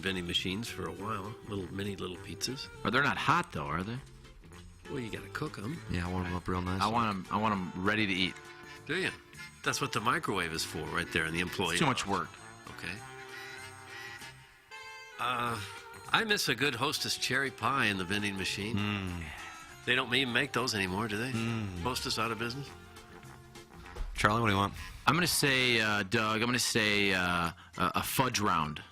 Vending machines for a while, mini little pizzas. But they're not hot though, are they? Well, you gotta cook them. Yeah, I want them up real nice. I want them ready to eat. Do you? That's what the microwave is for, right there in the employee. It's too much work. Okay. I miss a good Hostess cherry pie in the vending machine. They don't even make those anymore, do they? Hostess out of business? Charlie, what do you want? I'm going to say, Doug, I'm going to say a fudge round.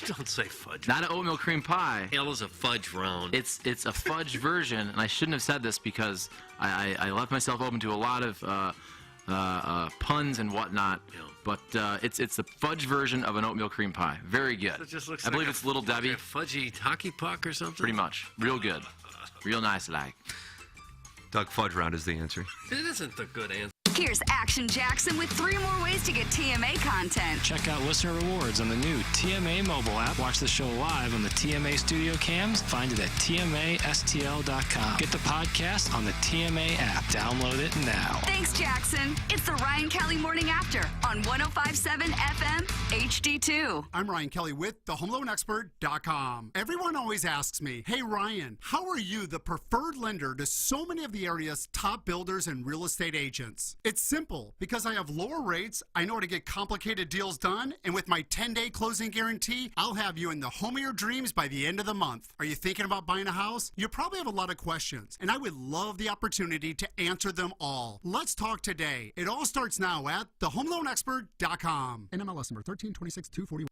Don't say fudge. Not an oatmeal cream pie. Hell is a fudge round. It's a fudge version, and I shouldn't have said this because I left myself open to a lot of puns and whatnot. Yeah. But it's the fudge version of an oatmeal cream pie. Very good. So it just looks I believe it's Little Debbie. Like a fudgy hockey puck or something? Pretty much. Real good. Real nice like. Doug, fudge round is the answer. It isn't the good answer. Here's Action Jackson with 3 more ways to get TMA content. Check out listener rewards on the new TMA mobile app. Watch the show live on the TMA studio cams. Find it at TMASTL.com. Get the podcast on the TMA app. Download it now. Thanks, Jackson. It's the Ryan Kelly Morning After on 105.7 FM HD2. I'm Ryan Kelly with thehomeloanexpert.com. Everyone always asks me, hey, Ryan, how are you the preferred lender to so many of the area's top builders and real estate agents? It's simple. Because I have lower rates, I know how to get complicated deals done, and with my 10-day closing guarantee, I'll have you in the home of your dreams by the end of the month. Are you thinking about buying a house? You probably have a lot of questions, and I would love the opportunity to answer them all. Let's talk today. It all starts now at thehomeloanexpert.com. NMLS number 1326241.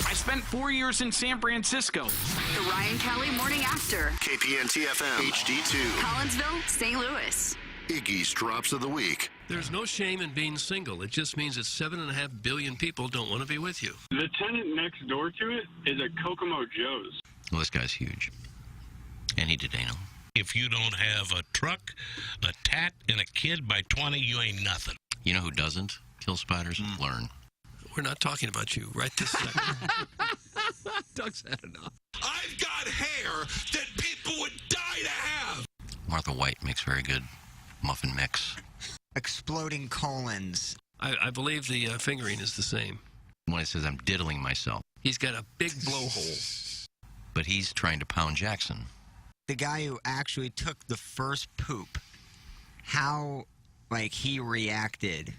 I spent 4 years in San Francisco. The Ryan Kelly Morning After. KPN-TFM HD2. Collinsville, St. Louis. Iggy's Drops of the Week. There's no shame in being single. It just means that 7.5 billion people don't want to be with you. The tenant next door to it is a Kokomo Joe's. Well, this guy's huge. And he did anal. If you don't have a truck, a tat, and a kid by 20, you ain't nothing. You know who doesn't kill spiders? Learn. We're not talking about you right this second. Doug's had enough. I've got hair that people would die to have. Martha White makes very good muffin mix. Exploding colons. I believe the fingering is the same. When it says I'm diddling myself. He's got a big blowhole. But he's trying to pound Jackson. The guy who actually took the first poop, how, he reacted,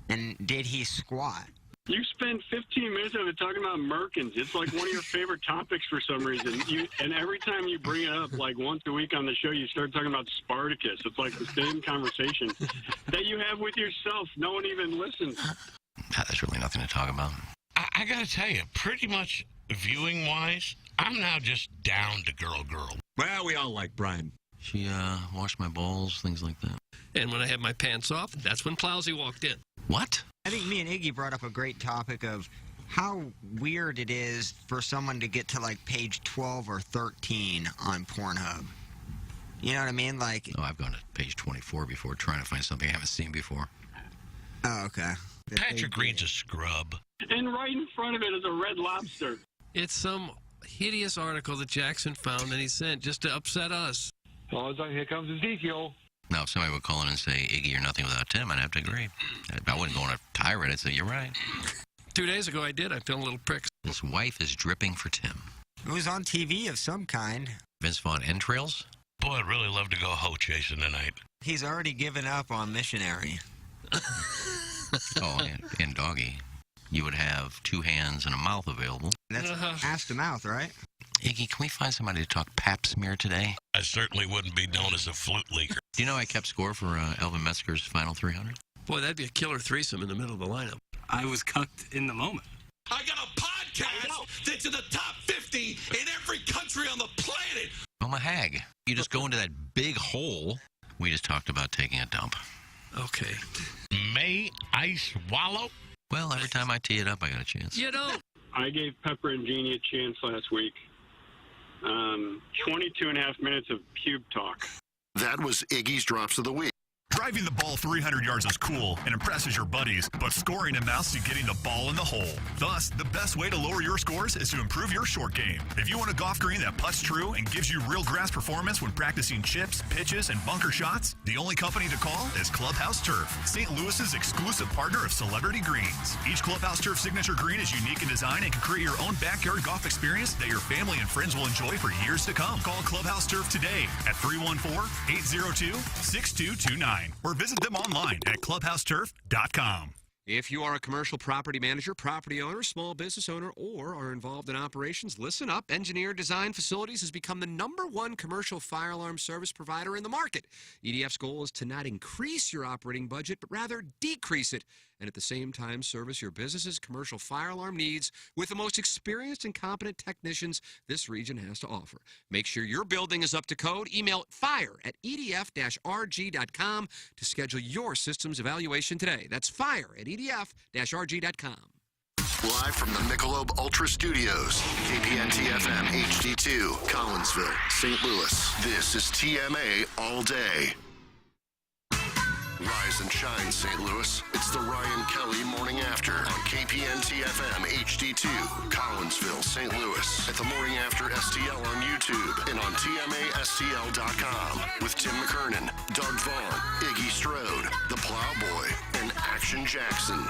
and did he squat? You spend 15 minutes of it talking about Merkins. It's like one of your favorite topics for some reason. And every time you bring it up, once a week on the show, you start talking about Spartacus. It's like the same conversation that you have with yourself. No one even listens. There's really nothing to talk about. I got to tell you, pretty much viewing-wise, I'm now just down to girl. Well, we all like Brian. She washed my balls, things like that. And when I had my pants off, that's when Plowsy walked in. What? I think me and Iggy brought up a great topic of how weird it is for someone to get to page 12 or 13 on Pornhub. You know what I mean? Oh, I've gone to page 24 before trying to find something I haven't seen before. Oh, okay. Patrick Green's a scrub. And right in front of it is a Red Lobster. It's some hideous article that Jackson found and he sent just to upset us. Oh, here comes Ezekiel. Now, if somebody would call in and say, Iggy, you're nothing without Tim, I'd have to agree. I wouldn't go on a tirade. I'd say, you're right. 2 days ago, I did. I feel a little pricks. His wife is dripping for Tim. It was on TV of some kind. Vince Vaughn entrails? Boy, I'd really love to go hoe chasing tonight. He's already given up on missionary. Oh, and doggy. You would have 2 hands and a mouth available. That's ass to mouth, right? Iggy, can we find somebody to talk pap smear today? I certainly wouldn't be known as a flute leaker. Do you know I kept score for Elvin Metzger's final 300? Boy, that'd be a killer threesome in the middle of the lineup. I was cucked in the moment. I got a podcast that's in the top 50 in every country on the planet. I'm a hag. You just go into that big hole. We just talked about taking a dump. Okay. May I swallow? Well, every time I tee it up, I got a chance. You don't. I gave Pepper and Jeannie a chance last week. 22 and a half minutes of pube talk. That was Iggy's Drops of the Week. Driving the ball 300 yards is cool and impresses your buddies, but scoring amounts to getting the ball in the hole. Thus, the best way to lower your scores is to improve your short game. If you want a golf green that putts true and gives you real grass performance when practicing chips, pitches, and bunker shots, the only company to call is Clubhouse Turf, St. Louis's exclusive partner of Celebrity Greens. Each Clubhouse Turf signature green is unique in design and can create your own backyard golf experience that your family and friends will enjoy for years to come. Call Clubhouse Turf today at 314-802-6229 or visit them online at clubhouseturf.com. If you are a commercial property manager, property owner, small business owner, or are involved in operations, listen up. Engineer Design Facilities has become the #1 commercial fire alarm service provider in the market. EDF's goal is to not increase your operating budget, but rather decrease it, and at the same time service your business's commercial fire alarm needs with the most experienced and competent technicians this region has to offer. Make sure your building is up to code. Email fire@edf-rg.com to schedule your systems evaluation today. That's fire@edf-rg.com. Live from the Michelob Ultra Studios, KPNT FM HD2, Collinsville, St. Louis. This is TMA All Day. Rise and shine, St. Louis. It's the Ryan Kelly Morning After on KPNT FM HD2, Collinsville, St. Louis. At the Morning After STL on YouTube and on TMASTL.com with Tim McKernan, Doug Vaughn, Iggy Strode, The Plowboy, and Action Jackson.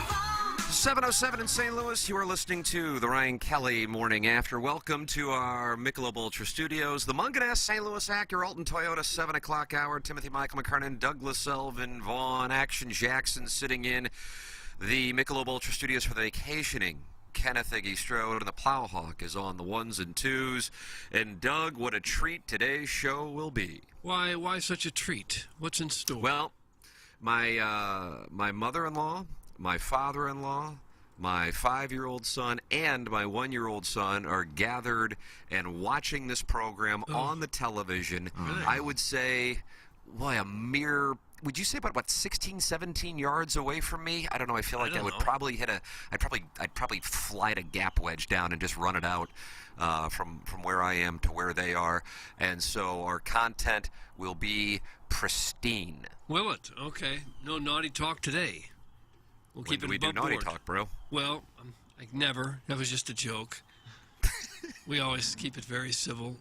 7:07 in St. Louis. You are listening to the Ryan Kelly Morning After. Welcome to our Michelob Ultra Studios. The Munganess St. Louis Acura Alton Toyota 7 o'clock hour. Timothy Michael McKernan, Douglas Selvin, Vaughn, Action Jackson sitting in the Michelob Ultra Studios for the vacationing Kenneth Iggy Strode, and the Plowhawk is on the ones and twos. And Doug, what a treat today's show will be. Why such a treat? What's in store? Well, my mother-in-law, my father-in-law, my 5-year-old son, and my 1-year-old son are gathered and watching this program on the television. Really? I would say, a mere, would you say about 16, 17 yards away from me? I don't know. I feel like I would probably I'd probably flight a gap wedge down and just run it out from where I am to where they are. And so our content will be pristine. Will it? Okay. No naughty talk today. We'll keep it we above do naughty board. talk, bro? Well, never. That was just a joke. We always keep it very civil,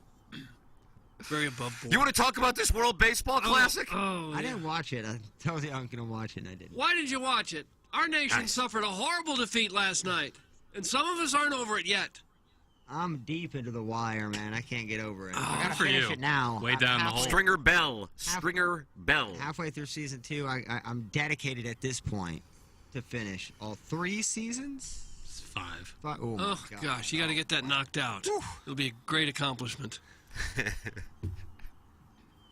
very above board. You want to talk about this World Baseball Classic? I didn't watch it. I told you I was going to watch it, and I didn't. Why did you watch it? Our nation suffered a horrible defeat last night, and some of us aren't over it yet. I'm deep into the wire, man. I can't get over it. I gotta for finish you. it now. Way down the hole. Stringer Bell. Halfway through season 2, I'm dedicated at this point to finish all 3 seasons. It's 5. Oh gosh, you got to get that knocked out. It'll be a great accomplishment.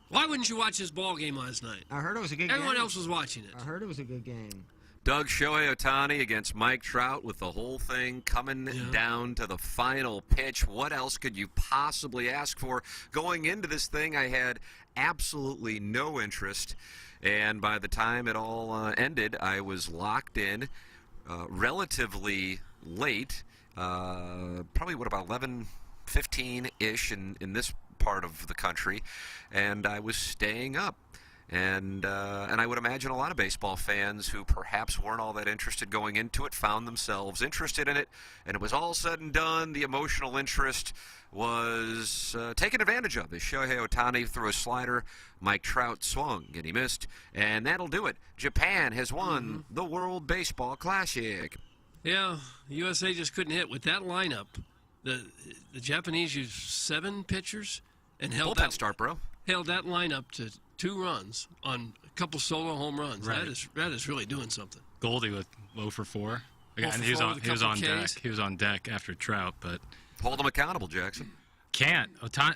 Why wouldn't you watch this ball game last night? I heard it was a good Everyone game. else was watching it. I heard it was a good game. Doug Shohei Ohtani against Mike Trout with the whole thing coming down to the final pitch. What else could you possibly ask for? Going into this thing, I had absolutely no interest. And by the time it all ended, I was locked in relatively late, probably about 11:15-ish in this part of the country, and I was staying up. And I would imagine a lot of baseball fans who perhaps weren't all that interested going into it found themselves interested in it. And it was all said and done. The emotional interest was taken advantage of. As Shohei Ohtani threw a slider, Mike Trout swung and he missed. And that'll do it. Japan has won the World Baseball Classic. Yeah, USA just couldn't hit with that lineup. The Japanese used 7 pitchers and held Bullpen start, bro. Held that lineup to 2 runs on a couple solo home runs. Right. That is really doing something. Goldie with 0 for 4. And he was on deck. He was on deck after Trout, but hold him accountable, Jackson. Can't.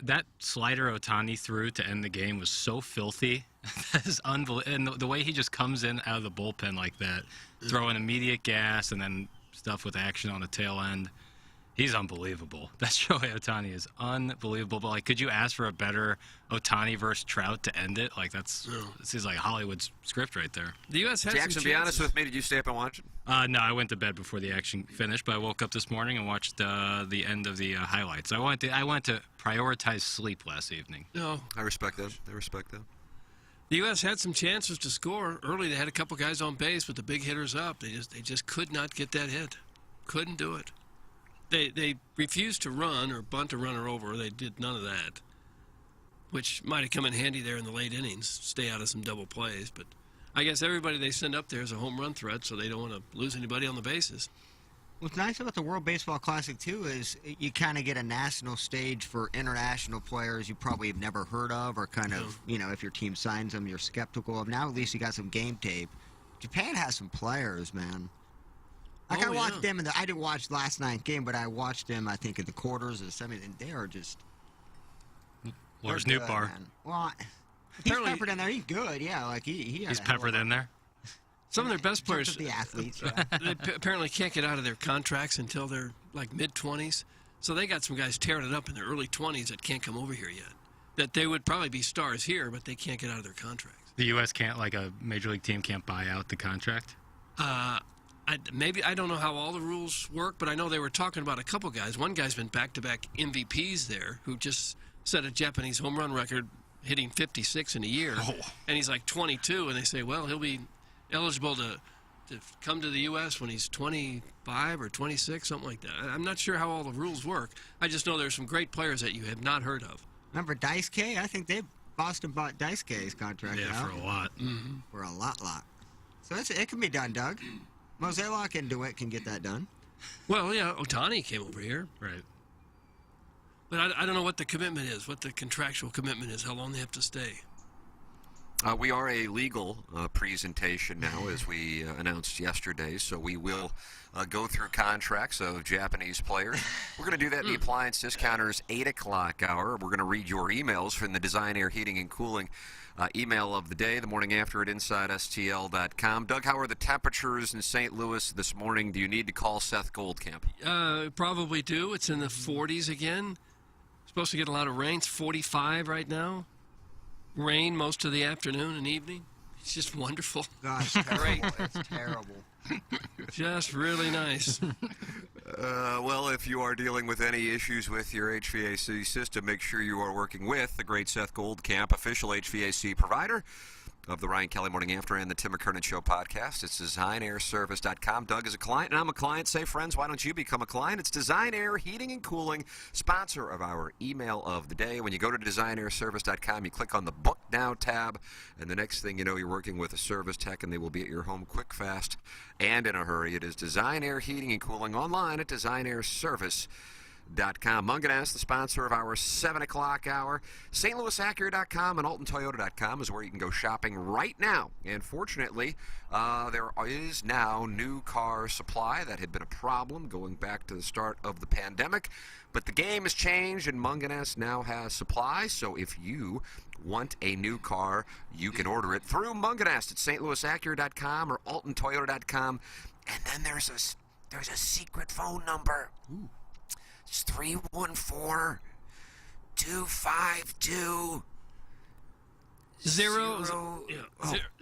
That slider Ohtani threw to end the game was so filthy. That is unbelievable. And the way he just comes in out of the bullpen like that, throwing immediate gas and then stuff with action on the tail end. He's unbelievable. That Shohei Ohtani is unbelievable. But, like, could you ask for a better Ohtani versus Trout to end it? Like, this is like Hollywood's script right there. The U.S. has Jackson, be honest with me. Did you stay up and watch it? No, I went to bed before the action finished, but I woke up this morning and watched the end of the highlights. I wanted to prioritize sleep last evening. No, I respect that. the The U.S. had some chances to score early. They had a couple guys on base with the big hitters up. They just could not get that hit. Couldn't do it. They refused to run or bunt a runner over. They did none of that, which might have come in handy there in the late innings. Stay out of some double plays, but I guess everybody they send up there is a home run threat, so they don't want to lose anybody on the bases. What's nice about the World Baseball Classic, too, is you kind of get a national stage for international players you probably have never heard of or kind of, if your team signs them, you're skeptical of. Now at least you got some game tape. Japan has some players, man. Like I watched them I didn't watch last night's game, but I watched them, I think, in the quarters and semis, and they are just... Lars Nootbaar. Well, he's peppered in there. He's good, yeah. Like he's peppered in there. Some of their best players, the athletes, they apparently can't get out of their contracts until they're like mid-20s. So they got some guys tearing it up in their early 20s that can't come over here yet. That they would probably be stars here, but they can't get out of their contracts. The U.S. can't, like a major league team can't buy out the contract? I don't know how all the rules work, but I know they were talking about a couple guys. One guy's been back-to-back MVPs there who just set a Japanese home run record hitting 56 in a year. And he's like 22, and they say, well, he'll be eligible to come to the U.S. when he's 25 or 26, something like that. I'm not sure how all the rules work. I just know there's some great players that you have not heard of. Remember Daisuke? I think Boston bought Daisuke's contract out. For a lot. Mm-hmm. For a lot. So it can be done, Doug. Mozeliak can get that done. Well, yeah, Ohtani came over here. Right. But I don't know what the commitment is, what the contractual commitment is, how long they have to stay. We are a legal presentation now, as we announced yesterday, so we will go through contracts of Japanese players. We're going to do that in the Appliance Discounters 8 o'clock hour. We're going to read your emails from the Design Air Heating and Cooling email of the day, the morning after at InsideSTL.com. Doug, how are the temperatures in St. Louis this morning? Do you need to call Seth Goldcamp? Probably do. It's in the 40s again. Supposed to get a lot of rain. It's 45 right now. Rain most of the afternoon and evening. It's just wonderful. Gosh, terrible. It's terrible. Just really nice. Well, if you are dealing with any issues with your HVAC system, make sure you are working with the great Seth Goldcamp, official HVAC provider of the Ryan Kelly Morning After and the Tim McKernan Show podcast. It's DesignAirService.com. Doug is a client, and I'm a client. Say, friends, why don't you become a client? It's Design Air Heating and Cooling, sponsor of our email of the day. When you go to DesignAirService.com, you click on the Book Now tab, and the next thing you know, you're working with a service tech, and they will be at your home quick, fast, and in a hurry. It is Design Air Heating and Cooling online at DesignAirService.com. Munganess, the sponsor of our 7 o'clock hour. StLouisAcura.com and AltonToyota.com is where you can go shopping right now. And fortunately, there is now new car supply. That had been a problem going back to the start of the pandemic. But the game has changed, and Munganess now has supply. So if you want a new car, you can order it through Munganess at StLouisAcura.com or AltonToyota.com. And then there's a secret phone number. Ooh. It's 314-252-0029.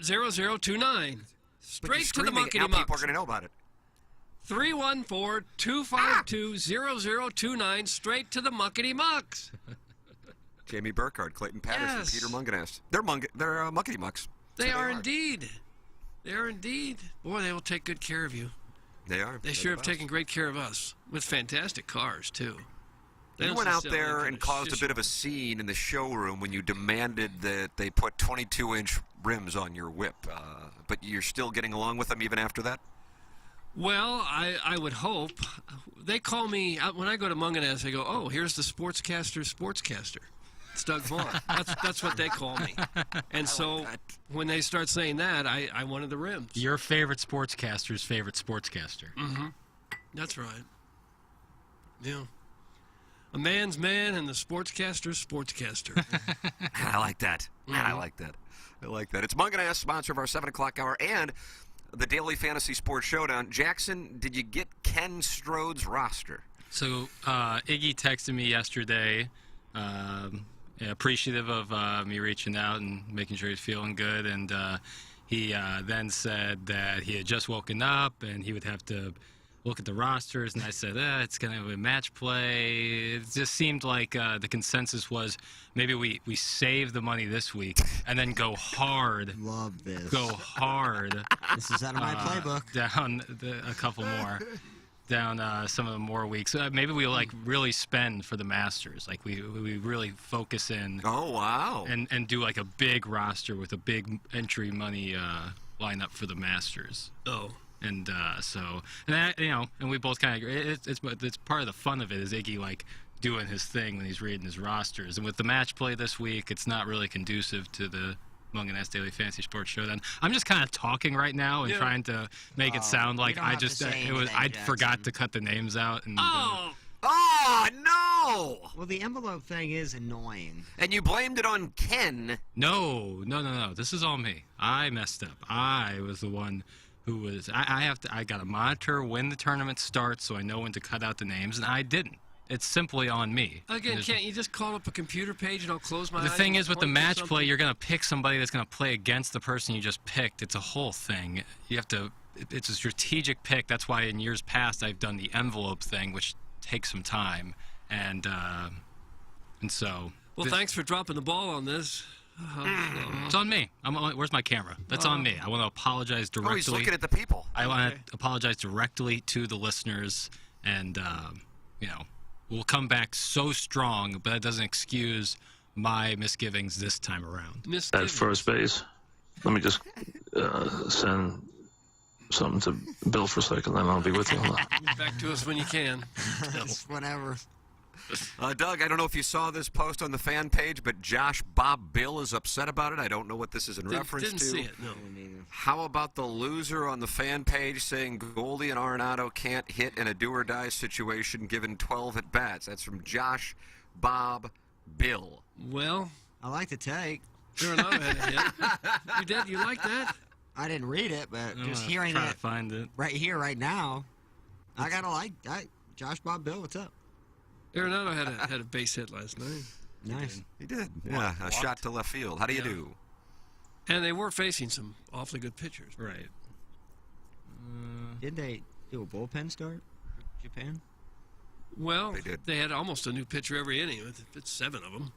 0029. Straight to the muckety mucks. People are going to know about it. 314-252-0029. Straight to the muckety mucks. Jamie Burkhardt, Clayton Patterson, Yes. Peter Munganess. They're muckety mucks. They are indeed. They are indeed. Boy, they will take good care of you. They are. They sure have taken great care of us with fantastic cars, too. You went out there and caused a bit of a scene in the showroom when you demanded that they put 22-inch rims on your whip. But you're still getting along with them even after that? Well, I would hope. They call me, when I go to Munganess, they go, oh, here's the sportscaster. It's Doug Vaughn. That's what they call me. And so when they start saying that, I wanted the rims. Your favorite sportscaster's favorite sportscaster. Mm-hmm. That's right. Yeah. A man's man and the sportscaster's sportscaster. I like that. I like that. It's Munganess, sponsor of our 7 o'clock hour and the Daily Fantasy Sports Showdown. Jackson, did you get Ken Strode's roster? So Iggy texted me yesterday, appreciative of me reaching out and making sure he's feeling good, and he then said that he had just woken up and he would have to look at the rosters, and I said, it's going to be match play. It just seemed like the consensus was maybe we save the money this week and then go hard. Love this. Go hard. This is out of my playbook. Down a couple more. Down some of the more weeks. Maybe we really spend for the Masters. Like we really focus in. Oh wow! And do like a big roster with a big entry money lineup for the Masters. Oh. And and we both kind of agree. It's part of the fun of it is Iggy like doing his thing when he's reading his rosters. And with the match play this week, it's not really conducive to the Mungan S Daily Fantasy Sports Show. Then I'm just kind of talking right now and trying to make it sound like I forgot to cut the names out. And, Oh no! Well, the envelope thing is annoying. And you blamed it on Ken. No. This is all me. I messed up. I was the one who was. I got to monitor when the tournament starts so I know when to cut out the names, and I didn't. It's simply on me. Again, can't you just call up a computer page and I'll close my eyes? The thing is, with the point to match something? play, you're going to pick somebody that's going to play against the person you just picked. It's a whole thing. You have to. It's a strategic pick. That's why in years past I've done the envelope thing, which takes some time, and so. Well, thanks for dropping the ball on this. It's on me. Where's my camera? That's on me. I want to apologize directly. Oh, he's looking at the people. I want to apologize directly to the listeners, and we'll come back so strong, but that doesn't excuse my misgivings this time around. At first base, let me just send something to Bill for a second, then I'll be with you. Back to us when you can. Whatever. Doug, I don't know if you saw this post on the fan page, but Josh Bob Bill is upset about it. I don't know what this is in reference didn't to. see it, no. How about the loser on the fan page saying Goldie and Arenado can't hit in a do-or-die situation given 12 at-bats? That's from Josh Bob Bill. Well, I like the take. Arenado had a hit. You did? You like that? I didn't read it, but I'm just gonna hearing try it to find it right here, right now, I gotta like Josh Bob Bill. What's up? Arenado had a base hit last night. Nice. He did. Yeah, a shot to left field. How do you do? And they were facing some awfully good pitchers. Right. Did they do a bullpen start? Japan? Well, they had almost a new pitcher every inning. It's 7 of them.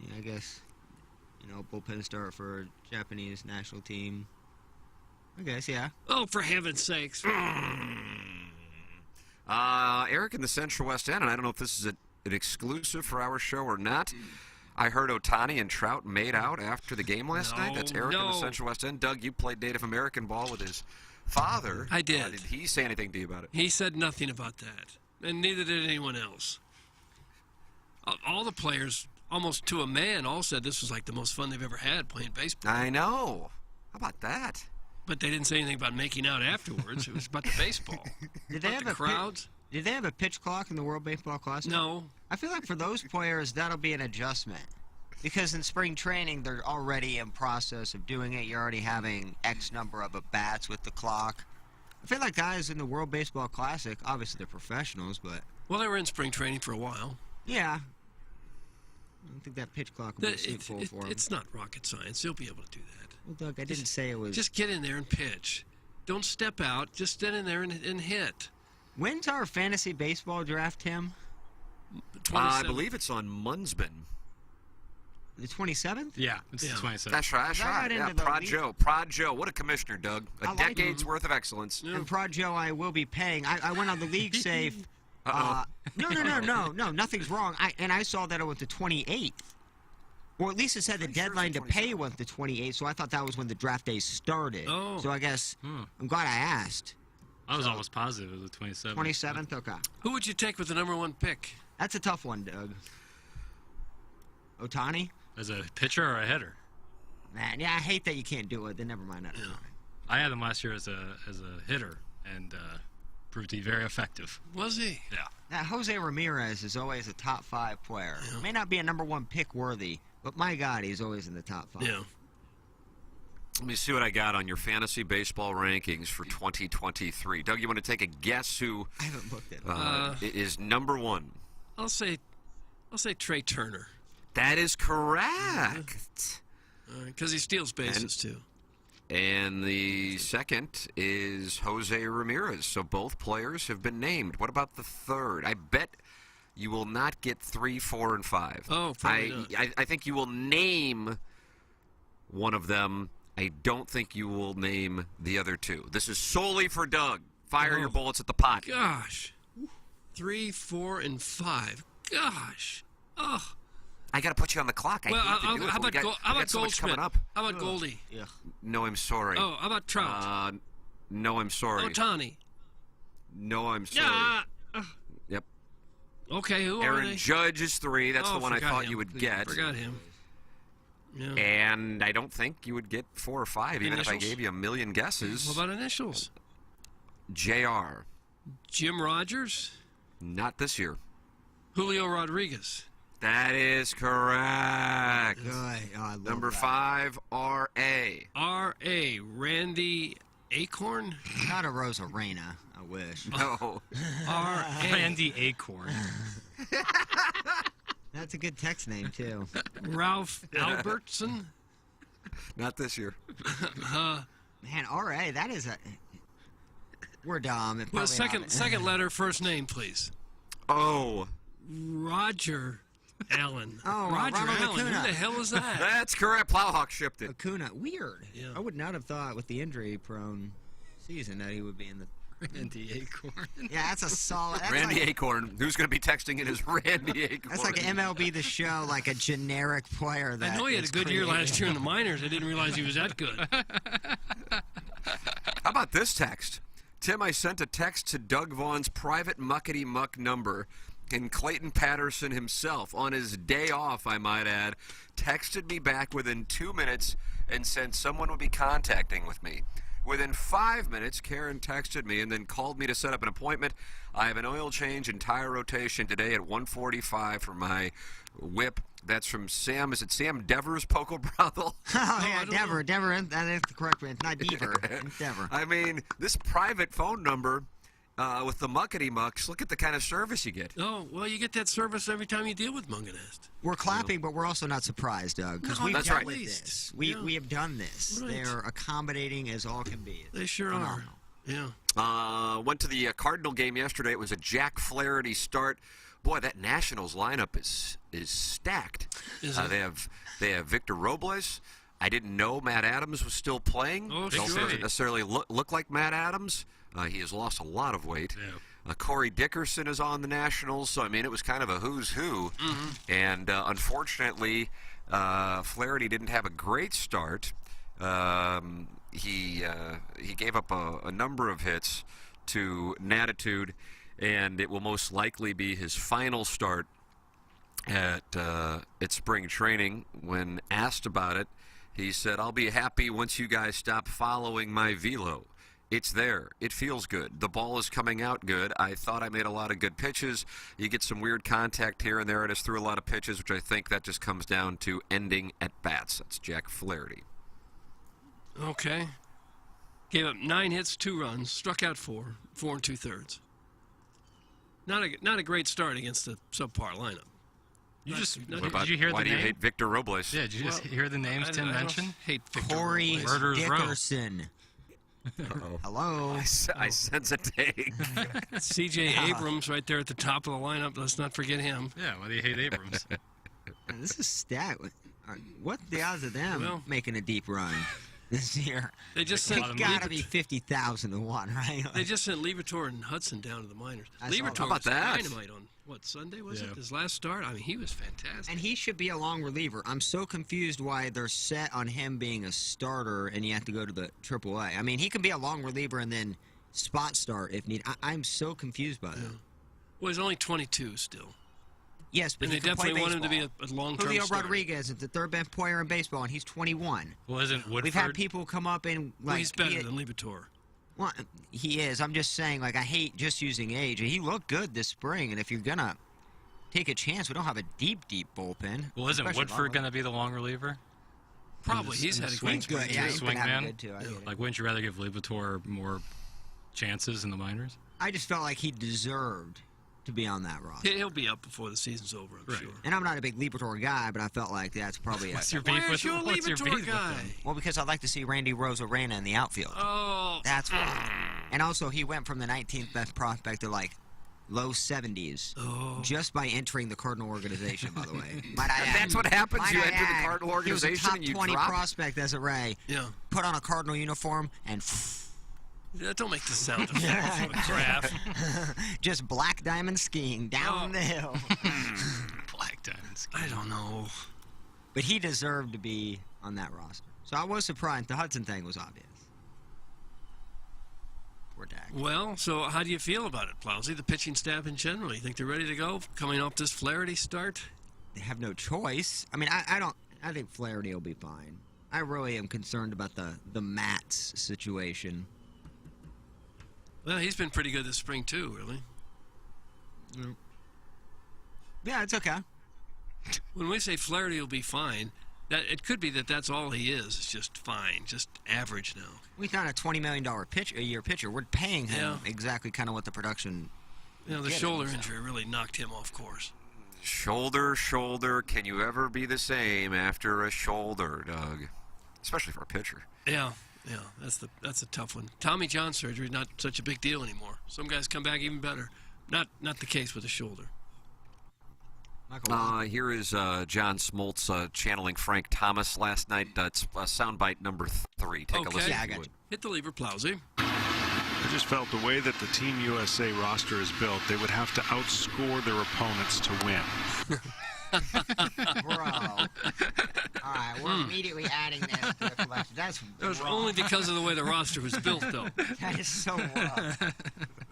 Yeah, I guess. Bullpen start for Japanese national team. I guess, yeah. Oh, for heaven's sakes. Eric in the Central West End, and I don't know if this is an exclusive for our show or not. I heard Ohtani and Trout made out after the game last night. That's Eric in the Central West End. Doug, you played Native American ball with his father. I did. Did he say anything to you about it? He said nothing about that, and neither did anyone else. All the players, almost to a man, all said this was like the most fun they've ever had playing baseball. I know. How about that? But they didn't say anything about making out afterwards. It was about the baseball. Did they have the crowds? Did they have a pitch clock in the World Baseball Classic? No. I feel like for those players, that'll be an adjustment. Because in spring training, they're already in process of doing it. You're already having X number of at-bats with the clock. I feel like guys in the World Baseball Classic, obviously they're professionals, but... Well, they were in spring training for a while. Yeah. I don't think that pitch clock will be suitable for them. It's not rocket science. They'll be able to do that. Well, Doug, I didn't say it was... Just get in there and pitch. Don't step out. Just get in there and hit. When's our fantasy baseball draft, Tim? I believe it's on Munsben. The 27th? Yeah, it's the 27th. That's right. That's right. Yeah, Prod Joe. Prod Joe. What a commissioner, Doug. A decade's worth of excellence. And Prod Joe, I will be paying. I went on the league safe. Uh-oh. No, nothing's wrong. I saw that it was the 28th. Or at least it said the deadline to pay was the 28th, so I thought that was when the draft day started. Oh. So I guess I'm glad I asked. I was almost positive it was the 27th. 27th? Okay. Who would you take with the #1 pick? That's a tough one, Doug. Ohtani? As a pitcher or a hitter? Man, yeah, I hate that you can't do it. Then never mind that. Yeah. I had him last year as a hitter, and proved to be very effective. Was he? Yeah. Now, Jose Ramirez is always a top 5 player. Yeah. May not be a #1 pick worthy, but my God, he's always in the top 5. Yeah. Let me see what I got on your fantasy baseball rankings for 2023. Doug, you want to take a guess who I haven't looked at it. Is #1? I'll say Trey Turner. That is correct. Because he steals bases too. And the second is Jose Ramirez. So both players have been named. What about the third? I bet you will not get 3, 4, and 5. Oh, probably not. I think you will name one of them. I don't think you will name the other two. This is solely for Doug. Fire your bullets at the pot. Gosh. 3, 4, and 5. Gosh. Ugh. I got to put you on the clock. I hate to do it. How but about we got so much Goldschmidt? coming up. How about Goldie? Yeah. No, I'm sorry. Oh, how about Trout? No, I'm sorry. Otani. No, I'm sorry. Yeah. Yep. Okay, who are Aaron they? Judge is 3. That's the one I forgot thought him. you would get. Forgot him. Yeah. And I don't think you would get 4 or 5, even if I Initials? gave you a million guesses. What about initials? JR. Jim Rogers? Not this year. Julio Rodriguez. That is correct. Good. Oh, I love Number that. 5, R.A. R.A. Randy Acorn? Not a Rosarena. I wish. No. R.A. Randy Acorn. That's a good text name, too. Ralph Albertson? Not this year. Man, R.A., that is a... We're dumb. Well, second letter, first name, please. Oh. Roger Allen. Oh, Roger Ronald Allen. Acuna. Who the hell is that? That's correct. Plowhawk shipped it. Acuna. Weird. Yeah. I would not have thought with the injury-prone season that he would be in the... Randy Acorn. Yeah, that's a solid... That's Randy like, Acorn. Who's going to be texting in his Randy Acorn? That's like MLB The Show, like a generic player that I know he had a is good year created. last year in the minors. I didn't realize he was that good. How about this text? Tim, I sent a text to Doug Vaughn's private muckety-muck number, and Clayton Patterson himself, on his day off, I might add, texted me back within 2 minutes and said someone would be contacting with me. Within 5 minutes, Karen texted me and then called me to set up an appointment. I have an oil change and tire rotation today at 1:45 for my whip. That's from Sam. Is it Sam Devers, Poco Brothel? Oh, yeah, Dever. Dever, that is the correct one. It's not Dever. It's Dever. I mean, this private phone number with the muckety mucks, look at the kind of service you get. Oh, well, you get that service every time you deal with Munganest. We're clapping, but we're also not surprised, Doug, because No, we've that's dealt right. with Least. this. Yeah. We have done this. Right. They're accommodating as all can be. They sure are. Yeah. Went to the Cardinal game yesterday. It was a Jack Flaherty start. Boy, that Nationals lineup is stacked. Is it? They have Victor Robles. I didn't know Matt Adams was still playing. Oh, He also sure. doesn't necessarily look like Matt Adams. He has lost a lot of weight. Yeah. Corey Dickerson is on the Nationals, so I mean it was kind of a who's who. Mm-hmm. And unfortunately, Flaherty didn't have a great start. He gave up a number of hits to Natitude, and it will most likely be his final start at spring training. When asked about it, he said, "I'll be happy once you guys stop following my velo. It's there. It feels good. The ball is coming out good. I thought I made a lot of good pitches. You get some weird contact here and there. I just threw a lot of pitches, which I think that just comes down to ending at bats." That's Jack Flaherty. Okay. Gave up 9 hits, 2 runs, struck out 4 2/3. Not a great start against the subpar lineup. Did you hear Why the do you name? hate Victor Robles? Yeah, did you just hear the names Tim I don't mentioned? hate Victor Corey Robles. Murder's Row. Dickerson. Hello. I sense a take. C.J. Abrams right there at the top of the lineup. Let's not forget him. Yeah, why do you hate Abrams? Man, this is stacked. What's the odds of them Well- making a deep run this year? They just It's sent got to be 50,000 to 1, right? They just sent Levertor and Hudson down to the minors. I saw that. Levertor How about was that? dynamite on what Sunday was Yeah. it? His last start. I mean, he was fantastic. And he should be a long reliever. I'm so confused why they're set on him being a starter and you have to go to the AAA. I mean, he can be a long reliever and then spot start if need. I'm so confused by that. Well, he's only 22 still. Yes, but And he they can play definitely want him to be baseball. a long-term Julio starter. Rodriguez is the third best player in baseball, and he's 21. Well, isn't Woodford? We've had people come up and like Well, he's better than Levertor. Well, he is. I'm just saying, like, I hate just using age. He looked good this spring, and if you're gonna take a chance, we don't have a deep bullpen. Well, isn't especially Woodford going to be the long reliever? Probably. He's had a great swing. spring. Yeah, he's been having Swingman? good too. I get it. Like, wouldn't you rather give Levertor more chances in the minors? I just felt like he deserved to be on that roster. He'll be up before the season's over, I'm sure. And I'm not a big Liberatore guy, but I felt like that's probably What's a... your beef with him? What's your beef with him? Well, because I'd like to see Randy Rosarena in the outfield. Oh. That's why. And also, he went from the 19th best prospect to, like, low 70s just by entering the Cardinal organization, by the way. Might I add. That's what happens. Might You I enter the add, Cardinal organization and he you was a top 20 drop. prospect as a Ray. Yeah. Put on a Cardinal uniform and... Yeah, don't make the sound effect for the crap. Just black diamond skiing down the hill. Black diamond skiing. I don't know. But he deserved to be on that roster. So I was surprised. The Hudson thing was obvious. Poor Dak. Well, so how do you feel about it, Plowsy? The pitching staff in general, you think they're ready to go coming off this Flaherty start? They have no choice. I mean, I think Flaherty will be fine. I really am concerned about the Mats situation. Well, he's been pretty good this spring, too, really. Yeah, it's okay. When we say Flaherty will be fine, that it could be that that's all he is. It's just fine, just average now. We found a $20 million a year pitcher. We're paying him exactly kind of what the production... You know, the shoulder injury really knocked him off course. Shoulder. Can you ever be the same after a shoulder, Doug? Especially for a pitcher. Yeah, that's a tough one. Tommy John surgery, not such a big deal anymore. Some guys come back even better. Not the case with the shoulder. Here is John Smoltz channeling Frank Thomas last night. That's soundbite number 3. Take a listen. Yeah, I got you. Hit the lever, Plowsy. I just felt the way that the Team USA roster is built, they would have to outscore their opponents to win. Bro. All right, we're immediately adding this to the collection. That's was wrong. only because of the way the roster was built, though. That is so wrong.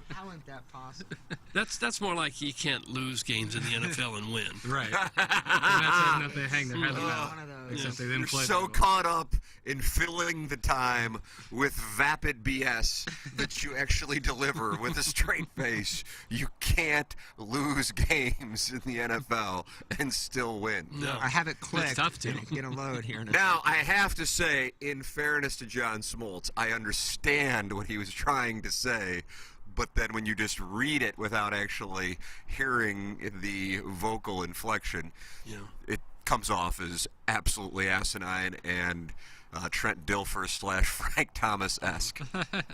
How is that possible? That's more like you can't lose games in the NFL and win. Right. That's enough they hang their head about. Except they didn't You're play so them. caught up in filling the time with vapid BS that you actually deliver with a straight face. You can't lose games in the NFL and still win. No. I have it clicked. It's tough to. Get a load here in a Now, I have to say, in fairness to John Smoltz, I understand what he was trying to say, but then when you just read it without actually hearing the vocal inflection, it comes off as absolutely asinine and Trent Dilfer / Frank Thomas-esque.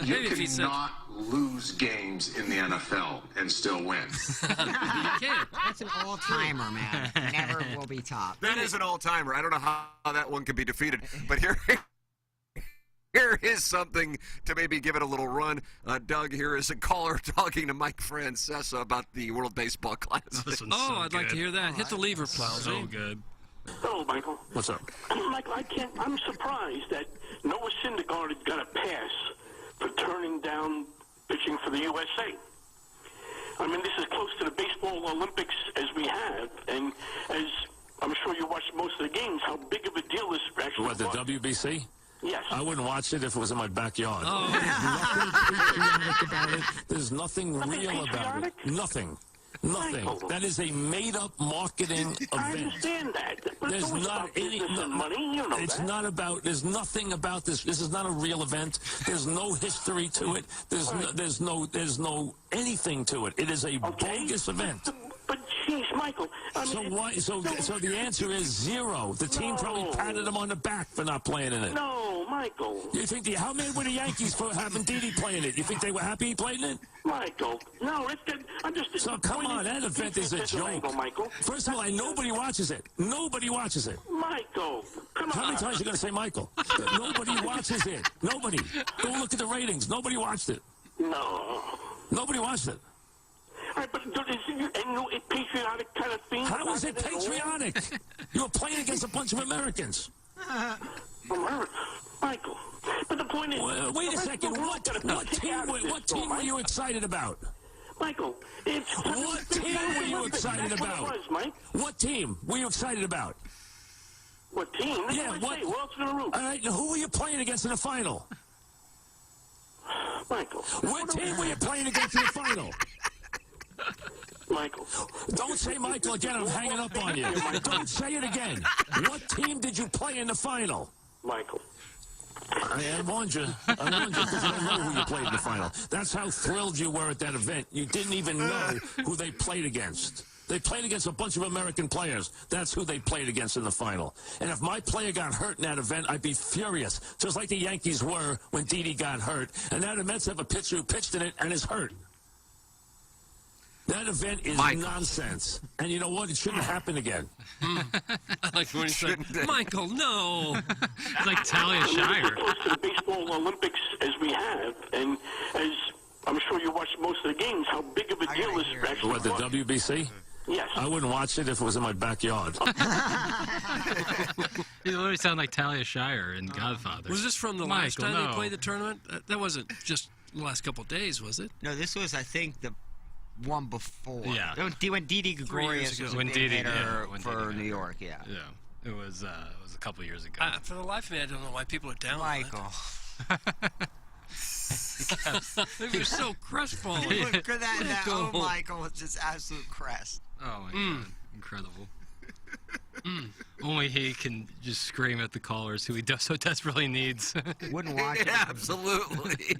You cannot lose games in the NFL and still win. You can't. That's an all-timer, man. Never will be top. That is an all-timer. I don't know how that one can be defeated, but here is something to maybe give it a little run. Doug, here is a caller talking to Mike Francesa about the World Baseball Classic. I'd like to hear that. Hit the lever, Plowsy. So good. Hello, Michael. What's up? Michael, I'm surprised that Noah Syndergaard got a pass for turning down pitching for the USA. I mean, this is close to the baseball Olympics as we have, and as I'm sure you watched most of the games, how big of a deal this actually was. What, the WBC? Yes. I wouldn't watch it if it was in my backyard. There's nothing real about it. Nothing. That is a made-up marketing event. I understand that. But There's it's not any money. You know it's that. not about. There's nothing about this. This is not a real event. There's no history to it. There's no anything to it. It is a bogus event. But geez, Michael. So the answer is 0. The team probably patted him on the back for not playing in it. No, Michael. You think how mad were the Yankees for having Didi playing it? You think they were happy he played in it? Michael, no, I'm just. So come on, that event is a joke. Michael. First of all, nobody watches it. Nobody watches it. Michael, come on. How many times are you going to say Michael? Nobody watches it. Nobody. Go look at the ratings. Nobody watched it. No. Nobody watched it. All right, but a patriotic kind of thing. How is it patriotic? You were playing against a bunch of Americans. Michael. But the point is... Wait a second. What team were you excited about? Michael, what team were you excited about? What team were you excited about? What team? Yeah, what? Who else in the room? All right, who were you playing against in the final? Michael. What team were you playing against in the final? Michael. Don't say Michael again. I'm hanging up on you. Don't say it again. What team did you play in the final? Michael. I warned you. I warned you because you don't know who you played in the final. That's how thrilled you were at that event. You didn't even know who they played against. They played against a bunch of American players. That's who they played against in the final. And if my player got hurt in that event, I'd be furious, just like the Yankees were when Didi got hurt. And now the Mets have a pitcher who pitched in it and is hurt. That event is nonsense. And you know what? It shouldn't happen again. I like when he said, Michael, no. It's like Talia Shire. Close to the baseball Olympics as we have, and as I'm sure you watched most of the games, how big of a deal this actually What, the was. WBC? Yes. I wouldn't watch it if it was in my backyard. You literally sound like Talia Shire in Godfather. Was this from the last Michael, time no. they played the tournament? That wasn't just the last couple of days, was it? No, this was, I think, the one before. Yeah. When Didi Gregorius was a big hitter for New York, yeah. Yeah. It was a couple years ago. For the life of me, I don't know why people are down Michael. They were so crestfallen. Look at that. Oh, Michael, it's just absolute crest. Oh, my God. Incredible. Only he can just scream at the callers who he so desperately needs. Wouldn't watch it. Yeah, absolutely.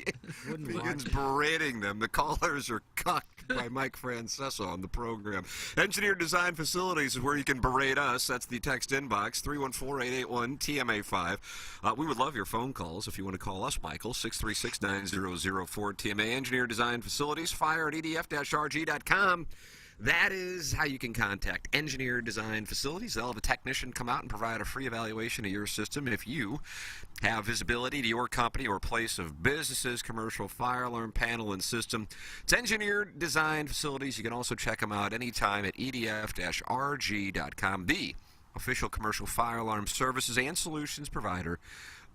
Wouldn't watch Begins berating them. The callers are cucked by Mike Francesa on the program. Engineer Design Facilities is where you can berate us. That's the text inbox, 314-881-TMA5. We would love your phone calls if you want to call us, Michael, 636-9004-TMA. Engineer Design Facilities, fire at edf-rg.com. That is how you can contact Engineer Design Facilities. They'll have a technician come out and provide a free evaluation of your system. If you have visibility to your company or place of businesses, commercial fire alarm panel and system, it's Engineer Design Facilities. You can also check them out anytime at edf-rg.com, the official commercial fire alarm services and solutions provider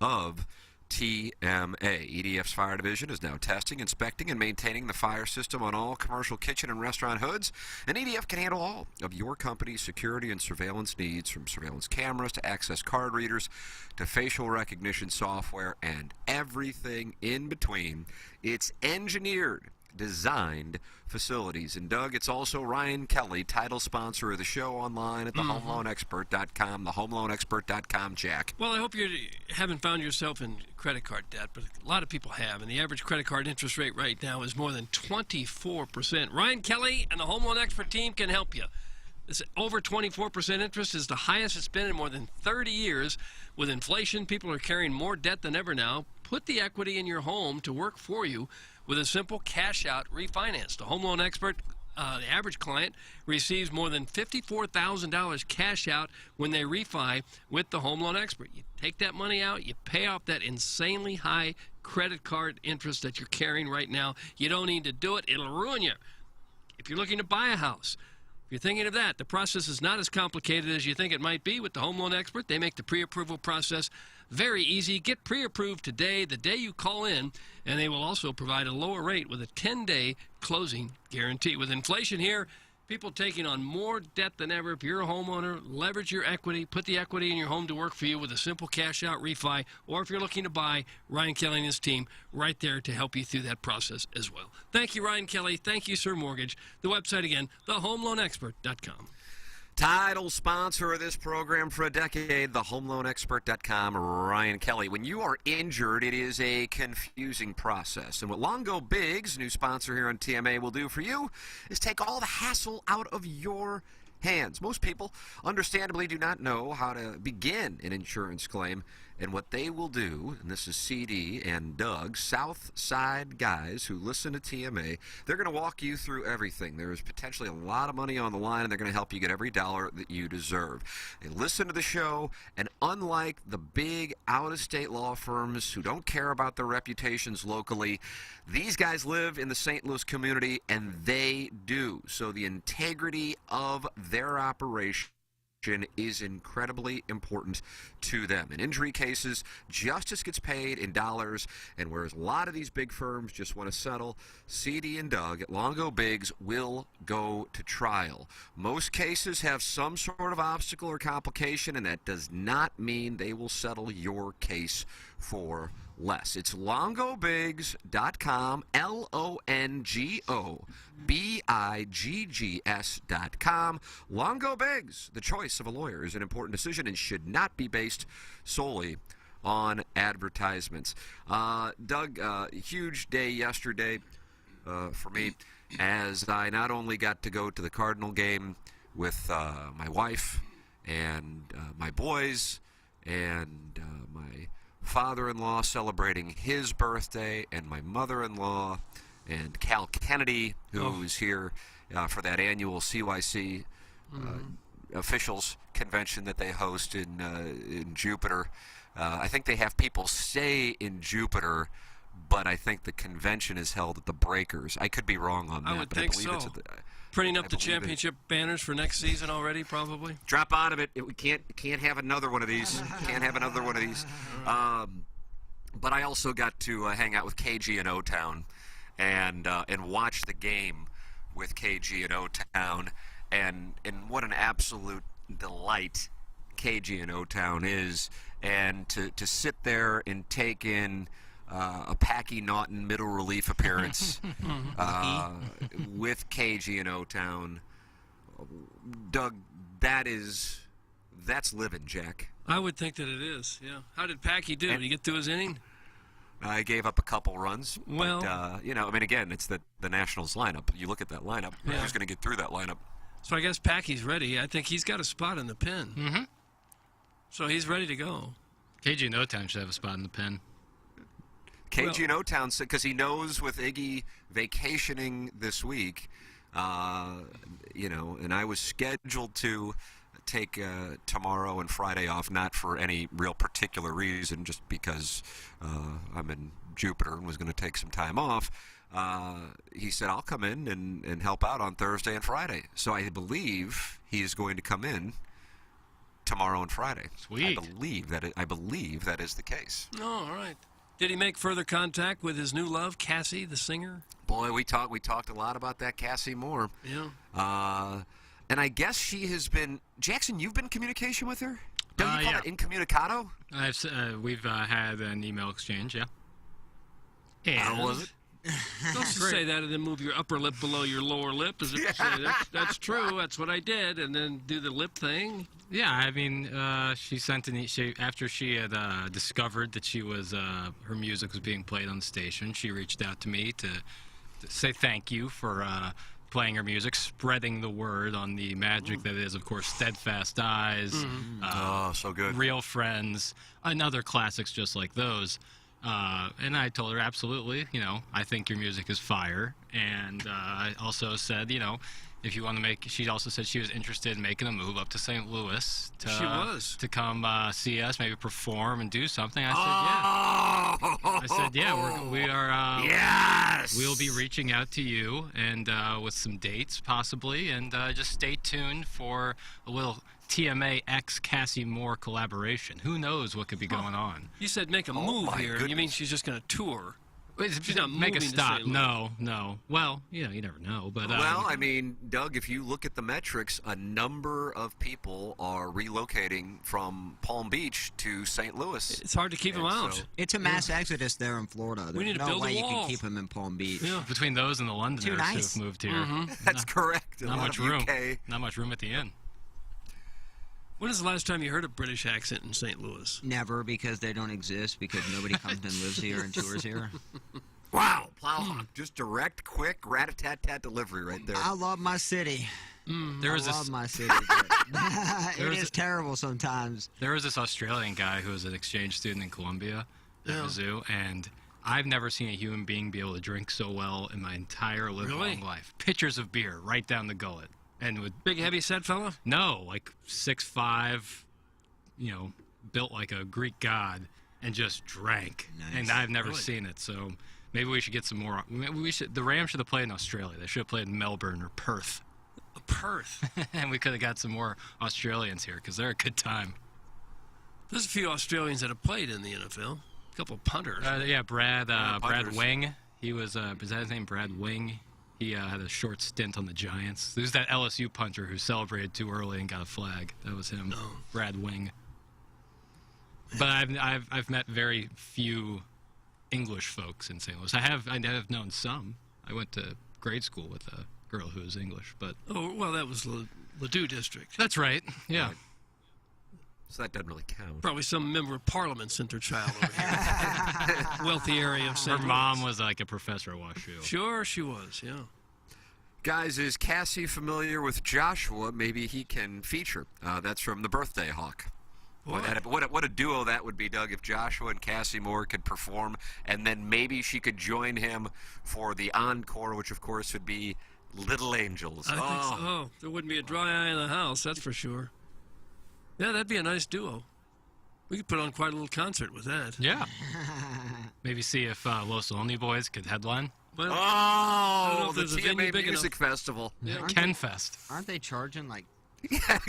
of TMA. EDF's fire division is now testing, inspecting, and maintaining the fire system on all commercial kitchen and restaurant hoods, and EDF can handle all of your company's security and surveillance needs, from surveillance cameras to access card readers to facial recognition software and everything in between. It's engineered, designed facilities. And Doug, it's also Ryan Kelly, title sponsor of the show, online at thehomeloanexpert.com, thehomeloanexpert.com, Jack. Well, I hope you haven't found yourself in credit card debt, but a lot of people have, and the average credit card interest rate right now is more than 24%. Ryan Kelly and the Home Loan Expert team can help you. This over 24% interest is the highest it's been in more than 30 years. With inflation, people are carrying more debt than ever now. Put the equity in your home to work for you with a simple cash-out refinance. The Home Loan Expert, the average client, receives more than $54,000 cash out when they refi with the Home Loan Expert. You take that money out, you pay off that insanely high credit card interest that you're carrying right now. You don't need to do it. It'll ruin you. If you're looking to buy a house, if you're thinking of that, the process is not as complicated as you think it might be with the Home Loan Expert. They make the pre-approval process very easy. Get pre-approved today, the day you call in, and they will also provide a lower rate with a 10-day closing guarantee. With inflation here, people taking on more debt than ever. If you're a homeowner, leverage your equity, put the equity in your home to work for you with a simple cash-out refi, or if you're looking to buy, Ryan Kelly and his team right there to help you through that process as well. Thank you, Ryan Kelly. Thank you, Sir Mortgage. The website again, thehomeloanexpert.com. Title sponsor of this program for a decade, thehomeloanexpert.com, Ryan Kelly. When you are injured, it is a confusing process. And what Longo Biggs, new sponsor here on TMA, will do for you is take all the hassle out of your hands. Most people, understandably, do not know how to begin an insurance claim. And what they will do, and this is CD and Doug, South Side guys who listen to TMA, they're going to walk you through everything. There is potentially a lot of money on the line, and they're going to help you get every dollar that you deserve. They listen to the show, and unlike the big out-of-state law firms who don't care about their reputations locally, these guys live in the St. Louis community, and they do. So the integrity of their operation is incredibly important to them. In injury cases, justice gets paid in dollars, and whereas a lot of these big firms just want to settle, CD and Doug at Longo Biggs will go to trial. Most cases have some sort of obstacle or complication, and that does not mean they will settle your case for less. It's longobiggs.com, LongoBiggs.com. Longo Biggs, the choice of a lawyer is an important decision and should not be based solely on advertisements. Doug, huge day yesterday for me, as I not only got to go to the Cardinal game with my wife and my boys and my father-in-law celebrating his birthday, and my mother-in-law and Cal Kennedy, who is here for that annual CYC officials convention that they host in Jupiter. I think they have people stay in Jupiter, but I think the convention is held at the Breakers. I could be wrong on that. I would but think I believe so. It's at the, Printing up the championship banners for next season already, probably. Drop out of it. We can't have another one of these. Can't have another one of these. But I also got to hang out with KG in O-Town and watch the game with KG in O-Town, and what an absolute delight KG in O-Town is, and to sit there and take in a Packy Naughton middle relief appearance with KG in O-Town. Doug, that's living, Jack. I would think that it is, yeah. How did Packy do? Did he get through his inning? I gave up a couple runs. Well, but, again, it's the Nationals lineup. You look at that lineup, who's going to get through that lineup? So I guess Packy's ready. I think he's got a spot in the pen. Mm-hmm. So he's ready to go. KG in O-Town should have a spot in the pen. KG in O-Town, because he knows with Iggy vacationing this week, and I was scheduled to take tomorrow and Friday off, not for any real particular reason, just because I'm in Jupiter and was going to take some time off. He said, I'll come in and help out on Thursday and Friday. So I believe he is going to come in tomorrow and Friday. Sweet. I believe that is the case. Oh, all right. Did he make further contact with his new love, Cassie, the singer? Boy, we talked a lot about that Cassie Moore. Yeah. And I guess she has been... Jackson, you've been in communication with her? Don't you call it incommunicado? We've had an email exchange, yeah. How was it? Don't just say that and then move your upper lip below your lower lip as if to say that's true, that's what I did, and then do the lip thing. Yeah, I mean, she sent after she had discovered that her music was being played on the station. She reached out to me to say thank you for playing her music, spreading the word on the magic that is, of course, Steadfast Eyes. So good. Real Friends, and other classics just like those. And I told her, absolutely, I think your music is fire. And I also said, if you want to she also said she was interested in making a move up to St. Louis to come see us, maybe perform and do something. I said, yeah. We are. Yes. We'll be reaching out to you and with some dates possibly, and just stay tuned for a little TMA X Cassie Moore collaboration. Who knows what could be going on? You said make a move here. Goodness. You mean she's just going to tour? She's not make a stop. No. Well, you never know. But Doug, if you look at the metrics, a number of people are relocating from Palm Beach to St. Louis. It's hard to keep them out. It's a mass exodus there in Florida. There's We need to no build way a you wall. can keep them in Palm Beach. Yeah. between those and the Londoners nice. who've moved here, That's correct. not much room. Not much room at the inn. When is the last time you heard a British accent in St. Louis? Never, because they don't exist, because nobody comes and lives here and tours here. Wow, Plowhawk, just direct, quick, rat-a-tat-tat delivery right there. I love my city. My city. It is terrible sometimes. There was this Australian guy who was an exchange student in Colombia at Mizzou, and I've never seen a human being be able to drink so well in my entire long life. Pitchers of beer right down the gullet. And with Big, heavy set fella? No, like 6'5", built like a Greek god, and just drank. Nice. And I've never seen it, so maybe we should get some more. The Rams should have played in Australia. They should have played in Melbourne or Perth. Perth. And we could have got some more Australians here, because they're a good time. There's a few Australians that have played in the NFL. A couple of punters. Brad Wing. He was, is that his name, Brad Wing? He had a short stint on the Giants. There's that LSU punter who celebrated too early and got a flag. That was him, Brad Wing. But I've met very few English folks in St. Louis. I have known some. I went to grade school with a girl who was English, but that was Ladue District. That's right. Yeah. So that doesn't really count. Probably some member of Parliament sent their child over here. Wealthy area of St. Her mom was like a professor at WashU. Sure, she was. Yeah. Guys, is Cassie familiar with Joshua? Maybe he can feature. That's from The Birthday Hawk. What a duo that would be, Doug, if Joshua and Cassie Moore could perform, and then maybe she could join him for the encore, which, of course, would be Little Angels. I think so. Oh, there wouldn't be a dry eye in the house, that's for sure. Yeah, that'd be a nice duo. We could put on quite a little concert with that. Yeah. Maybe see if Los Lonely Boys could headline. Well, I don't know if the there's a venue TMA big Music enough. Festival. Yeah, Ken Fest. Aren't they charging like?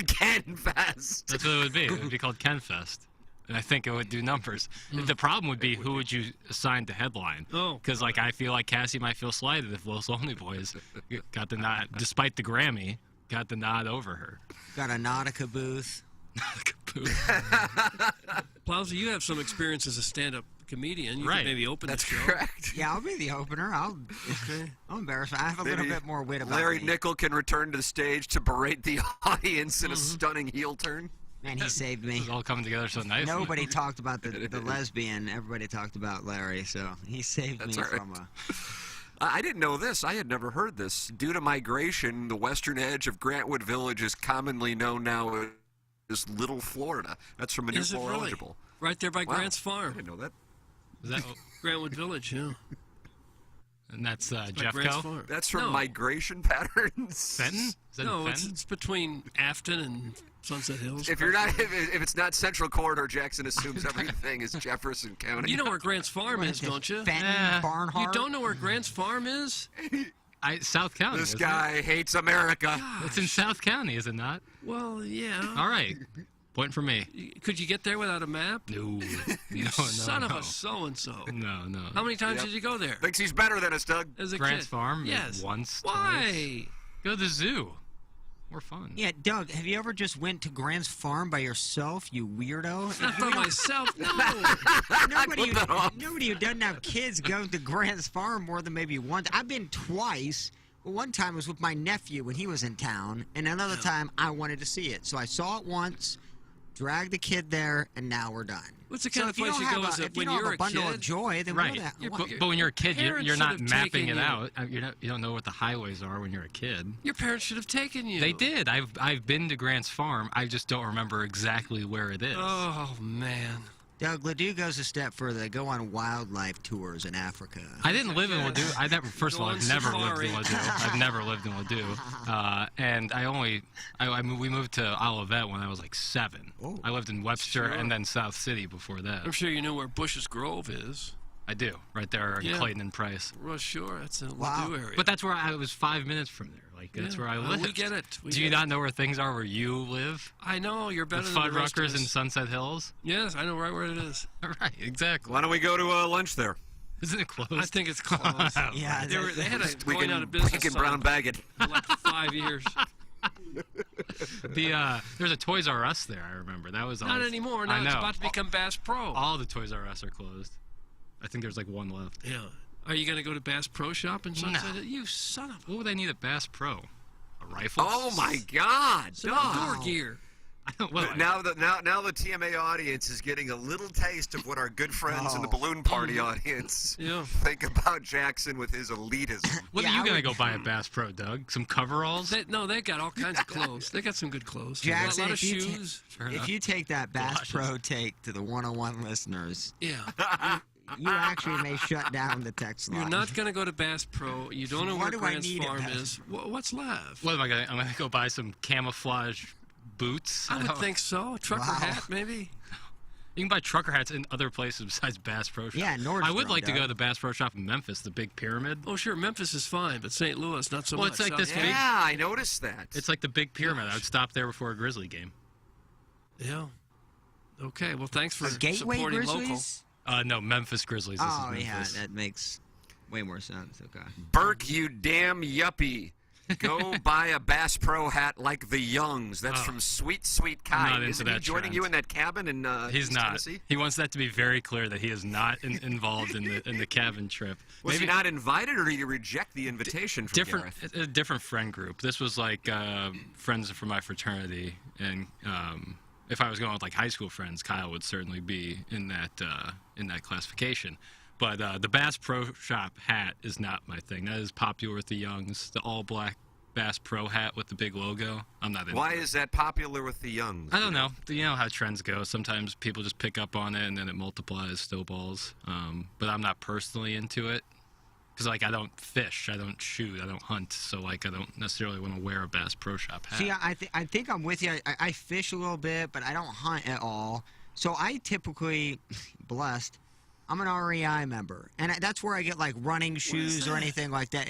Ken Fest. That's what it would be. It would be called Ken Fest. And I think it would do numbers. The problem would be who would you assign to headline? Oh. Because, like, I feel like Cassie might feel slighted if Los Lonely Boys got the nod, despite the Grammy, got the nod over her. Got a Nautica booth. Plowsy, you have some experience as a stand-up comedian. You Right. could maybe open That's the show. correct. Yeah, I'll be the opener. I'll embarrass. I have a little Maybe bit more wit about Larry me. Nickel can return to the stage to berate the audience in a stunning heel turn. Man, he saved me. It's all coming together so nicely. Nobody talked about the lesbian. Everybody talked about Larry, so he saved me all right. from a... I didn't know this. I had never heard this. Due to migration, the western edge of Grantwood Village is commonly known now as Little Florida. That's from a new Is it Floor really? Eligible. Right there by Wow. Grant's Farm. I didn't know that. Is that, Grantwood Village, yeah. and that's By Grant's Jeffco? Farm. That's from No. Migration Patterns. Fenton? Is that No, in it's, Fenton? it's between Afton and Sunset Hills. If you're not, if it's not Central Corridor, Jackson assumes everything is Jefferson County. You know where Grant's Farm is, don't you? Fenton, Barnhart. You don't know where Grant's Farm is? South County. This isn't guy hates America. it? It's in South County, is it not? Well, yeah. All right. Point for me. Could you get there without a map? No. You no, son of no. a so-and-so. No, no. How many times Yep. did you go there? Thinks he's better than us, Doug. As a Grant's kid? Farm? Yes. Once. Why? Twice. Go to the zoo. More fun. Yeah, Doug, have you ever just went to Grant's Farm by yourself, you weirdo? Not by myself, no. Nobody who doesn't have kids goes to Grant's Farm more than maybe once. I've been twice. One time was with my nephew when he was in town, and another time I wanted to see it. So I saw it once, dragged the kid there, and now we're done. What's the So kind if of place don't you have go a- as if you when don't have you're a bundle kid? of joy, then Right. what But when you're a kid, Parents you're should not have mapping taken it you. out. You don't know what the highways are when you're a kid. Your parents should have taken you. They did. I've been to Grant's Farm. I just don't remember exactly where it is. Oh, man. Doug, Ledoux goes a step further. They go on wildlife tours in Africa. I didn't live in Ledoux. I never. First of all, Go I've on never safari. lived in Ledoux. I've never lived in Ledoux. And we moved to Olivet when I was like 7. Oh. I lived in Webster Sure. and then South City before that. I'm sure you know where Bush's Grove is. I do, right there in Yeah. Clayton and Price. Well, sure. That's in Wow. Ledoux area. But that's where I was 5 minutes from there. Like that's Yeah. where I Well, lived. we get it. We Do you get not it. know where things are where you live? I know. You're better The than the rest of Fuddruckers in us. Sunset Hills. Yes, I know right where it is. Right, exactly. Why don't we go to lunch there? Isn't it closed? I think it's closed. Yeah, They had a We going can, out of business we can sign brown bag it. for like 5 years. There's a Toys R Us there. I remember that was Not always, anymore. I Now know. it's about to become Bass Pro. All the Toys R Us are closed. I think there's like one left. Yeah. Are you going to go to Bass Pro Shop in Sunset? No. You son of What would I need at Bass Pro? A rifle? Oh my God, some Doug. outdoor gear. I don't. Well, Now the TMA audience is getting a little taste of what our good friends in the balloon party audience Yeah. think about Jackson with his elitism. what Yeah, are you I gonna would- go buy at Bass Pro, Doug? Some coveralls? They got all kinds of clothes. They got some good clothes. Jackson, a lot of if you ta- shoes. If you take that Bass Galoshes. Pro take to the 101 listeners, Yeah. you actually may shut down the text line. You're not going to go to Bass Pro. You don't know What where do I Grant's need at Farm Bass is. What's left? What am I gonna? I'm gonna go buy some camouflage boots. I would don't- think so. A trucker Wow. hat, maybe. You can buy trucker hats in other places besides Bass Pro Shop. Yeah, Nordstrom, I would like to go Doug. to the Bass Pro Shop in Memphis, the big pyramid. Oh, sure. Memphis is fine, but St. Louis, not so Well, much. it's like this big- Yeah, I noticed that. It's like the big pyramid. I would stop there before a Grizzly game. Yeah. Okay. Well, thanks for A Gateway supporting Grizzlies? No, Memphis Grizzlies. This Oh, is yeah, Memphis. that makes way more sense. Okay. Burke, you damn yuppie. Go buy a Bass Pro hat like the Youngs. That's Oh. from Sweet Sweet Kai. I'm not into Isn't he that joining trend. you in that cabin in He's East not. Tennessee? He wants that to be very clear that he is not involved in the cabin trip. Was he not invited, or did he reject the invitation from different Gareth? a different friend group. This was like friends from my fraternity, and if I was going with like high school friends, Kyle would certainly be in that classification. But the Bass Pro Shop hat is not my thing. That is popular with the youngs. The all black Bass Pro hat with the big logo. I'm not into Why it. is that popular with the youngs? I don't know. You know how trends go. Sometimes people just pick up on it and then it multiplies, snowballs. But I'm not personally into it. Because, like, I don't fish, I don't shoot, I don't hunt. So, like, I don't necessarily want to wear a Bass Pro Shop hat. See, I think I'm with you. I fish a little bit, but I don't hunt at all. So I typically, blessed, I'm an REI member. And that's where I get, like, running shoes or anything like that.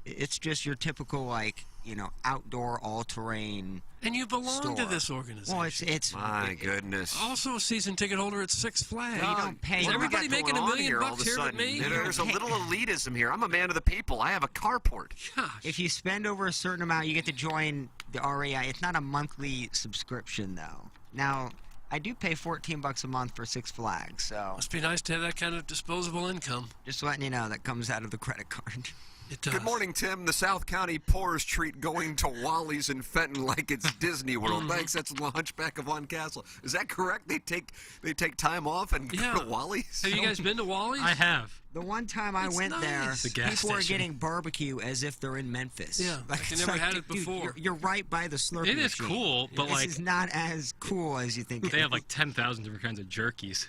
It's just your typical, like, you know, outdoor, all-terrain And you belong to store. this organization. Well, it's My goodness. Also a season ticket holder at Six Flags. You don't pay. Is What do we everybody got making going $1 on million here all bucks of a here but sudden? me? There's a little elitism here. I'm a man of the people. I have a carport. Gosh. If you spend over a certain amount, you get to join the REI. It's not a monthly subscription, though. Now, I do pay $14 a month for Six Flags, so Must be nice to have that kind of disposable income. just letting you know that comes out of the credit card. It does. Good morning, Tim. The South County poors treat going to Wallys in Fenton like it's Disney World. Thanks. That's the Hunchback of Von Castle. Is that correct? They take time off and Yeah. go to Wallys? Have you guys been to Wally's? I have. The one time I It's went nice. there, The gas people were station. getting barbecue as if they're in Memphis. Yeah, like they it's never had it dude, before. You're right by the Slurpee It is machine. cool, but This like is not as cool as you think. they have like 10,000 different kinds of jerkies.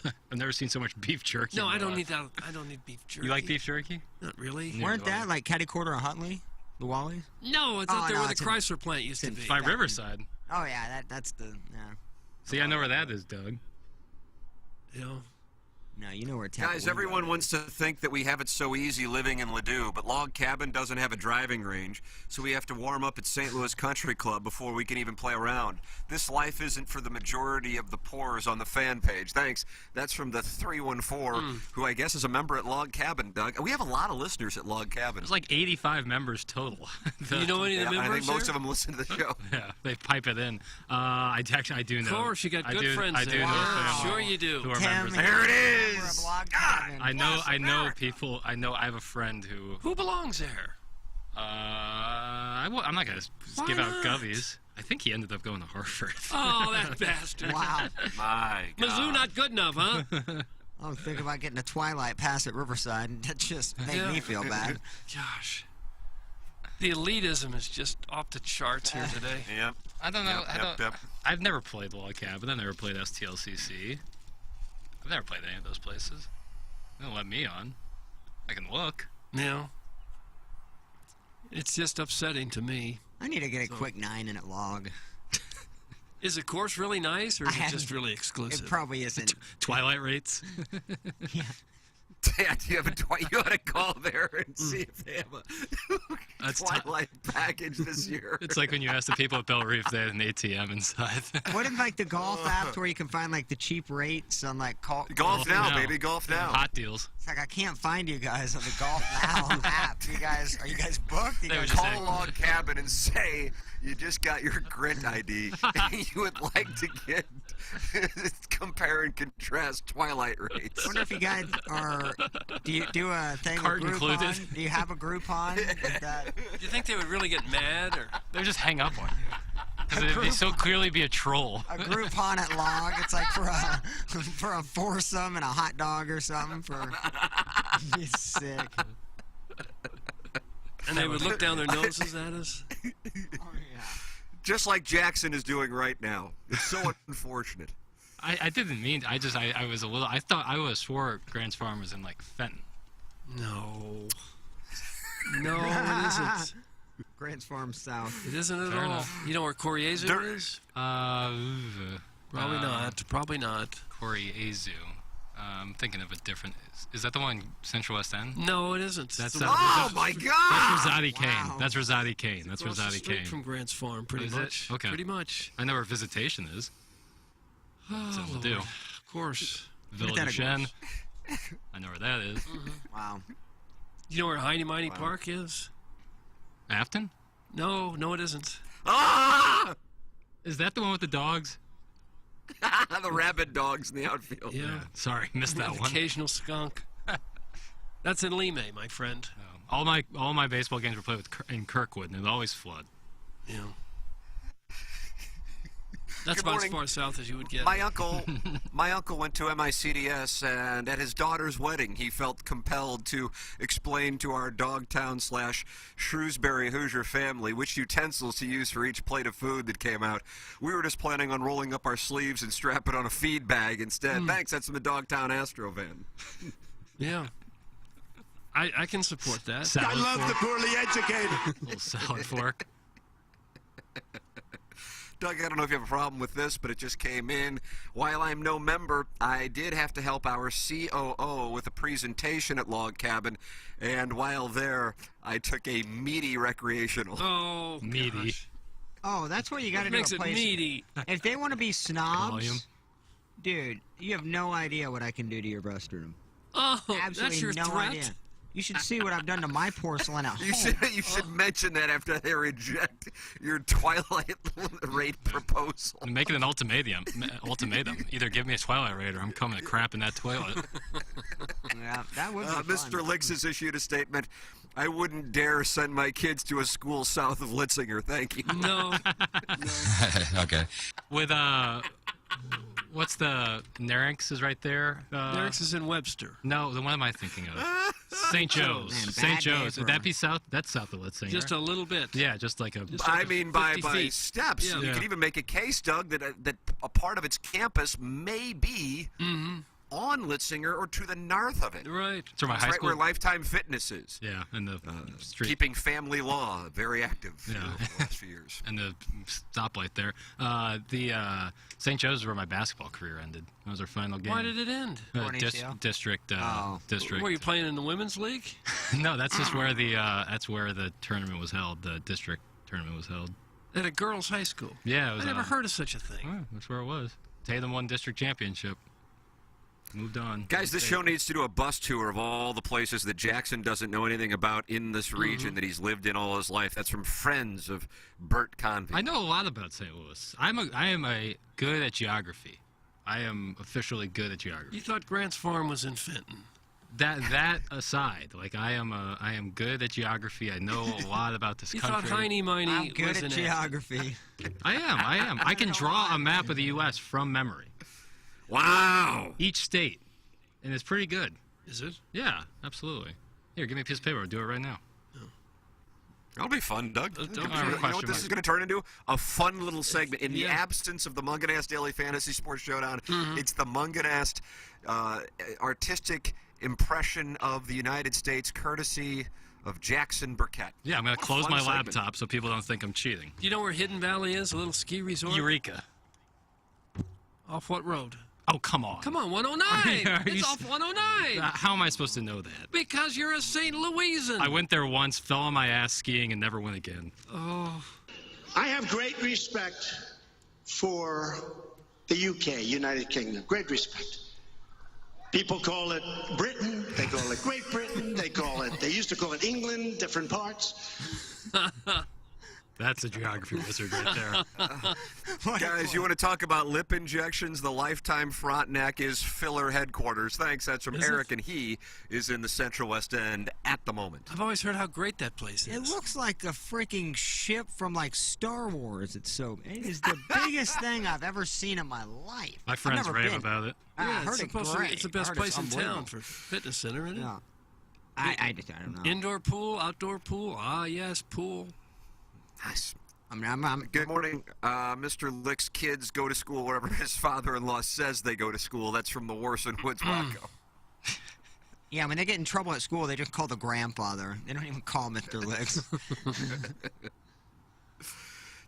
I've never seen so much beef jerky. No, in my I don't life. need that. I don't need beef jerky. You like beef jerky? Not really. Yeah. Weren't that like Caddy Quarter or Huntley? The Wally's? No, it's out Oh, there no, where the it's in- Chrysler plant used to be. By Riverside. Oh yeah, that's the See, I know where that is, Doug. You know, No, you know where Tampa Guys, Window everyone is. wants to think that we have it so easy living in Ladue, but Log Cabin doesn't have a driving range, so we have to warm up at St. Louis Country Club before we can even play around. This life isn't for the majority of the poors on the fan page. Thanks. That's from the 314, who I guess is a member at Log Cabin, Doug. We have a lot of listeners at Log Cabin. There's like 85 members total. you know any of the Yeah, I members think most there? of them listen to the show. Yeah, they pipe it in. I do know. Of course, you got I good do, friends I do there. know Wow. family Sure you do. who are Tim, members. There it is. We're a Log Cabin. I know people. I have a friend who. Who belongs there? I'm not gonna Why give out not? Govies. I think he ended up going to Harvard. Oh, that bastard. Wow. My God. Mizzou not good enough, huh? I was thinking about getting a Twilight pass at Riverside, and that just made me feel bad. Gosh. The elitism is just off the charts here today. Yep. I don't know. Yep. I've never played Log Cabin. I've never played STLCC. I've never played any of those places. They don't let me on. I can look. Yeah. It's just upsetting to me. I need to get a quick 9-minute log. Is the course really nice, or is I it just haven't- really It exclusive? probably isn't. Twilight rates. Yeah, do you have you ought to call there and see if they have a That's Twilight package this year. It's like when you ask the people at Bell Reef, they had an ATM inside. What if like the golf apps where you can find like the cheap rates on like Golf now, baby, golf now. Hot deals. It's like I can't find you guys on the Golf Now app. Are you guys booked? You They guys would just Call say- Log Cabin and say you just got your Grint ID and you would like to get compare and contrast Twilight rates. I wonder if you guys are. Do you do a thing Cart with included. Groupon? Do you have a Groupon? With that? Do you think they would really get mad, or They would just hang up on you. Because it'd be so clearly be a troll. A Groupon at Log. It's like for a foursome and a hot dog or something. Be sick. and they would look down their noses at us? Just like Jackson is doing right now. It's so unfortunate. I didn't mean. I was a little. I thought I swore Grant's Farm was in like Fenton. No. No, it isn't. Grants Farm South. It isn't at Fair all. enough. You know where Coriezo is? Probably not. Probably not. Corey Azu. I'm thinking of a different. Is that the one Central West End? No, it isn't. That's the Oh my God! That's Rosati Kane. Wow. That's Rosati Kane. That's across the Rosati street Kane. from Grant's Farm, pretty Is it? much. Okay. Pretty much. I know where Visitation is. Oh, That's what Lord. to do. Of course. Village that of a Shen. I know where that is. Wow. You know where Heiny Mighty Park is? Afton? No, it isn't. Ah! Is that the one with the dogs? The rabid dogs in the outfield. Yeah. Sorry, missed that An one. occasional skunk. That's in Lime, my friend. All my baseball games were played in Kirkwood, and it always flood. Yeah. That's Good about as morning. far south as you would get. My uncle went to MICDS, and at his daughter's wedding, he felt compelled to explain to our Dogtown/Shrewsbury Hoosier family which utensils to use for each plate of food that came out. We were just planning on rolling up our sleeves and strapping on a feed bag instead. Thanks, that's from the Dogtown Astro van. Yeah. I can support that. Salad I love fork. the poorly educated. Little salad fork. Doug, I don't know if you have a problem with this, but it just came in. While I'm no member, I did have to help our COO with a presentation at Log Cabin, and while there, I took a meaty recreational. Oh, Meaty. gosh. Oh, that's what you got to What do. makes it meaty? If they want to be snobs, Volume. dude, you have no idea what I can do to your restroom. Oh, Absolutely that's your no threat? idea. You should see what I've done to my porcelain at You home. should mention that after they reject your Twilight rate proposal. Make it an ultimatum. Either give me a Twilight rate or I'm coming to crap in that toilet. Yeah, that would be fun. Mr. Licks has issued a statement. I wouldn't dare send my kids to a school south of Litzinger. Thank you. No. Okay. With what's the Nerix is right there? Nerix is in Webster. No, the one am I thinking of? St. Joe's. Man, St. bad Joe's. day Would for- that be south? That's south of Litzinger. Just a little bit. Yeah, just like a. I mean, by 50 feet. steps. Yeah. You Yeah. could even make a case, Doug, that a part of its campus may be on Litzinger or to the north of it. Right. It's where my It's high right school. where Lifetime Fitness is. Yeah, and the street. Keeping family law very active Yeah. over the last few years. And the stoplight there. The St. Joe's is where my basketball career ended. That was our final game. Why did it end? District. District. Were you playing in the women's league? No, that's just where the tournament was held. The district tournament was held. At a girls' high school? Yeah, it was. I never heard of such a thing. Oh, that's where it was. Tatum won district championship. Moved on. Guys, this show needs to do a bus tour of all the places that Jackson doesn't know anything about in this region that he's lived in all his life. That's from friends of Bert Convey. I know a lot about St. Louis. I am good at geography. I am officially good at geography. You thought Grant's Farm was in Fenton. That aside, like I am good at geography. I know a lot about this You country. thought Heine Miney I'm good was at in geography. I am. I can draw a map of the U.S. from memory. Wow. Each state, and it's pretty good. Is it? Yeah, absolutely. Here, give me a piece of paper. I'll do it right now. That'll be fun, Doug. Don't You be know what question this is going to turn into? A fun little segment. In the Yeah. absence of the Munganast Daily Fantasy Sports Showdown, it's the Munganast artistic impression of the United States, courtesy of Jackson Burkett. Yeah, I'm going to close Fun my segment. laptop so people don't think I'm cheating. Do you know where Hidden Valley is? A little ski resort? Eureka. Off what road? Oh, come on. Come on, 109. Are you It's s- off 109. How am I supposed to know that? Because you're a St. Louisan. I went there once, fell on my ass skiing, and never went again. Oh. I have great respect for the UK, United Kingdom. Great respect. People call it Britain. They call it Great Britain. They used to call it England, different parts. That's a geography wizard right there. Guys, you want to talk about lip injections? The Lifetime Frontenac is filler headquarters. Thanks. That's from Is Eric, it? and he is in the Central West End at the moment. I've always heard how great that place is. It looks like a freaking ship from like Star Wars. It is the biggest thing I've ever seen in my life. My I've friends never rave been. about it. I Yeah, heard it's it supposed great. to, it's the I best heard place in unbelievable. town for fitness center, isn't it? Yeah. I don't know. Indoor pool, outdoor pool. Ah, yes, pool. Nice. I mean, I'm Good morning. Mr. Lick's kids go to school wherever his father-in-law says they go to school. That's from the Warson Woods Wacko. Yeah, when they get in trouble at school, they just call the grandfather. They don't even call Mr. Licks.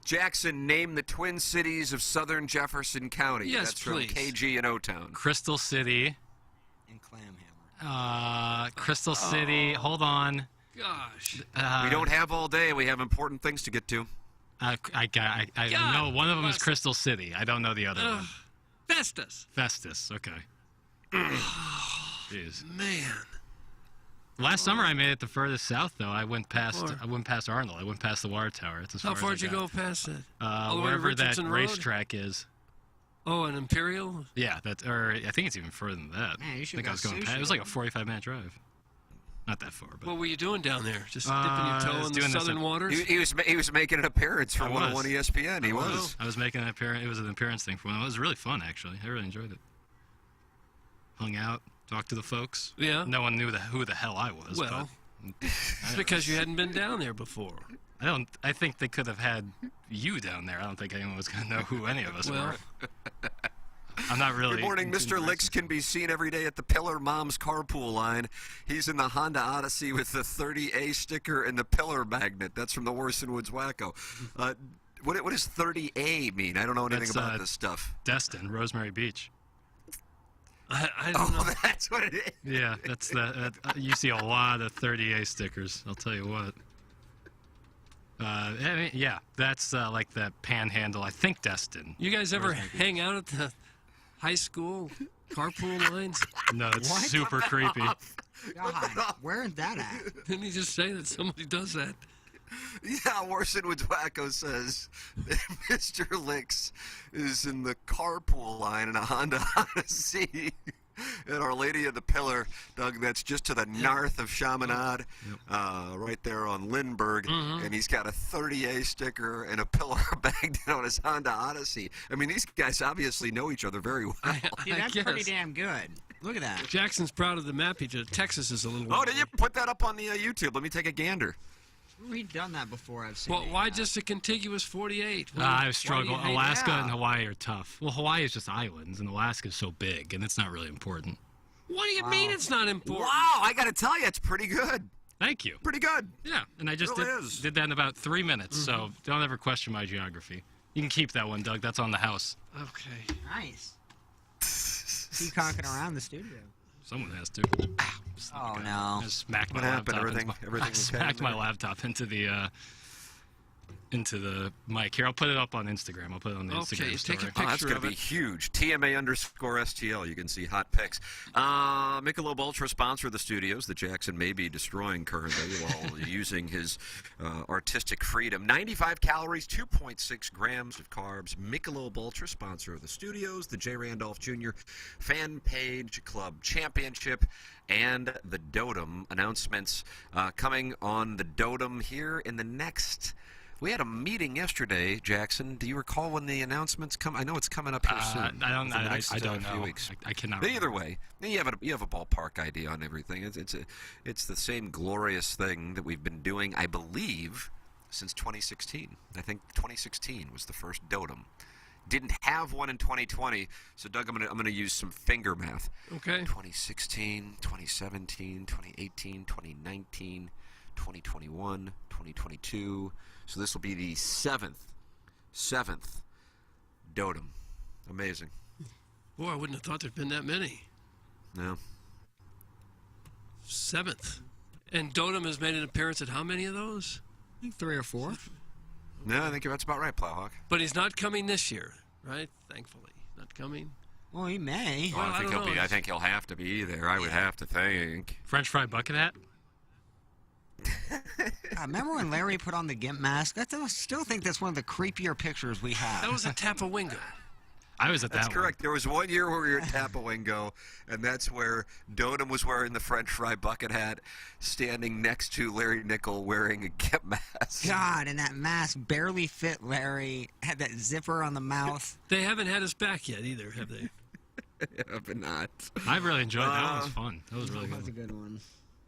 Jackson, name the Twin Cities of southern Jefferson County. Yes, That's from please. KG and O-Town. Crystal City. And Clamhammer. Crystal City. Hold on. Gosh. We don't have all day. We have important things to get to. I know one of them is Crystal City. I don't know the other one. Festus. Festus. Okay. Jeez. Man. Last summer I made it the furthest south though. I went past Arnold. I went past the water tower. That's as How far far as did I you got. go past it? All the way to Wherever that Richardson Road? racetrack is. Oh, an Imperial? Yeah, or I think it's even further than that. Man, you should I think go I was going sushi past. It was like a 45-minute drive. Not that far, but What were you doing down there? Just dipping your toe in the southern waters? He was making an appearance for I 101 was. ESPN. He was. I was making an appearance. It was an appearance thing for one. It was really fun, actually. I really enjoyed it. Hung out, talked to the folks. Yeah. No one knew who the hell I was. Well, but it's because you hadn't been down there before. I think they could have had you down there. I don't think anyone was going to know who any of us were. I'm not really. Good morning, Mr. Licks can be seen every day at the Pillar Mom's carpool line. He's in the Honda Odyssey with the 30A sticker and the Pillar magnet. That's from the Worson Woods Wacko. What does 30A mean? I don't know anything about this stuff. Destin, Rosemary Beach. I don't know. That's what it is. Yeah, that's you see a lot of 30A stickers. I'll tell you what. Yeah, that's like the Panhandle. I think Destin. You guys ever hang out at the high school carpool lines? No, it's super creepy. God, where is that at? Didn't he just say that somebody does that? Yeah, Worson Woods Wacko says that Mr. Licks is in the carpool line in a Honda Odyssey at Our Lady of the Pillar. Doug, that's just to the north of Chaminade, right there on Lindbergh. And he's got a 30A sticker and a Pillar magnet on his Honda Odyssey. I mean, these guys obviously know each other very well. See, that's pretty damn good. Look at that. Jackson's proud of the map he did. Texas is a little. Oh, did you put that up on the YouTube? Let me take a gander. We've done that before, I've seen. Well, why just a contiguous 48? I struggle. Alaska and Hawaii are tough. Well, Hawaii is just islands, and Alaska's so big, and it's not really important. What do you mean it's not important? Wow, I got to tell you, it's pretty good. Thank you. Pretty good. Yeah, and I just did that in about 3 minutes, so don't ever question my geography. You can keep that one, Doug. That's on the house. Okay. Nice. Keep conking around the studio. Someone has to. Oh, no. I smacked What my happened? laptop. Everything I smacked my laptop into the mic. Here, I'll put it up on Instagram. I'll put it on the Instagram story. Take a picture that's going to be huge. TMA_STL. You can see hot pics. Michelob Ultra sponsor the studios that Jackson may be destroying currently while using his artistic freedom. 95 calories, 2.6 grams of carbs. Michelob Ultra sponsor of the studios, the J. Randolph Jr. Fan Page Club Championship, and the Dotem announcements coming on the Dotem here in the next. We had a meeting yesterday, Jackson. Do you recall when the announcements come? I know it's coming up here soon. I don't know. Few weeks. I cannot. Either way, you have a ballpark idea on everything. It's the same glorious thing that we've been doing, I believe, since 2016. I think 2016 was the first Dotem. Didn't have one in 2020, so Doug, I'm gonna use some finger math. Okay. 2016, 2017, 2018, 2019, 2021, 2022. So this will be the seventh Dotem. Amazing. Boy, I wouldn't have thought there'd been that many. No. 7th. And Dotem has made an appearance at how many of those? I think 3 or 4. No, I think that's about right, Plowhawk. But he's not coming this year, right? Thankfully. Not coming. Well, he may. Well, I think he'll have to be there. I would have to think. French fry bucket hat? Remember when Larry put on the GIMP mask? I still think that's one of the creepier pictures we have. That was a Tapawingo. I was at that That's correct. There was one year where we were at Tapawingo, and that's where Dotem was wearing the French fry bucket hat, standing next to Larry Nickel wearing a GIMP mask. God, and that mask barely fit Larry. Had that zipper on the mouth. They haven't had us back yet either, have they? Yeah, but not. I really enjoyed that. That was fun. That was really good. That was a good one.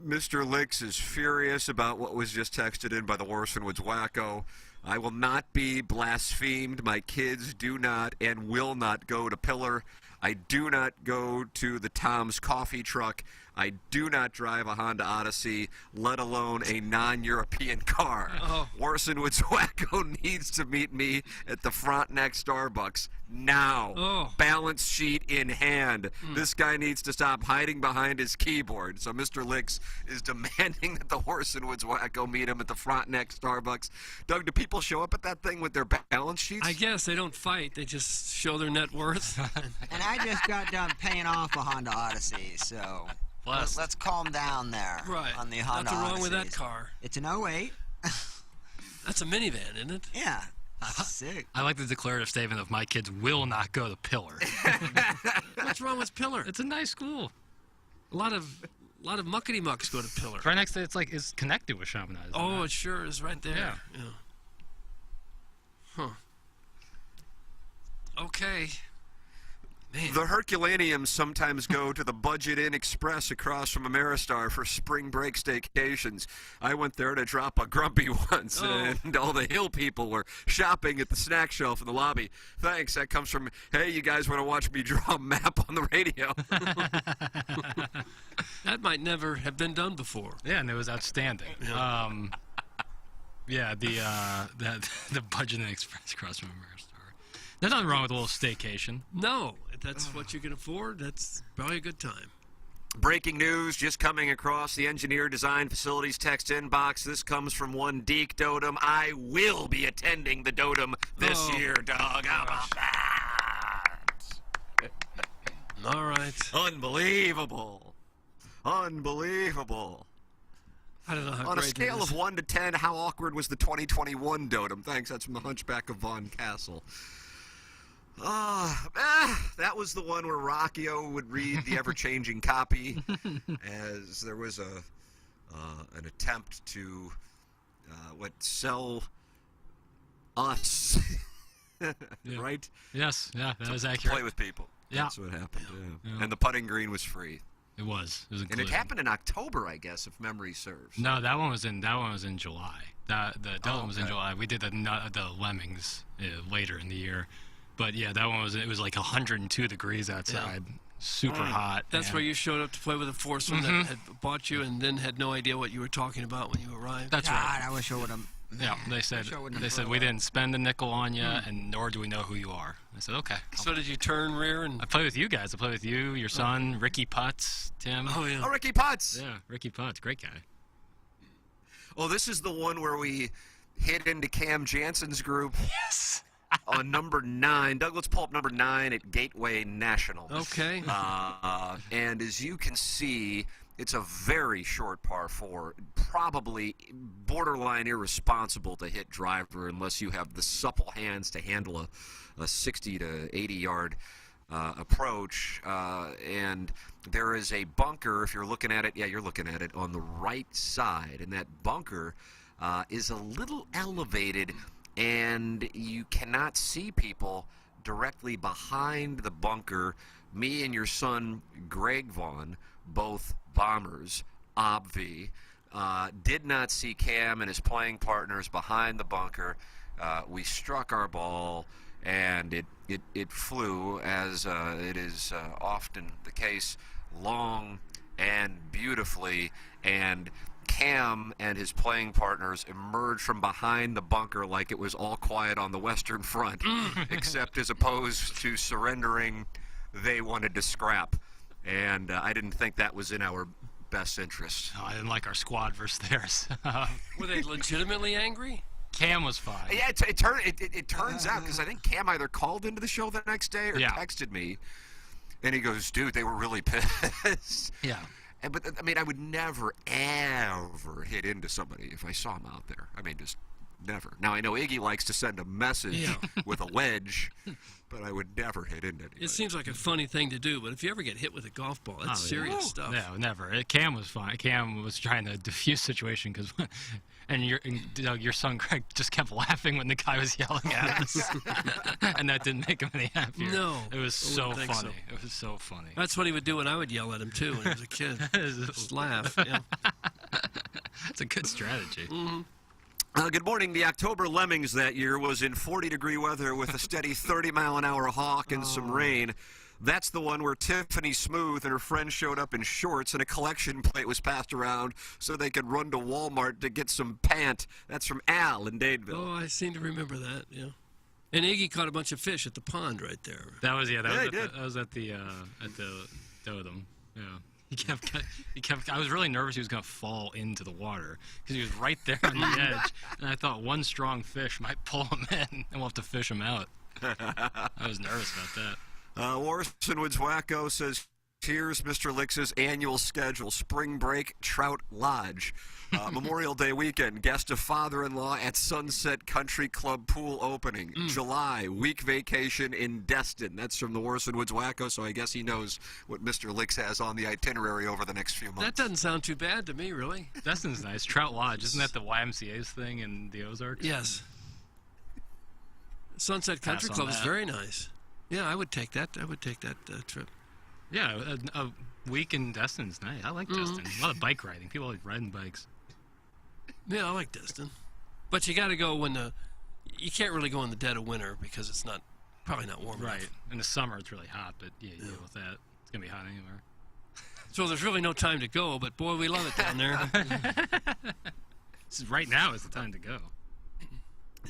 Mr. Licks is furious about what was just texted in by the Worson Woods Wacko. I will not be blasphemed. My kids do not and will not go to Pillar. I do not go to the Tom's Coffee Truck. I do not drive a Honda Odyssey, let alone a non-European car. Worson Woods Wacko needs to meet me at the Frontenac Starbucks now. Balance sheet in hand. This guy needs to stop hiding behind his keyboard. So Mr. Licks is demanding that the Worson Woods Wacko meet him at the Frontenac Starbucks. Doug, do people show up at that thing with their balance sheets? I guess they don't fight. They just show their net worth. And I just got done paying off a Honda Odyssey, so let's calm down there on the Honda Nothing wrong with that Odysseys. car. It's an 08. That's a minivan, isn't it? Yeah. Sick. I like the declarative statement of my kids will not go to Pillar. What's wrong with Pillar? It's a nice school. A lot of A lot of muckety mucks go to Pillar. Right next to it's connected with Chaminade. Oh, it sure is right there. Yeah. Huh. Okay. Man. The Herculaneums sometimes go to the Budget Inn Express across from Ameristar for spring break staycations. I went there to drop a grumpy once, and all the hill people were shopping at the snack shelf in the lobby. Thanks. That comes from, hey, you guys want to watch me draw a map on the radio? That might never have been done before. Yeah, and it was outstanding. Yeah, the Budget Inn Express across from Ameristar. There's nothing wrong with a little staycation. No, if that's what you can afford, that's probably a good time. Breaking news just coming across the Engineer Design Facilities text inbox. This comes from one Deke Dotem. I will be attending the Dotem this year, dog. How about that? All right. Unbelievable. Unbelievable. I don't know how On a great scale that is. of 1 to 10, how awkward was the 2021 Dotem? Thanks. That's from the Hunchback of Von Castle. That was the one where Rockio would read the ever-changing copy, as there was an attempt to sell us, right? Yes, yeah, that was accurate. Play with people. Yeah. That's what happened. Yeah. Yeah. And the putting green was free. It was. It was And included. it happened in October, I guess, if memory serves. No, that one was in July. The Dotem was in July. We did the Lemmings later in the year. But yeah, that one it was like 102 degrees outside, super hot. That's where you showed up to play with a foursome that had bought you and then had no idea what you were talking about when you arrived. That's right. I wish I would have. Yeah, they said we didn't spend a nickel on you, and nor do we know who you are. I said okay. So did you turn rear and? I play with you guys. I play with you, your son, Ricky Putz, Tim. Oh yeah. Oh, Ricky Putz. Yeah, Ricky Putz, great guy. Oh, this is the one where we hit into Cam Jansen's group. Yes. On number 9. Doug, let's pull up number 9 at Gateway National. Okay. And as you can see, it's a very short par 4. Probably borderline irresponsible to hit driver unless you have the supple hands to handle a 60 to 80 yard approach. And there is a bunker, if you're looking at it, you're looking at it on the right side. And that bunker is a little elevated, and you cannot see people directly behind the bunker. Me and your son, Greg Vaughn, both bombers, obvi, did not see Cam and his playing partners behind the bunker. We struck our ball, and it flew, as it is often the case, long and beautifully, and Cam and his playing partners emerged from behind the bunker like it was all quiet on the Western Front, except as opposed to surrendering, they wanted to scrap. And I didn't think that was in our best interest. No, I didn't like our squad versus theirs. Were they legitimately angry? Cam was fine. Yeah, it turns out, because I think Cam either called into the show the next day or texted me, and he goes, dude, they were really pissed. Yeah. But, I mean, I would never, ever hit into somebody if I saw him out there. I mean, just never. Now, I know Iggy likes to send a message with a wedge, but I would never hit into anybody. It seems like a funny thing to do, but if you ever get hit with a golf ball, that's serious stuff. No, never. Cam was fine. Cam was trying to diffuse the situation because, and your son Greg just kept laughing when the guy was yelling at us, and that didn't make him any happier. No, it was so funny. So. It was so funny. That's what he would do when I would yell at him too when he was a kid. Just laugh. Yeah. It's a good strategy. Mm-hmm. Good morning. The October Lemmings that year was in 40-degree weather with a steady 30-mile-an-hour hawk and some rain. That's the one where Tiffany Smooth and her friends showed up in shorts and a collection plate was passed around so they could run to Walmart to get some pant. That's from Al in Dadeville. Oh, I seem to remember that, yeah. And Iggy caught a bunch of fish at the pond right there. That was that was at the Dotem. Yeah. He kept. I was really nervous he was going to fall into the water because he was right there on the edge, and I thought one strong fish might pull him in, and we'll have to fish him out. I was nervous about that. Warson Woods Wacko says Here's Mr. Licks' annual schedule. Spring break, Trout Lodge. Memorial Day weekend, guest of father-in-law at Sunset Country Club pool opening. July, week vacation in Destin. That's from the Warson Woods Wacko, so I guess he knows what Mr. Licks has on the itinerary over the next few months. That doesn't sound too bad to me, really. Destin's nice. Trout Lodge. Isn't that the YMCA's thing in the Ozarks? Yes. Sunset Country Club is very nice. Yeah, I would take that. I would take that trip. Yeah, a week in Destin's nice. I like Destin. A lot of bike riding. People like riding bikes. Yeah, I like Destin. But you got to go when you can't really go in the dead of winter because it's probably not warm enough. Right. In the summer, it's really hot, but yeah, you deal with that. It's going to be hot anywhere. So there's really no time to go, but boy, we love it down there. Right now is the time to go.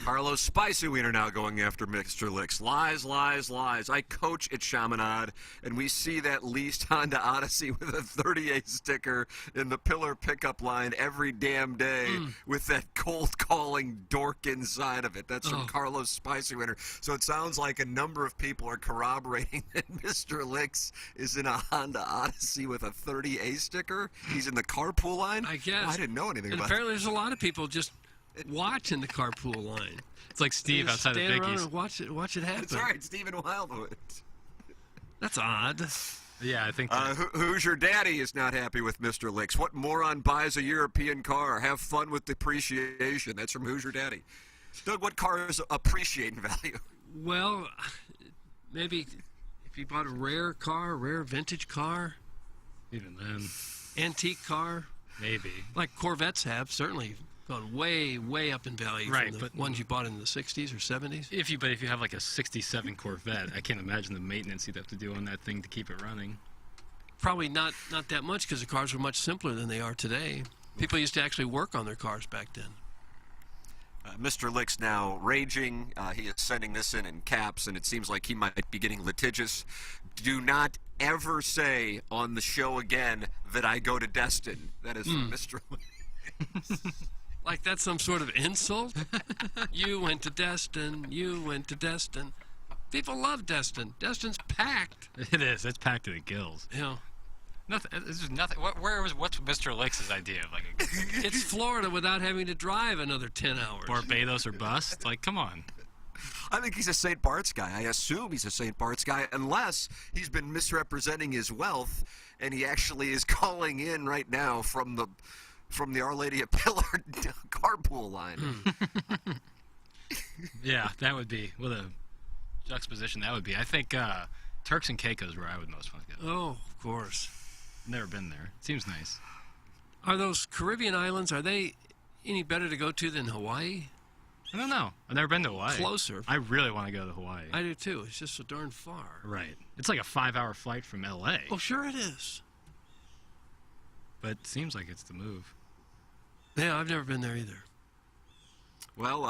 Carlos Spicy Wiener now going after Mr. Licks. Lies, lies, lies. I coach at Chaminade, and we see that leased Honda Odyssey with a 38 sticker in the pillar pickup line every damn day with that cold-calling dork inside of it. That's from Carlos Spicy Wiener. So it sounds like a number of people are corroborating that Mr. Licks is in a Honda Odyssey with a 30A sticker. He's in the carpool line? I guess. Oh, I didn't know anything about apparently there's a lot of people just watching the carpool line. It's like Steve outside of Biggie's. And watch it happen. That's right, Stephen Wildwood. That's odd. Yeah, I think. Who's your daddy is not happy with Mr. Licks. What moron buys a European car? Have fun with depreciation. That's from Who's Your Daddy. Doug, what cars appreciate in value? Well, maybe if you bought a rare vintage car. Even then. Antique car. Maybe. Like Corvettes have, certainly gone way, way up in value from the ones you bought in the 60s or 70s. If you have like a 67 Corvette, I can't imagine the maintenance you'd have to do on that thing to keep it running. Probably not that much because the cars were much simpler than they are today. People used to actually work on their cars back then. Mr. Licks now raging. He is sending this in caps, and it seems like he might be getting litigious. Do not ever say on the show again that I go to Destin. That is from Mr. Licks. Like that's some sort of insult? You went to Destin. You went to Destin. People love Destin. Destin's packed. It is. It's packed to the gills. Yeah. Nothing. There's nothing. What's Mr. Licks' idea of like? It's Florida without having to drive another 10 hours. Barbados or bust? Like, come on. I think he's a St. Bart's guy. I assume he's a St. Bart's guy, unless he's been misrepresenting his wealth, and he actually is calling in right now from the Our Lady of Pillar carpool line. Yeah, that would be, with a juxtaposition, that would be. I think Turks and Caicos where I would most want to go. Oh, of course. Never been there. Seems nice. Are those Caribbean islands, are they any better to go to than Hawaii? I don't know. I've never been to Hawaii. Closer. I really want to go to Hawaii. I do too. It's just so darn far. Right. It's like a 5-hour flight from L.A. Oh, sure it is. But it seems like it's the move. Yeah, I've never been there either. Well,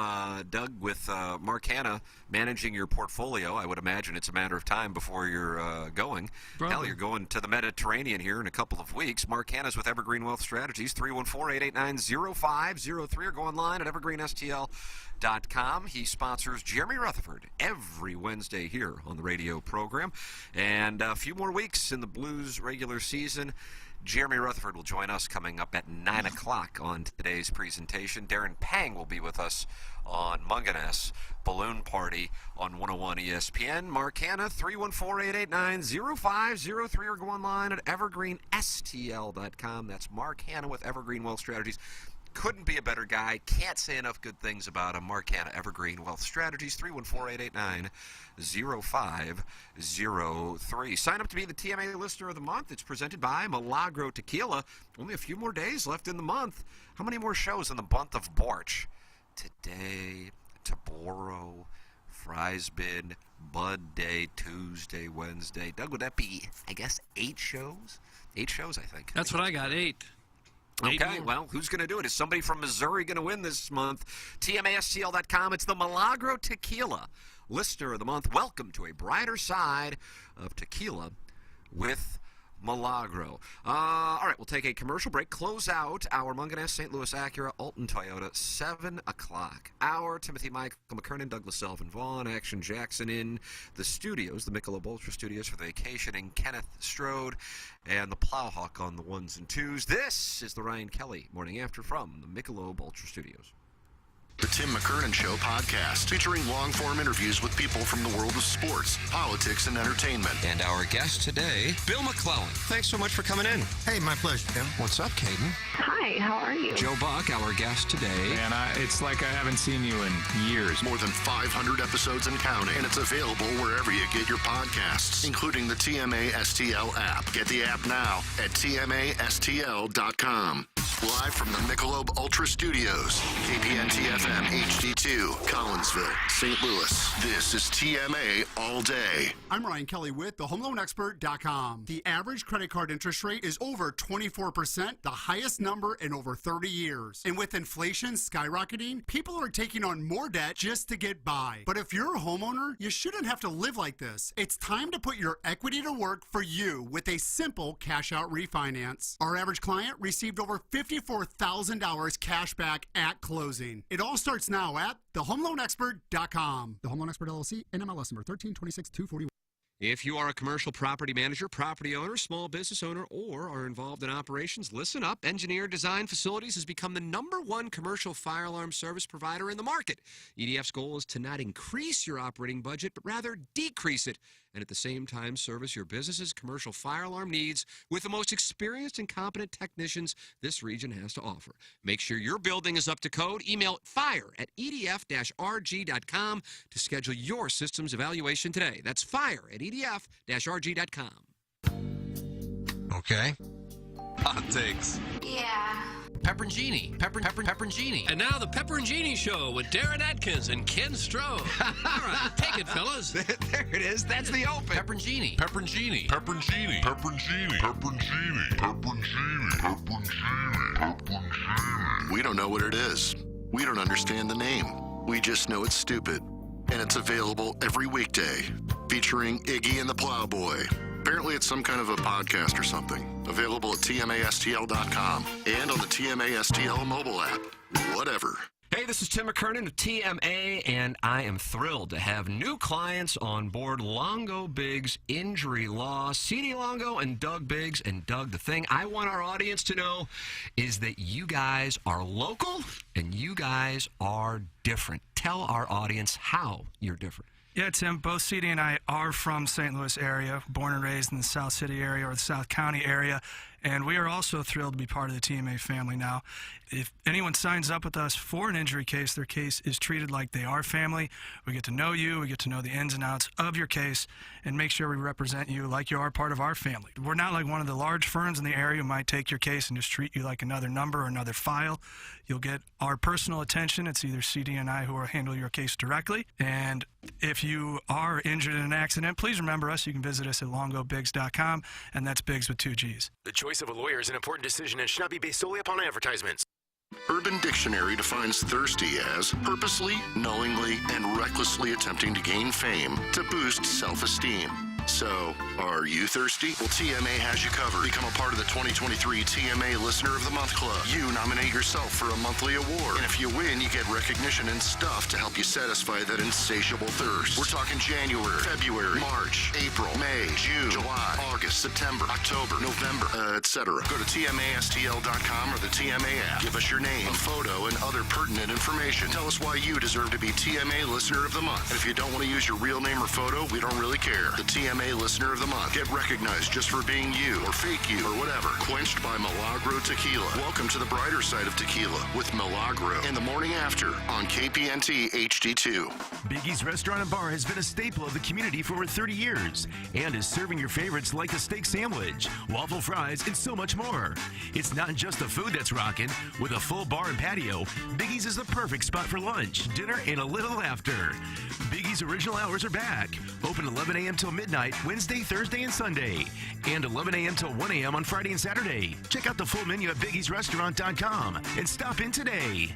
Doug, with Mark Hanna managing your portfolio, I would imagine it's a matter of time before you're going. Probably. Hell, you're going to the Mediterranean here in a couple of weeks. Mark Hanna's with Evergreen Wealth Strategies, 314-889-0503, or go online at evergreenstl.com. He sponsors Jeremy Rutherford every Wednesday here on the radio program. And a few more weeks in the Blues regular season. Jeremy Rutherford will join us coming up at 9 o'clock on today's presentation. Darren Pang will be with us on Munganess Balloon Party on 101 ESPN. Mark Hanna, 314-889-0503, or go online at evergreenstl.com. That's Mark Hanna with Evergreen Wealth Strategies. Couldn't be a better guy. Can't say enough good things about him. Mark Hanna, Evergreen Wealth Strategies, 314-889-0503. Sign up to be the TMA Listener of the Month. It's presented by Milagro Tequila. Only a few more days left in the month. How many more shows in the month of March? Today, Taboro, Friesbid, Bud Day, Tuesday, Wednesday. Doug, would that be, I guess, 8 shows? 8 shows, I think. That's what I got, 8. Okay, well, who's going to do it? Is somebody from Missouri going to win this month? TMASTL.com. It's the Milagro Tequila Listener of the Month. Welcome to a brighter side of tequila with Milagro. All right, we'll take a commercial break. Close out our Munganess, St. Louis Acura, Alton Toyota, 7 o'clock. Our Timothy Michael McKernan, Douglas Selvin Vaughn, Action Jackson in the studios, the Michelob Ultra Studios for the vacationing Kenneth Strode, and the Plowhawk on the 1s and 2s. This is the Ryan Kelly Morning After from the Michelob Ultra Studios. The Tim McKernan Show podcast, featuring long-form interviews with people from the world of sports, politics, and entertainment. And our guest today, Bill McClellan. Thanks so much for coming in. Hey, my pleasure, Tim. What's up, Caden? Hi, how are you? Joe Buck, our guest today. Man, it's like I haven't seen you in years. More than 500 episodes and counting, and it's available wherever you get your podcasts, including the TMA STL app. Get the app now at TMASTL.com. Live from the Michelob Ultra Studios, KPNT FM HD2, Collinsville, St. Louis. This is TMA All Day. I'm Ryan Kelly with thehomeloanexpert.com. The average credit card interest rate is over 24%, the highest number in over 30 years. And with inflation skyrocketing, people are taking on more debt just to get by. But if you're a homeowner, you shouldn't have to live like this. It's time to put your equity to work for you with a simple cash-out refinance. Our average client received over $54,000 cash back at closing. It all starts now at thehomeloanexpert.com. The Home Loan Expert LLC, NMLS number 1326241. If you are a commercial property manager, property owner, small business owner, or are involved in operations, listen up. Engineer Design Facilities has become the #1 commercial fire alarm service provider in the market. EDF's goal is to not increase your operating budget, but rather decrease it, and at the same time service your business's commercial fire alarm needs with the most experienced and competent technicians this region has to offer. Make sure your building is up to code. Email fire@edf-rg.com to schedule your systems evaluation today. That's fire@edf-rg.com. Okay. Hot takes. Yeah. Pepperoncini. Pepperoncini. And now the Pepperoncini Show with Darren Atkins and Ken Strode. All right, take it, fellas. There it is. That's the open. Pepperoncini. Pepperoncini. Pepperoncini. Pepperoncini. Pepperoncini. Pepperoncini. Pepperoncini. Pepperoncini. We don't know what it is. We don't understand the name. We just know it's stupid. And it's available every weekday, featuring Iggy and the Plowboy. Apparently it's some kind of a podcast or something. Available at TMASTL.com and on the TMASTL mobile app. Whatever. Hey, this is Tim McKernan of TMA, and I am thrilled to have new clients on board Longo Biggs Injury Law. CD Longo and Doug Biggs. And Doug, the thing I want our audience to know is that you guys are local and you guys are different. Tell our audience how you're different. Yeah, Tim, both CD and I are from St. Louis area, born and raised in the South City area or the South County area, and we are also thrilled to be part of the TMA family now. If anyone signs up with us for an injury case, their case is treated like they are family. We get to know you, we get to know the ins and outs of your case, and make sure we represent you like you are part of our family. We're not like one of the large firms in the area who might take your case and just treat you like another number or another file. You'll get our personal attention. It's either CD and I who will handle your case directly. And if you are injured in an accident, please remember us. You can visit us at longobiggs.com, and that's Biggs with 2 G's. The choice of a lawyer is an important decision and should not be based solely upon advertisements. Urban Dictionary defines thirsty as purposely, knowingly, and recklessly attempting to gain fame to boost self-esteem. So, are you thirsty? Well, TMA has you covered. Become a part of the 2023 TMA Listener of the Month Club. You nominate yourself for a monthly award. And if you win, you get recognition and stuff to help you satisfy that insatiable thirst. We're talking January, February, March, April, May, June, July, August, September, October, November, etc. Go to TMASTL.com or the TMA app. Give us your name, a photo, and other pertinent information. Tell us why you deserve to be TMA Listener of the Month. And if you don't want to use your real name or photo, we don't really care. The TMA Listener of the Month. Get recognized just for being you or fake you or whatever. Quenched by Milagro Tequila. Welcome to the brighter side of tequila with Milagro in the morning after on KPNT HD2. Biggie's Restaurant and Bar has been a staple of the community for over 30 years and is serving your favorites like the steak sandwich, waffle fries, and so much more. It's not just the food that's rocking. With a full bar and patio, Biggie's is the perfect spot for lunch, dinner, and a little laughter. Biggie's original hours are back. Open 11 a.m. till midnight, Wednesday, Thursday, and Sunday. And 11 a.m. till 1 a.m. on Friday and Saturday. Check out the full menu at biggiesrestaurant.com and stop in today.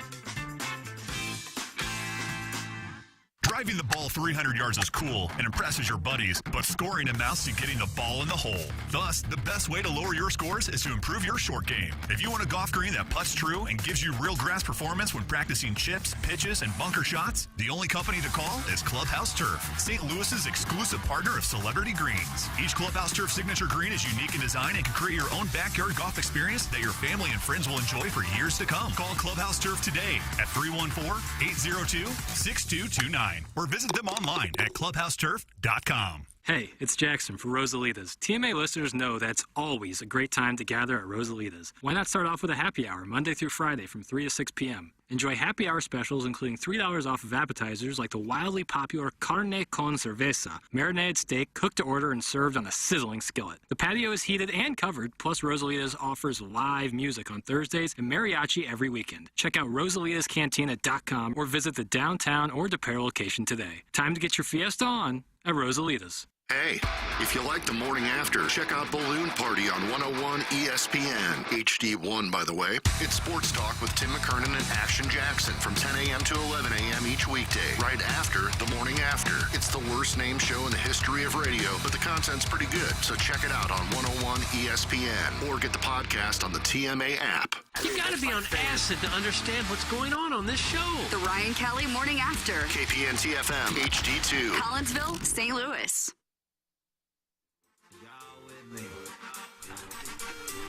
Driving the ball 300 yards is cool and impresses your buddies, but scoring amounts to getting the ball in the hole. Thus, the best way to lower your scores is to improve your short game. If you want a golf green that putts true and gives you real grass performance when practicing chips, pitches, and bunker shots, the only company to call is Clubhouse Turf, St. Louis's exclusive partner of Celebrity Greens. Each Clubhouse Turf signature green is unique in design and can create your own backyard golf experience that your family and friends will enjoy for years to come. Call Clubhouse Turf today at 314-802-6229 or visit them online at clubhouseturf.com. Hey, it's Jackson for Rosalita's. TMA listeners know that's always a great time to gather at Rosalita's. Why not start off with a happy hour Monday through Friday from 3 to 6 p.m.? Enjoy happy hour specials including $3 off of appetizers like the wildly popular carne con cerveza, marinated steak cooked to order and served on a sizzling skillet. The patio is heated and covered, plus Rosalita's offers live music on Thursdays and mariachi every weekend. Check out rosalitascantina.com or visit the downtown or DePere location today. Time to get your fiesta on at Rosalita's. Hey, if you like the morning after, check out Balloon Party on 101 ESPN. HD1, by the way. It's sports talk with Tim McKernan and Action Jackson from 10 a.m. to 11 a.m. each weekday, right after the morning after. It's the worst named show in the history of radio, but the content's pretty good, so check it out on 101 ESPN or get the podcast on the TMA app. You gotta be on acid to understand what's going on this show. The Ryan Kelly Morning After. KPNT FM HD2. Collinsville, St. Louis.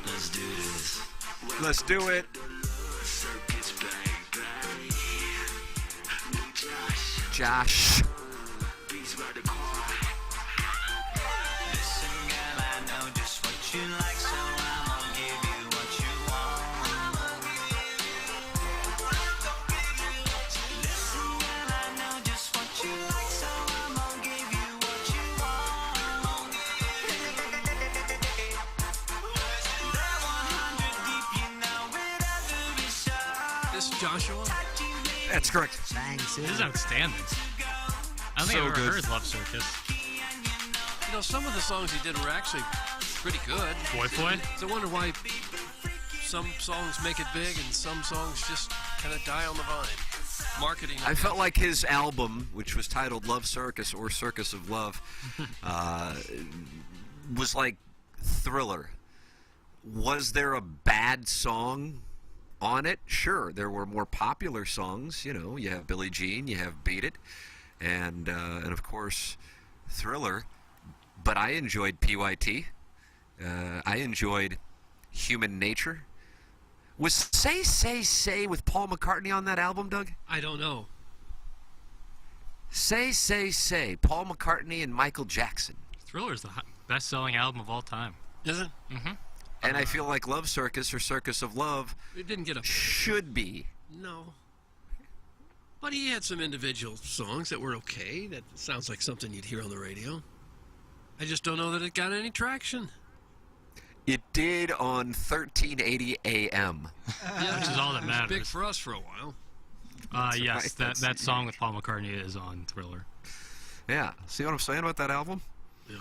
Let's do this. Let's do it. Josh. Joshua? That's correct. This is outstanding. I don't think I've ever heard Love Circus. You know, some of the songs he did were actually pretty good. Boy. So I wonder why some songs make it big and some songs just kind of die on the vine. Marketing. I felt like his album, which was titled Love Circus or Circus of Love, was like Thriller. Was there a bad song on it? Sure, there were more popular songs. You know, you have Billie Jean, you have Beat It, and of course Thriller. But I enjoyed PYT. I enjoyed Human Nature. Was Say Say Say with Paul McCartney on that album, Doug? I don't know. Say Say Say, Paul McCartney and Michael Jackson. Thriller is the best-selling album of all time. Is it? Mm-hmm. And I feel like Love Circus or Circus of Love It didn't get a should be. No. But he had some individual songs that were okay. That sounds like something you'd hear on the radio. I just don't know that it got any traction. It did on 1380 AM. Yeah, which is all that it matters. was big for us for a while. Yes, that song with Paul McCartney is on Thriller. Yeah. See what I'm saying about that album? Yeah.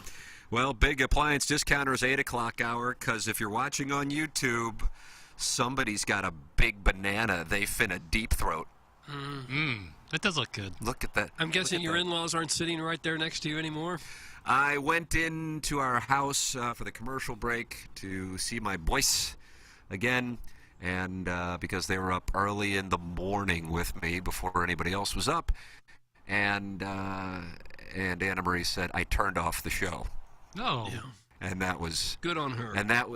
Well, Big Appliance Discounters 8 o'clock hour, because if you're watching on YouTube, somebody's got a big banana they finna deep throat. That does look good. Look at that. I'm guessing your in-laws aren't sitting right there next to you anymore? I went into our house for the commercial break to see my boys again, and because they were up early in the morning with me before anybody else was up, and Anna Marie said I turned off the show. No. Yeah. And that was good on her. And that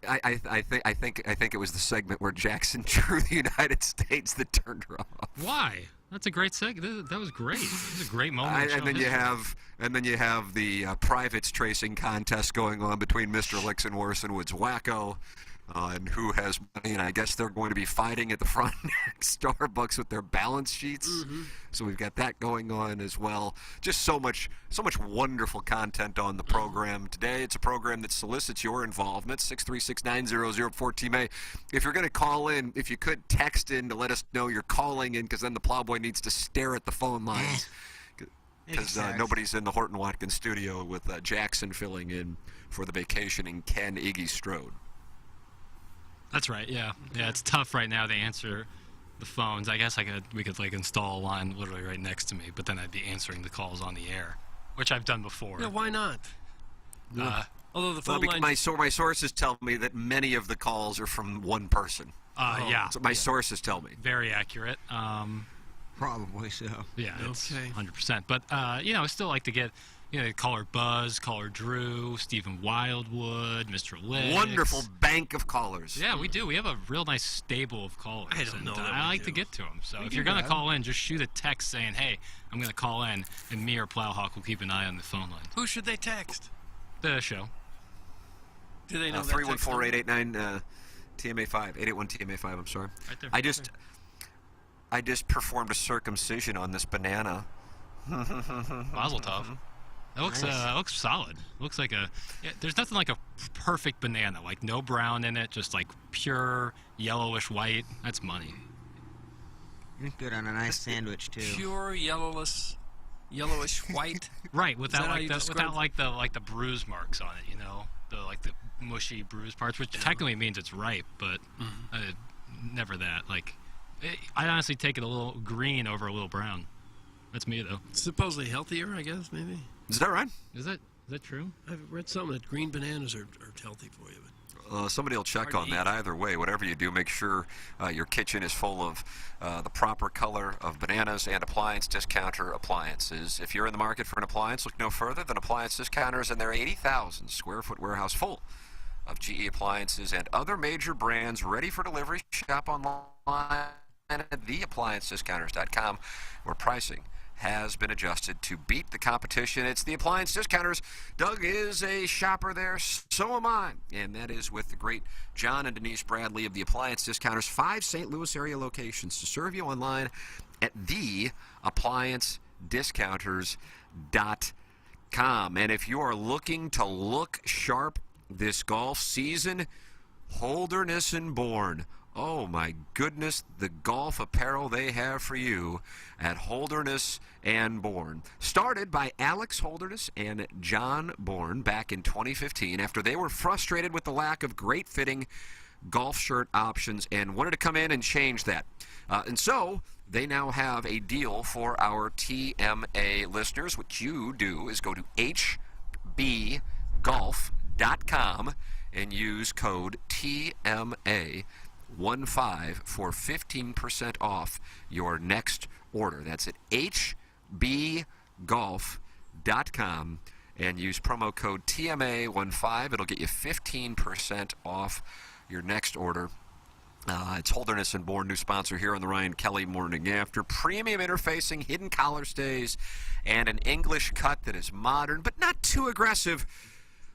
I think it was the segment where Jackson drew the United States that turned her off. Why? That's a great segment. That was great. It was a great moment. And then you have the privates tracing contest going on between Mr. Licks and Wood's Wacko. And who has money, and I guess they're going to be fighting at the front Starbucks with their balance sheets. Mm-hmm. So we've got that going on as well. Just so much wonderful content on the program today. It's a program that solicits your involvement. 636-9004-TMA. If you're going to call in, if you could text in to let us know you're calling in, because then the Plowboy needs to stare at the phone lines. Because nobody's in the Horton Watkins studio with Jackson filling in for the vacationing Ken Iggy Strode. That's right, yeah. Yeah, it's tough right now to answer the phones. I guess we could like install a line literally right next to me, but then I'd be answering the calls on the air, which I've done before. Yeah, why not? Although the phone line... my sources tell me that many of the calls are from one person. Yeah. So my sources tell me. Very accurate. Probably so. Yeah, it's 100%. But, I still like to get, caller Buzz, caller Drew, Stephen Wildwood, Mr. Licks. Wonderful bank of callers. Yeah, we do. We have a real nice stable of callers. I don't know that I we like to get to them. So We if do you're going to that. call in, just shoot a text saying, hey, I'm going to call in, and me or Plowhawk will keep an eye on the phone line. Who should they text? The show. Do they know that text 314-889 TMA5. 881-TMA5, I'm sorry. Right there. I just performed a circumcision on this banana. Mazel tov. That looks solid. Looks like there's nothing like a perfect banana, like no brown in it, just like pure yellowish white. That's money. Good on a nice sandwich too. Pure yellowish white. Right, without how you describe the bruise marks on it, the mushy bruise parts, which technically means it's ripe, but never that. I honestly take it a little green over a little brown. That's me though. Supposedly healthier, I guess, maybe. Is that right? Is that true? I've read something that green bananas are healthy for you. Somebody will check Hard on to that. Either way, whatever you do, make sure your kitchen is full of the proper color of bananas and appliance discounter appliances. If you're in the market for an appliance, look no further than Appliance Discounters and their 80,000 square foot warehouse full of GE appliances and other major brands ready for delivery. Shop online at theappliancediscounters.com, where pricing has been adjusted to beat the competition. It's the Appliance Discounters. Doug is a shopper there, so am I. And that is with the great John and Denise Bradley of the Appliance Discounters. 5 St. Louis area locations to serve you online at theappliancediscounters.com. And if you are looking to look sharp this golf season, Holderness and Bourne. Oh my goodness, the golf apparel they have for you at Holderness and Bourne. Started by Alex Holderness and John Bourne back in 2015 after they were frustrated with the lack of great fitting golf shirt options and wanted to come in and change that. And so they now have a deal for our TMA listeners. What you do is go to hbgolf.com and use code TMA15 for 15% off your next order. That's at hbgolf.com and use promo code TMA15. It'll get you 15% off your next order. It's Holderness and Bourne, new sponsor here on the Ryan Kelly Morning After. Premium interfacing, hidden collar stays, and an English cut that is modern but not too aggressive.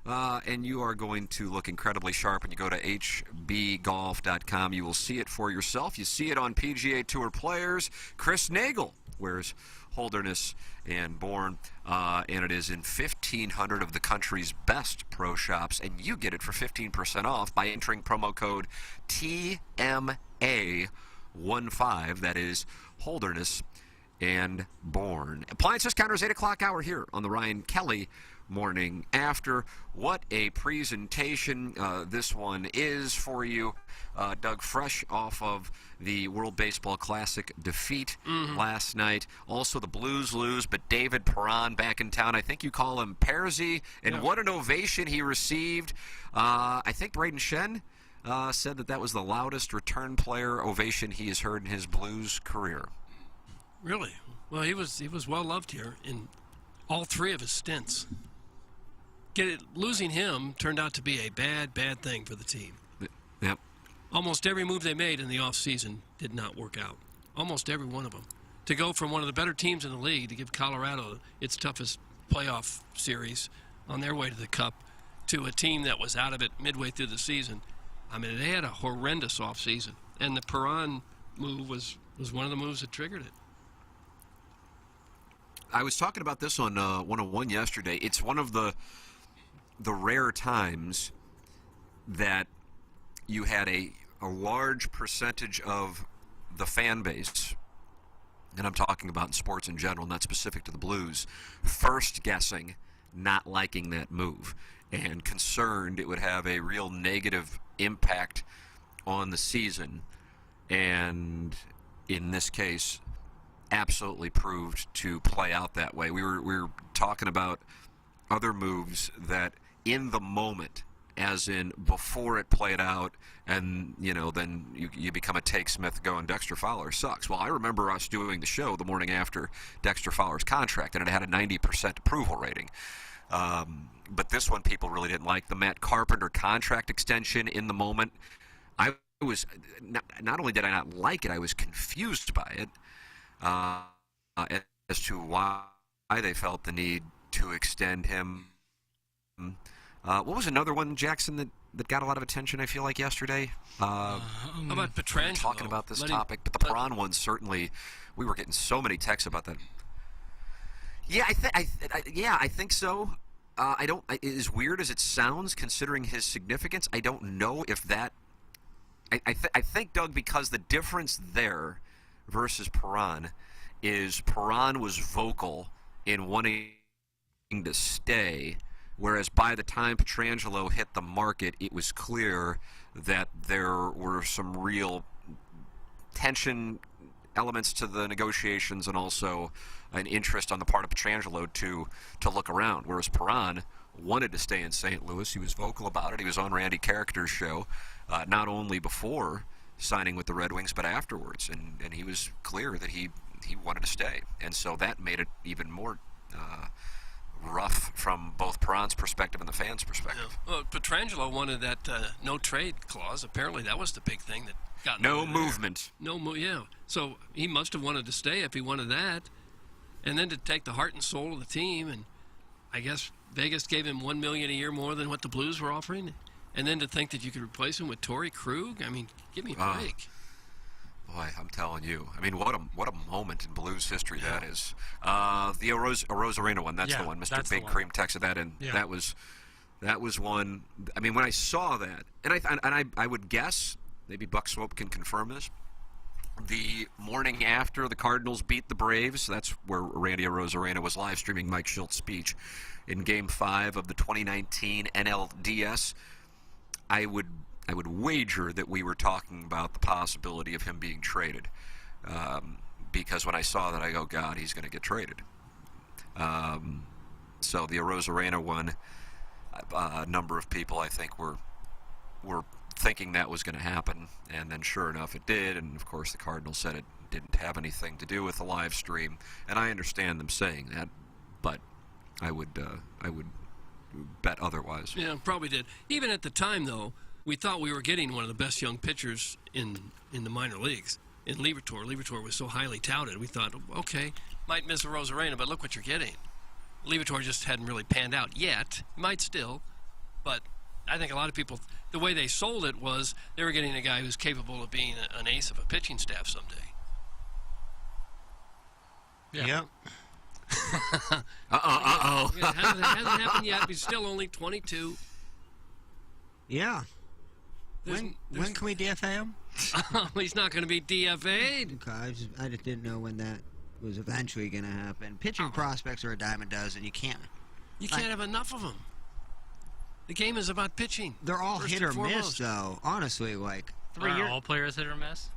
And you are going to look incredibly sharp when you go to hbgolf.com. You will see it for yourself. You see it on PGA Tour players. Chris Nagel wears Holderness and Bourne, and it is in 1,500 of the country's best pro shops, and you get it for 15% off by entering promo code TMA15. That is Holderness and Bourne. Appliance Discounters 8 o'clock hour here on the Ryan Kelly Morning After. What a presentation this one is for you, Doug, fresh off of the World Baseball Classic defeat last night. Also the Blues lose, but David Perron back in town. I think you call him Perzy, and what an ovation he received. I think Braden Shen said that was the loudest return player ovation he has heard in his Blues career. Really? Well, he was well loved here in all 3 of his stints. Losing him turned out to be a bad thing for the team. Yep. Almost every move they made in the offseason did not work out. Almost every one of them. To go from one of the better teams in the league to give Colorado its toughest playoff series on their way to the Cup to a team that was out of it midway through the season. I mean, they had a horrendous offseason. And the Perron move was one of the moves that triggered it. I was talking about this on 101 yesterday. It's one of the rare times that you had a large percentage of the fan base, and I'm talking about in sports in general, not specific to the Blues, first guessing not liking that move and concerned it would have a real negative impact on the season. And in this case, absolutely proved to play out that way. We were talking about other moves that in the moment, as in before it played out, and then you become a Take Smith going, Dexter Fowler sucks. Well, I remember us doing the show the morning after Dexter Fowler's contract, and it had a 90% approval rating. But this one people really didn't like. The Matt Carpenter contract extension in the moment, I was not only did I not like it, I was confused by it as to why they felt the need to extend him. What was another one, Jackson, that got a lot of attention, I feel like, yesterday? How about Petrangelo? Talking about this topic, but the Perron one, certainly, we were getting so many texts about that. Yeah, I think so. As weird as it sounds, considering his significance, I don't know if that... I think, Doug, because the difference there versus Perron is Perron was vocal in wanting to stay, whereas by the time Petrangelo hit the market, it was clear that there were some real tension elements to the negotiations and also an interest on the part of Petrangelo to look around, whereas Perron wanted to stay in St. Louis. He was vocal about it. He was on Randy Carrickter's show, not only before signing with the Red Wings, but afterwards, and he was clear that he wanted to stay, and so that made it even more rough from both Perron's perspective and the fans' perspective. Yeah. Well, Petrangelo wanted that no trade clause. Apparently, that was the big thing that got no movement. Yeah. So he must have wanted to stay if he wanted that, and then to take the heart and soul of the team. And I guess Vegas gave him $1 million a year more than what the Blues were offering, and then to think that you could replace him with Torrey Krug. I mean, give me a break. Boy, I'm telling you. I mean, what a moment in Blues history that is. The Arozarena one, that's the one. Mr. Big Cream texted that, and that was one. I mean, when I saw that, and I would guess, maybe Buck Swope can confirm this, the morning after the Cardinals beat the Braves, that's where Randy Arozarena was live streaming Mike Schultz's speech in Game 5 of the 2019 NLDS. I would wager that we were talking about the possibility of him being traded, because when I saw that, I go, God, he's going to get traded. So the Arozarena one, a number of people, I think, were thinking that was going to happen, and then sure enough, it did. And of course, the Cardinals said it didn't have anything to do with the live stream, and I understand them saying that, but I would bet otherwise. Yeah, probably did. Even at the time, though, we thought we were getting one of the best young pitchers in the minor leagues in Liberatore. Liberatore was so highly touted. We thought, okay, might miss a Arozarena, but look what you're getting. Liberatore just hadn't really panned out yet. Might still, but I think a lot of people, the way they sold it was they were getting a guy who's capable of being an ace of a pitching staff someday. Yeah. Uh-oh. It hasn't happened yet. He's still only 22. Yeah. When can we DFA him? He's not going to be DFA'd. Okay, I just didn't know when that was eventually going to happen. Pitching prospects are a dime a dozen. You can't have enough of them. The game is about pitching. They're all hit or miss, though. Honestly, like 3 years. Are all players hit or miss?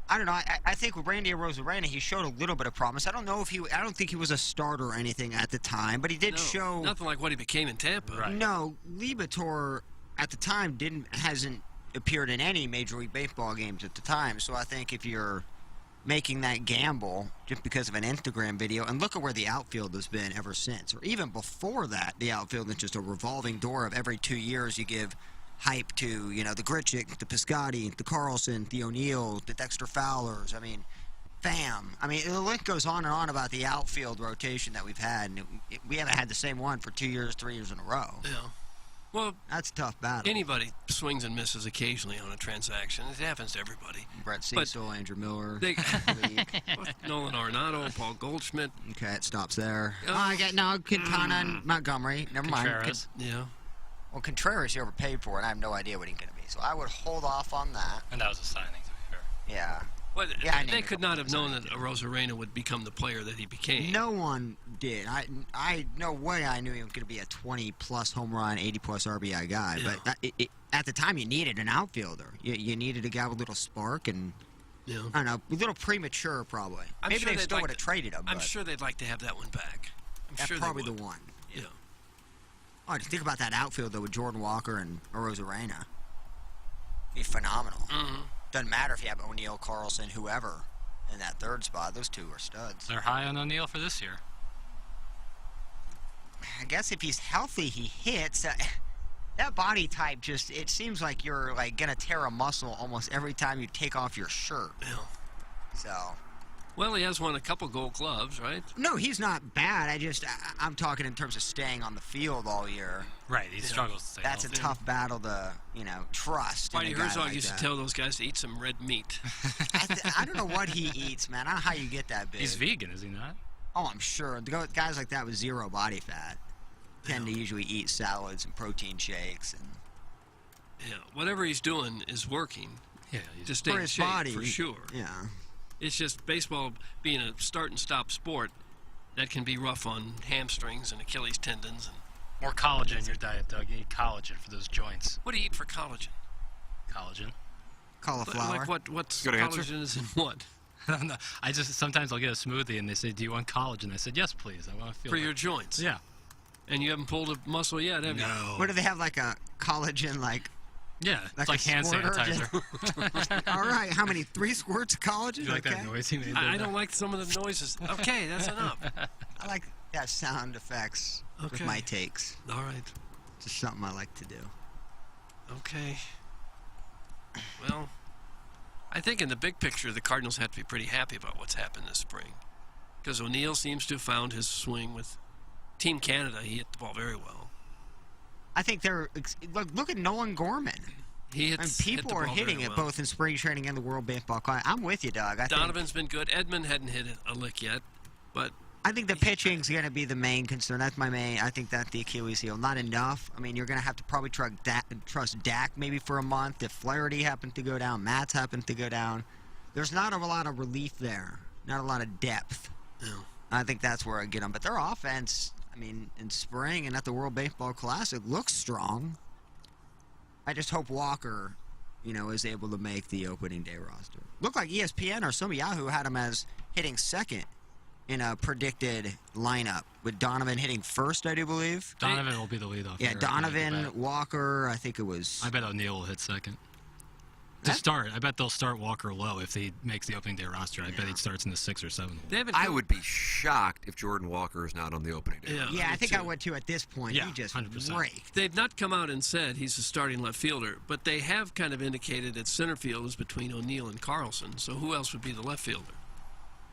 I don't know. I think with Randy Arozarena, he showed a little bit of promise. I don't think he was a starter or anything at the time, but he did show nothing like what he became in Tampa. Right. No, Liberatore at the time hasn't appeared in any Major League Baseball games at the time. So I think if you're making that gamble just because of an Instagram video, and look at where the outfield has been ever since, or even before that, the outfield is just a revolving door of every 2 years you give hype to, the Grichuk, the Piscotty, the Carlson, the O'Neill, the Dexter Fowlers. I mean, Pham. I mean, the list goes on and on about the outfield rotation that we've had, and we haven't had the same one for 2 years, 3 years in a row. Yeah. Well, that's a tough battle. Anybody swings and misses occasionally on a transaction. It happens to everybody. Brett Cecil, Andrew Miller, Nolan Arenado, Paul Goldschmidt. Okay, it stops there. Quintana and Montgomery. Never Contreras. mind. Yeah. Well, Contreras, you overpaid for, and I have no idea what he's going to be. So I would hold off on that. And that was a signing, to be fair. Yeah. Well, they could not have known that Arozarena would become the player that he became. No one did. No way I knew he was going to be a 20-plus home run, 80-plus RBI guy. Yeah. But at the time, you needed an outfielder. You needed a guy with a little spark, and Yeah. I don't know, a little premature probably. Maybe they still would have traded him. I'm but sure they'd like to have that one back. I'm that's sure probably they the would. one. Yeah. Oh, just think about that outfield though with Jordan Walker and Arozarena. Be phenomenal. Mm-hmm. Doesn't matter if you have O'Neill, Carlson, whoever in that third spot. Those two are studs. They're high on O'Neill for this year. I guess if he's healthy, he hits. That body type it seems like you're like gonna tear a muscle almost every time you take off your shirt. Yeah. So. Well, he has won a couple Gold Gloves, right? No, he's not bad. I'm talking in terms of staying on the field all year. Right, he struggles to stay That's healthy. a tough battle to, trust. Whitey in a guy Herzog like used that. to tell those guys to eat some red meat. I don't know what he eats, man. I don't know how you get that big. He's vegan, is he not? Oh, I'm sure. Guys like that with zero body fat tend to usually eat salads and protein shakes and. Yeah, whatever he's doing is working. Yeah, to stay for in his shape, body, for sure. Yeah. It's just baseball being a start and stop sport that can be rough on hamstrings and Achilles tendons. And More collagen in your diet, Doug. You need collagen for those joints. what do you eat for collagen? Collagen. Cauliflower. Like what's Good answer. collagen is in what? I don't know. Sometimes I'll get a smoothie and they say, "Do you want collagen?" I said, "Yes, please. I want to feel For better." your joints. Yeah. And you haven't pulled a muscle yet, have you? What do they have, like a collagen, Yeah, it's like a hand squirter? sanitizer. All right, how many? 3 squirts of collagen? You like okay. that noise he made? I don't like some of the noises. Okay, that's enough. I like that sound effects with Okay. my takes. All right. Just something I like to do. Okay. Well, I think in the big picture, the Cardinals have to be pretty happy about what's happened this spring. Because O'Neill seems to have found his swing with Team Canada. He hit the ball very well. I think they're look at Nolan Gorman. He hits, and people hit the are ball hitting very it well. both in spring training and the World Baseball Classic. I'm with you, Doug. Donovan's been good. Edmund hadn't hit a lick yet, but I think the pitching's going to be the main concern. That's my main. I think that's the Achilles heel. Not enough. I mean, you're going to have to probably trust Dak maybe for a month. If Flaherty happened to go down, Matt's happened to go down. There's not a lot of relief there. Not a lot of depth. No. I think that's where I get them. But their offense, I mean, in spring and at the World Baseball Classic, looks strong. I just hope Walker, is able to make the opening day roster. Looked like ESPN or some of Yahoo had him as hitting second in a predicted lineup, with Donovan hitting first, I do believe. Donovan will be the leadoff. Yeah, hitter, Donovan, Walker, I think it was. I bet O'Neill will hit second. To start, I bet they'll start Walker low if he makes the opening day roster. I bet he starts in the 6th or 7th. I would be shocked if Jordan Walker is not on the opening day. Yeah, I think I would too at this point. Yeah, he just 100%. raked. they've not come out and said he's a starting left fielder, but they have kind of indicated that center field is between O'Neill and Carlson. So who else would be the left fielder?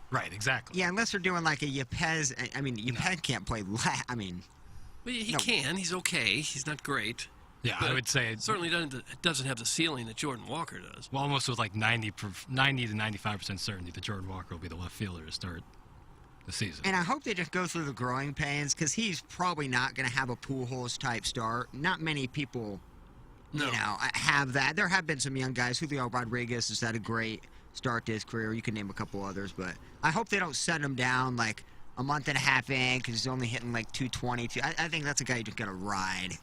Right, exactly. Yeah, unless they're doing like a Yepez. I mean, Yepez can't play left. I mean, Well, he No. can. He's okay. He's not great. Yeah, But I would say it certainly doesn't have the ceiling that Jordan Walker does. Well, almost with like 90 to 95% certainty that Jordan Walker will be the left fielder to start the season. and I hope they just go through the growing pains because he's probably not going to have a Pujols type start. Not many people, have that. There have been some young guys. Julio Rodriguez has had a great start to his career. You can name a couple others, but I hope they don't set him down like a month and a half in because he's only hitting like 220. I think that's a guy you just got to ride.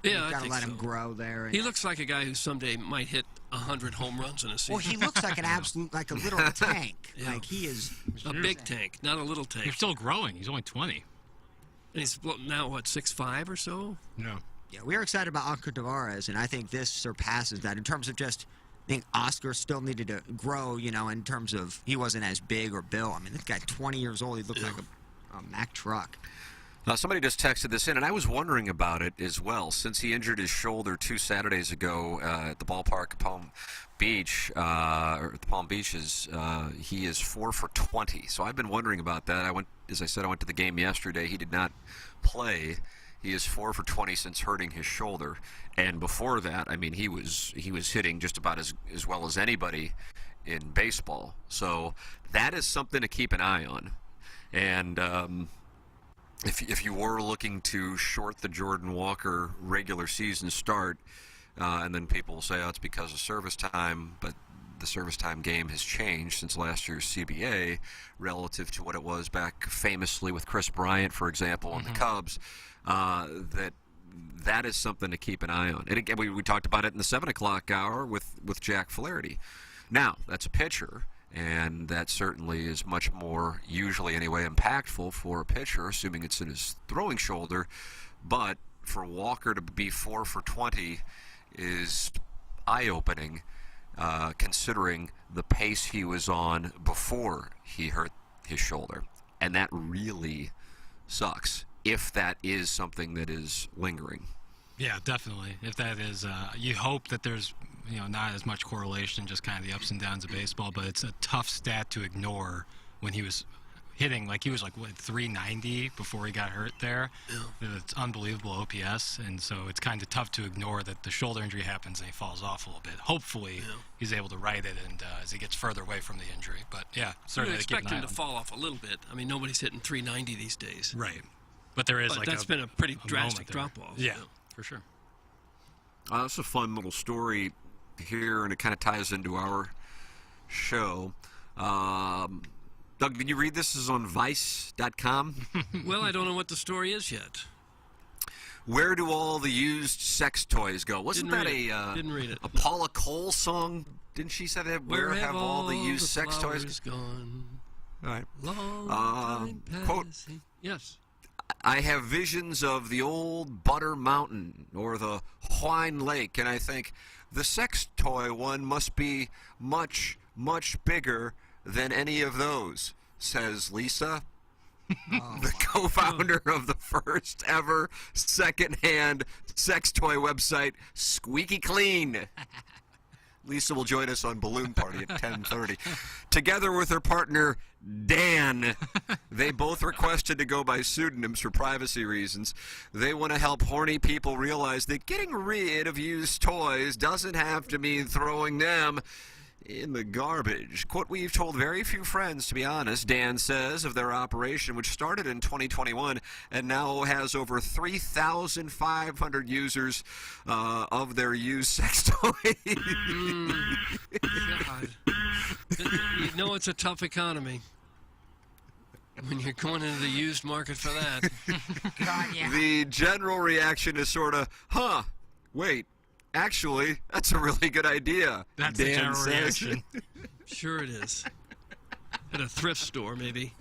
Yeah, You've I got to think let so. him grow there. He looks like a guy who someday might hit 100 home runs in a season. Well, he looks like an absolute, like a little tank. Yeah. Like he is A big tank, not a little tank. He's still growing. He's only 20. And he's now, 6'5" or so? No. Yeah, we are excited about Oscar Tavares, and I think this surpasses that in terms of just. I think Oscar still needed to grow, in terms of he wasn't as big or built. I mean, this guy, 20 years old, he looked like a Mack truck. Somebody just texted this in, and I was wondering about it as well. Since he injured his shoulder 2 Saturdays ago at the ballpark at Palm Beach, or at the Palm Beaches, he is 4 for 20. So I've been wondering about that. I went to the game yesterday. He did not play. He is 4 for 20 since hurting his shoulder, and before that, I mean, he was hitting just about as well as anybody in baseball. So that is something to keep an eye on, and if you were looking to short the Jordan Walker regular season start, and then people will say, oh, it's because of service time, but the service time game has changed since last year's CBA relative to what it was back famously with Chris Bryant, for example, and the Cubs. That is something to keep an eye on. And again, we talked about it in the 7 o'clock hour with Jack Flaherty. Now, that's a pitcher, And that certainly is much more, usually anyway, impactful for a pitcher, assuming it's in his throwing shoulder. But for Walker to be 4 for 20 is eye-opening, considering the pace he was on before he hurt his shoulder. And that really sucks, if that is something that is lingering. Yeah, definitely. If that is, you hope that there's, not as much correlation, just kind of the ups and downs of baseball, but it's a tough stat to ignore when he was hitting, he was 390 before he got hurt there. Yeah. It's unbelievable OPS, and so it's kind of tough to ignore that the shoulder injury happens and he falls off a little bit. Hopefully, he's able to right it and as he gets further away from the injury. But yeah, certainly you expect him to fall off a little bit. I mean, nobody's hitting 390 these days. Right. But there is that's been a pretty drastic drop-off. Yeah, for sure. That's a fun little story here, and it kind of ties into our show. Doug, did you read this? This is on Vice.com. Well, I don't know what the story is yet. Where do all the used sex toys go? Wasn't that Didn't read it. A Paula Cole song? Didn't she say that? Where have all the used sex toys gone? All right. Long time quote, passing. Yes. I have visions of the old Butter Mountain or the Whine Lake, and I think the sex toy one must be much, much bigger than any of those, says Lisa, the co-founder of the first ever secondhand sex toy website, Squeaky Clean. Lisa will join us on Balloon Party at 10:30. Together with her partner, Dan, they both requested to go by pseudonyms for privacy reasons. They want to help horny people realize that getting rid of used toys doesn't have to mean throwing them in the garbage. Quote, we've told very few friends, to be honest, Dan says, of their operation, which started in 2021 and now has over 3,500 users of their used sex toys. God. You know it's a tough economy when you're going into the used market for that. God, yeah. The general reaction is sort of, wait, actually, that's a really good idea. That's Dan the general says. reaction. Sure it is. At a thrift store, maybe.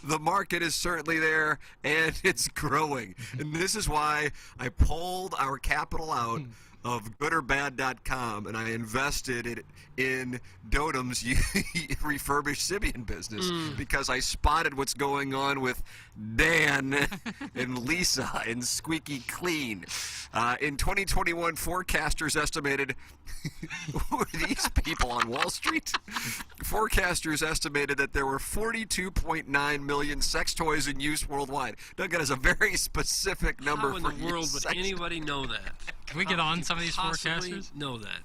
The market is certainly there, and it's growing. And this is why I pulled our capital out of goodorbad.com, and I invested it in Dotem's refurbished Sibian business because I spotted what's going on with Dan and Lisa and Squeaky Clean. In 2021, forecasters estimated who are these people on Wall Street? Forecasters estimated that there were 42.9 million sex toys in use worldwide. Doug, that is a very specific number. How in for the world would anybody know that? Can we get on some of these Possibly forecasters? Know that.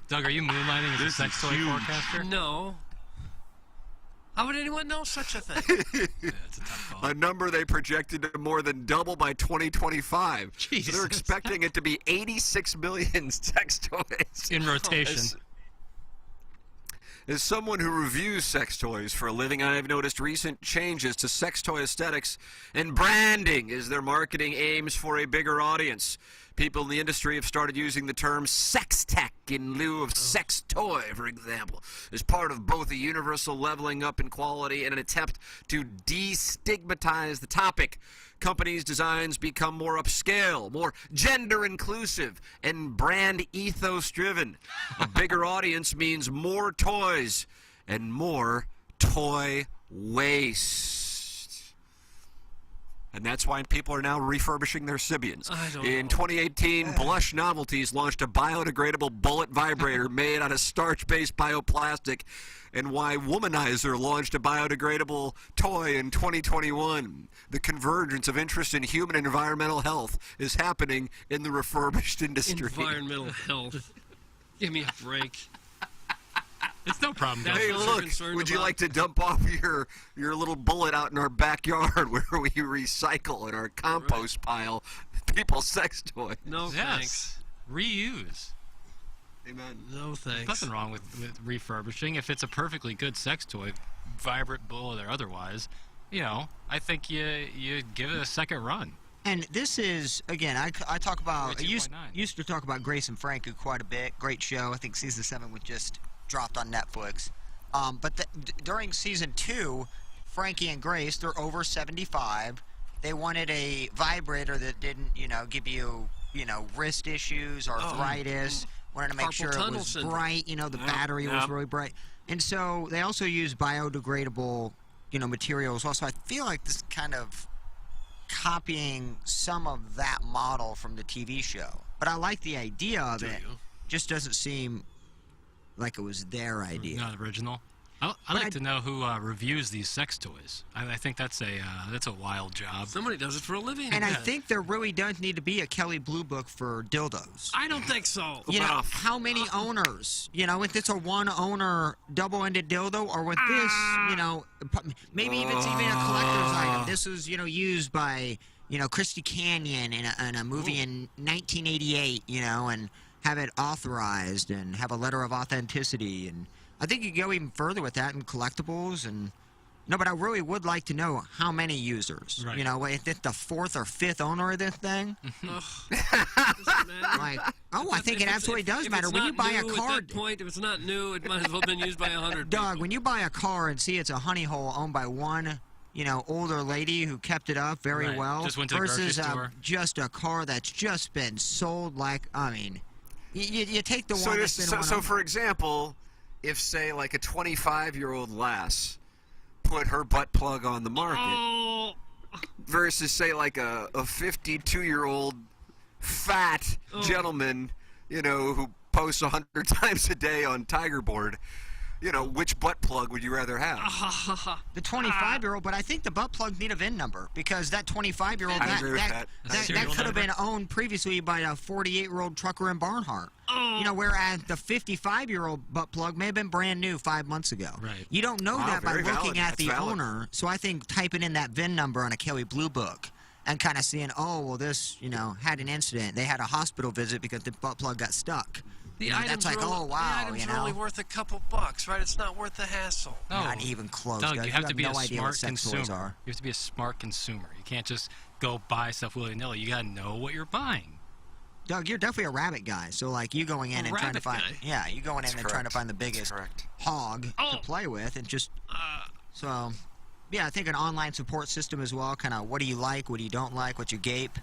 Doug, are you moonlighting as a sex toy forecaster? No. How would anyone know such a thing? Yeah, it's a tough call. A number they projected to more than double by 2025. Jesus. So they're expecting it to be 86 million sex toys. In rotation. As someone who reviews sex toys for a living, I've noticed recent changes to sex toy aesthetics and branding as their marketing aims for a bigger audience. People in the industry have started using the term sex tech in lieu of sex toy, for example, as part of both a universal leveling up in quality and an attempt to destigmatize the topic. Companies' designs become more upscale, more gender inclusive, and brand ethos driven. A bigger audience means more toys and more toy waste. And that's why people are now refurbishing their Sibians. In 2018, Blush Novelties launched a biodegradable bullet vibrator made out of starch-based bioplastic, and why Womanizer launched a biodegradable toy in 2021. The convergence of interest in human and environmental health is happening in the refurbished industry. Environmental health. Give me a break. It's no problem. Hey, look, would you like to dump off your little bullet out in our backyard where we recycle in our compost pile people's sex toys? No, thanks. Reuse. Amen. No, thanks. There's nothing wrong with refurbishing. If it's a perfectly good sex toy, vibrant bullet or otherwise, I think you give it a second run. And this is, again, I talk about, I used to talk about Grace and Frankie quite a bit. Great show. I think season 7 was just dropped on Netflix. But during season 2, Frankie and Grace, they're over 75. They wanted a vibrator that didn't, give you, wrist issues, arthritis. Wanted to make sure it was bright. The battery was really bright. And so they also use biodegradable, materials. Also, I feel like this is kind of copying some of that model from the TV show. But I like the idea of it. Just doesn't seem like it was their idea. Not original. I'd like to know who reviews these sex toys. I think that's a wild job. Somebody does it for a living. And I think there really does need to be a Kelly Blue Book for dildos. I don't think so. How many owners? If it's a one-owner double-ended dildo, or with this, maybe if it's even a collector's item. This was, used by, Christy Canyon in a movie in 1988, and have it authorized and have a letter of authenticity. And I think you could go even further with that in collectibles. And but I really would like to know how many users. Right. If it's the 4th or 5th owner of this thing. I think it absolutely does matter. When you buy a car, at that point, if it's not new, it might as well have been used by 100 Doug, when you buy a car and see it's a honey hole owned by one, older lady who kept it up very well, just went to the grocery store. Just a car that's just been sold you take the one that's been So for example, if, say, like a 25-year-old lass put her butt plug on the market versus, say, like a 52-year-old fat gentleman, who posts 100 times a day on Tiger Board, which butt plug would you rather have? The 25-year-old, but I think the butt plugs need a VIN number, because that 25-year-old, that could have been owned previously by a 48-year-old trucker in Barnhart. Whereas the 55-year-old butt plug may have been brand new 5 months ago. Right. You don't know that by looking at the owner. So I think typing in that VIN number on a Kelly Blue Book and kind of seeing, this, had an incident. They had a hospital visit because the butt plug got stuck. That's like, the items are only worth a couple bucks, right? It's not worth the hassle. No. Not even close. Doug, you have to be no a idea smart what sex toys consumer. are. You have to be a smart consumer. You can't just go buy stuff willy-nilly. You got to know what you're buying. Doug, you're definitely a rabbit guy. So, you going in and trying to find... guy. Yeah, you going in and trying to find the biggest hog to play with and just... I think an online support system as well. Kind of, what do you like? What do you don't like? What's your gape?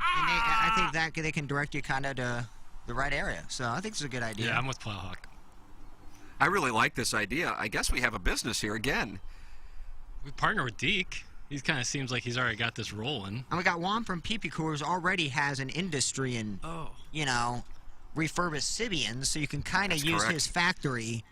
I think that they can direct you kind of to the right area. So I think it's a good idea. Yeah, I'm with Plowhawk. I really like this idea. I guess we have a business here again. We partner with Deke. He kind of seems like he's already got this rolling. And we got Juan from Pee Coolers already has an industry in, refurbished Sibians, so you can kind of use his factory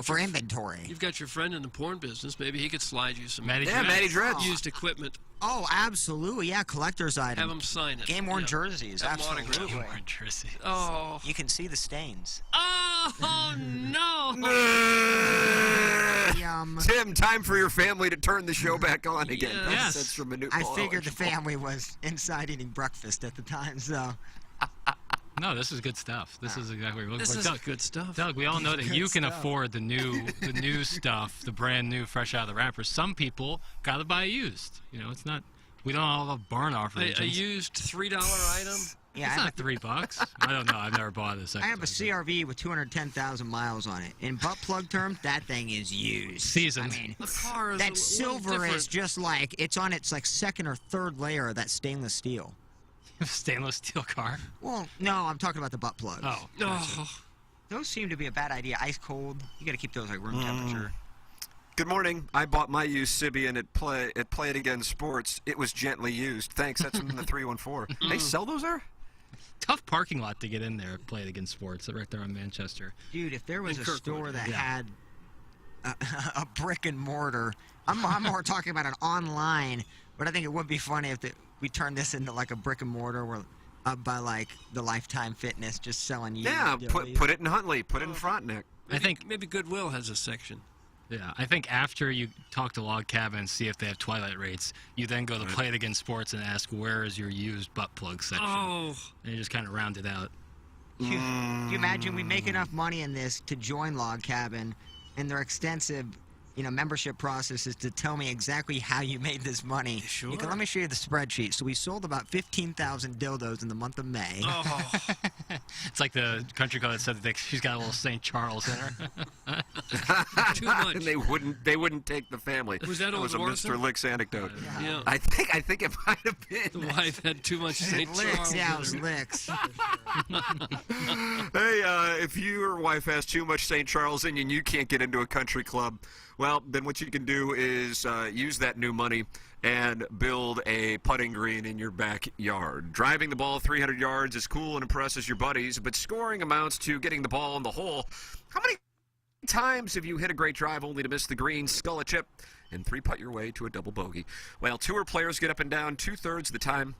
for inventory. You've got your friend in the porn business. Maybe he could slide you some Matty Dread used equipment. Oh, absolutely. Yeah, collector's item. Have him sign it. Game-worn jerseys. Absolutely. Game-worn jerseys. Oh. You can see the stains. Oh, no. Tim, time for your family to turn the show back on again. Yes. That's from I figured the family was inside eating breakfast at the time, so... No, this is good stuff. This is exactly what we're looking for. This is good stuff. Doug, we all know that you can afford the new stuff, the brand new, fresh out of the wrapper. Some people gotta buy used. It's not. We don't all have barn offerings. A used $3 item. Yeah, it's not $3. I don't know. I've never bought this. I have a CRV with 210,000 miles on it. In butt plug terms, that thing is used. Seasoned. I mean, the car is that silver different. is just like it's on its second or third layer of that stainless steel. Stainless steel car? Well, no, I'm talking about the butt plugs. Oh. Gotcha. Those seem to be a bad idea. Ice cold. You got to keep those room temperature. Good morning. I bought my used Sibian at Play It Again Sports. It was gently used. Thanks. That's from the 314. They sell those there? Tough parking lot to get in there at Play It Again Sports, right there on Manchester. Dude, if there was a store that had a brick and mortar, I'm more talking about an online, but I think it would be funny if we turned this into a brick and mortar where up by the Lifetime Fitness just selling you. Yeah, put it in Huntley, put it in Frontenac. I think maybe Goodwill has a section. Yeah, I think after you talk to Log Cabin and see if they have twilight rates, you then go to Play It Again Sports and ask where is your used butt plug section. Oh. And you just kind of round it out. Can you imagine we make enough money in this to join Log Cabin and their extensive membership process is to tell me exactly how you made this money. Sure. Let me show you the spreadsheet. So we sold about 15,000 dildos in the month of May. Oh. It's like the country girl that said that she's got a little St. Charles in her. Too much. And they wouldn't take the family. Was that was a Orson? Mr. Licks anecdote. Yeah. I think it might have been. The wife had too much St. Charles. Yeah, it was Licks. Hey, if your wife has too much St. Charles in you and you can't get into a country club, well, then what you can do is use that new money and build a putting green in your backyard. Driving the ball 300 yards is cool and impresses your buddies, but scoring amounts to getting the ball in the hole. How many times have you hit a great drive only to miss the green, skull a chip, and three-putt your way to a double bogey? Well, tour players get up and down two-thirds of the time.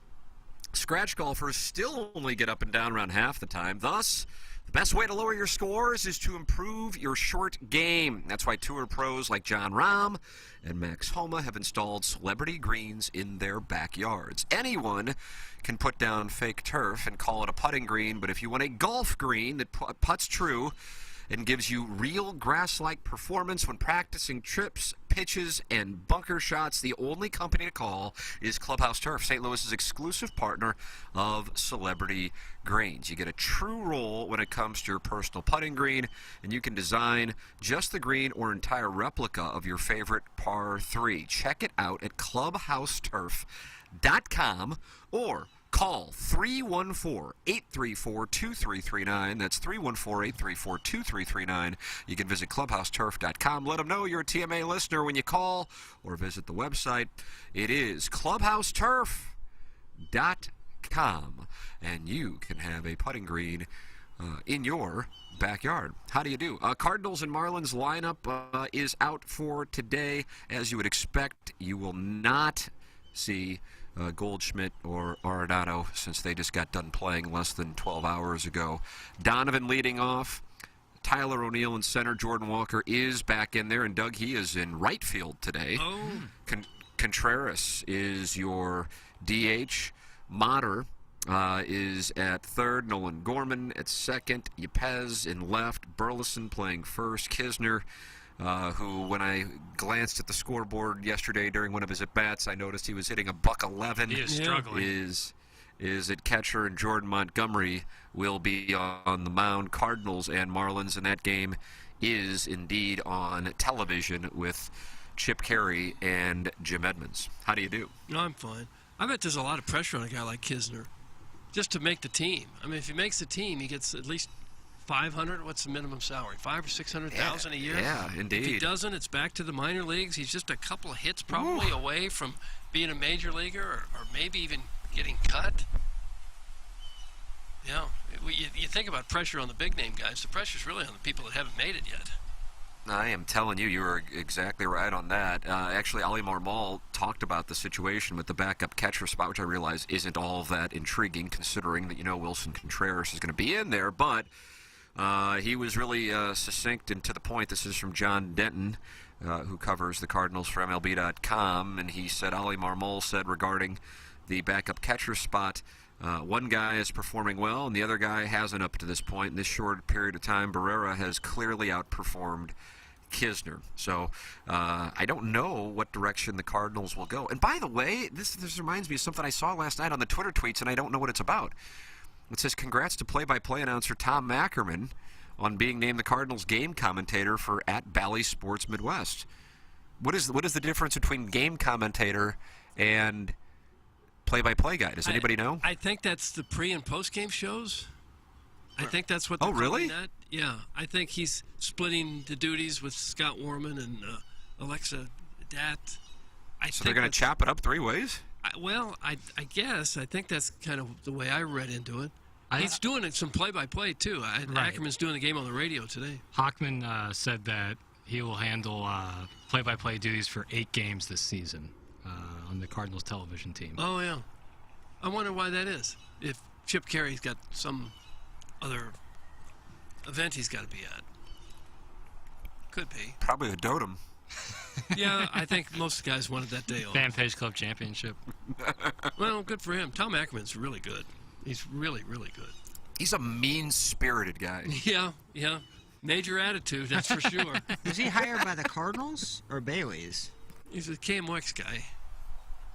Scratch golfers still only get up and down around half the time. Thus, the best way to lower your scores is to improve your short game. That's why tour pros like John Rahm and Max Homa have installed celebrity greens in their backyards. Anyone can put down fake turf and call it a putting green, but if you want a golf green that putts true and gives you real grass-like performance when practicing trips, pitches, and bunker shots, the only company to call is Clubhouse Turf, St. Louis's exclusive partner of Celebrity Greens. You get a true roll when it comes to your personal putting green, and you can design just the green or entire replica of your favorite par 3. Check it out at clubhouseturf.com or call 314-834-2339. That's 314-834-2339. You can visit clubhouseturf.com. Let them know you're a TMA listener when you call or visit the website. It is clubhouseturf.com, and you can have a putting green in your backyard. How do you do? Cardinals and Marlins lineup is out for today. As you would expect, you will not see Goldschmidt or Arenado, since they just got done playing less than 12 hours ago. Donovan leading off. Tyler O'Neill in center. Jordan Walker is back in there, and Doug He is in right field today. Contreras is your DH. Mater is at third. Nolan Gorman at second. Yepez in left. Burleson playing first. Kisner, who, when I glanced at the scoreboard yesterday during one of his at-bats, I noticed he was hitting a .111. He is struggling. Is at catcher, and Jordan Montgomery will be on the mound. Cardinals and Marlins, and that game is indeed on television with Chip Carey and Jim Edmonds. How do you do? No, I'm fine. I bet there's a lot of pressure on a guy like Kisner just to make the team. I mean, if he makes the team, he gets at least 500. What's the minimum salary? 500,000 or 600,000 a year. Yeah, indeed. If he doesn't, it's back to the minor leagues. He's just a couple of hits probably away from being a major leaguer, or maybe even getting cut. Yeah, you think about pressure on the big name guys. The pressure's really on the people that haven't made it yet. I am telling you, you're exactly right on that. Actually, Ali Marmol talked about the situation with the backup catcher spot, which I realize isn't all that intriguing, considering that, Wilson Contreras is going to be in there. But he was really succinct and to the point. This is from John Denton, who covers the Cardinals for MLB.com, and he said, Ali Marmol said regarding the backup catcher spot, one guy is performing well, and the other guy hasn't up to this point. In this short period of time, Barrera has clearly outperformed Kisner. So I don't know what direction the Cardinals will go. And by the way, this reminds me of something I saw last night on the Twitter tweets, and I don't know what it's about. It says, congrats to play-by-play announcer Tom Ackerman on being named the Cardinals game commentator for at Bally Sports Midwest. What is the difference between game commentator and play-by-play guy? Does anybody know? I think that's the pre- and post-game shows. I think that's what they're Oh, really? calling that. Yeah, I think he's splitting the duties with Scott Warman and Alexa Dat. So they're going to chop it up three ways? I guess. I think that's kind of the way I read into it. He's doing some play-by-play, too. Right. Ackerman's doing the game on the radio today. Hockman said that he will handle play-by-play duties for 8 games this season on the Cardinals television team. Oh, yeah. I wonder why that is. If Chip Carey's got some other event he's got to be at. Could be. Probably a dotem. Yeah, I think most guys wanted that day off. Fan Page Club Championship. Well, good for him. Tom Ackerman's really good. He's really, really good. He's a mean-spirited guy. Yeah. Major attitude, that's for sure. Was he hired by the Cardinals or Bailey's? He's a KMOX guy.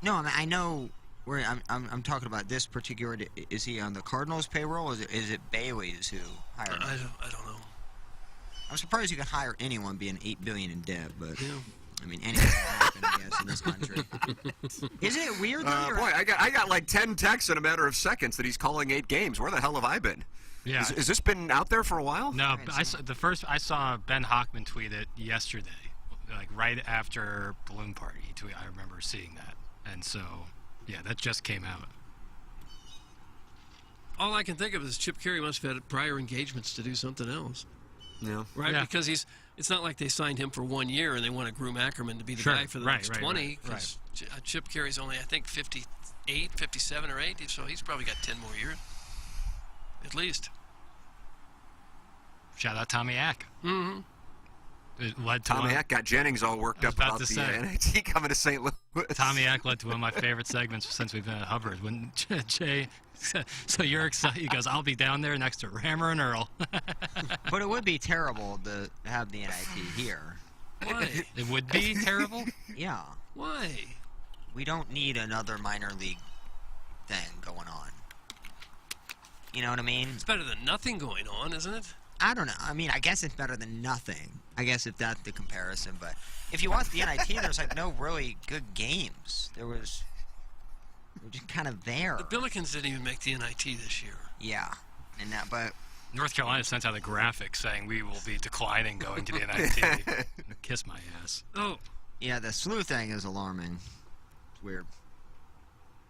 No, I know where I'm talking about this particular. Is he on the Cardinals payroll? Or is it Bailey's who hired him? I don't know. I'm surprised you can hire anyone being $8 billion in debt, but I mean anything can happen, I guess, in this country. Isn't it weird? Boy, I got like 10 texts in a matter of seconds that he's calling 8 games. Where the hell have I been? Yeah. Has this been out there for a while? No, I saw Ben Hochman tweet it yesterday, like right after Balloon Party. I remember seeing that, and so yeah, that just came out. All I can think of is Chip Carey must have had prior engagements to do something else. Yeah. Right? Yeah. Because it's not like they signed him for 1 year and they want to groom Ackerman to be the Sure. guy for the Right, next right, 20. right, 'Cause Chip Carey's only, I think, 58, 57 or 8, so he's probably got 10 more years. At least. Shout out Tommy Ack. Mm-hmm. It led to Tommy Ack got Jennings all worked up about the NIT coming to St. Louis. Tommy Ack led to one of my favorite segments since we've been at Hubbard. When Jay, so you're excited? He goes, "I'll be down there next to Rammer and Earl." But it would be terrible to have the NIT here. Why? It would be terrible? Yeah. Why? We don't need another minor league thing going on. You know what I mean? It's better than nothing going on, isn't it? I don't know. I mean, I guess it's better than nothing. I guess if that's the comparison. But if you watch the NIT, there's like no really good games. They were just kind of there. The Billikens didn't even make the NIT this year. Yeah. And that, but North Carolina sent out a graphic saying we will be declining going to the NIT. Kiss my ass. Oh. Yeah, the SLU thing is alarming. It's weird.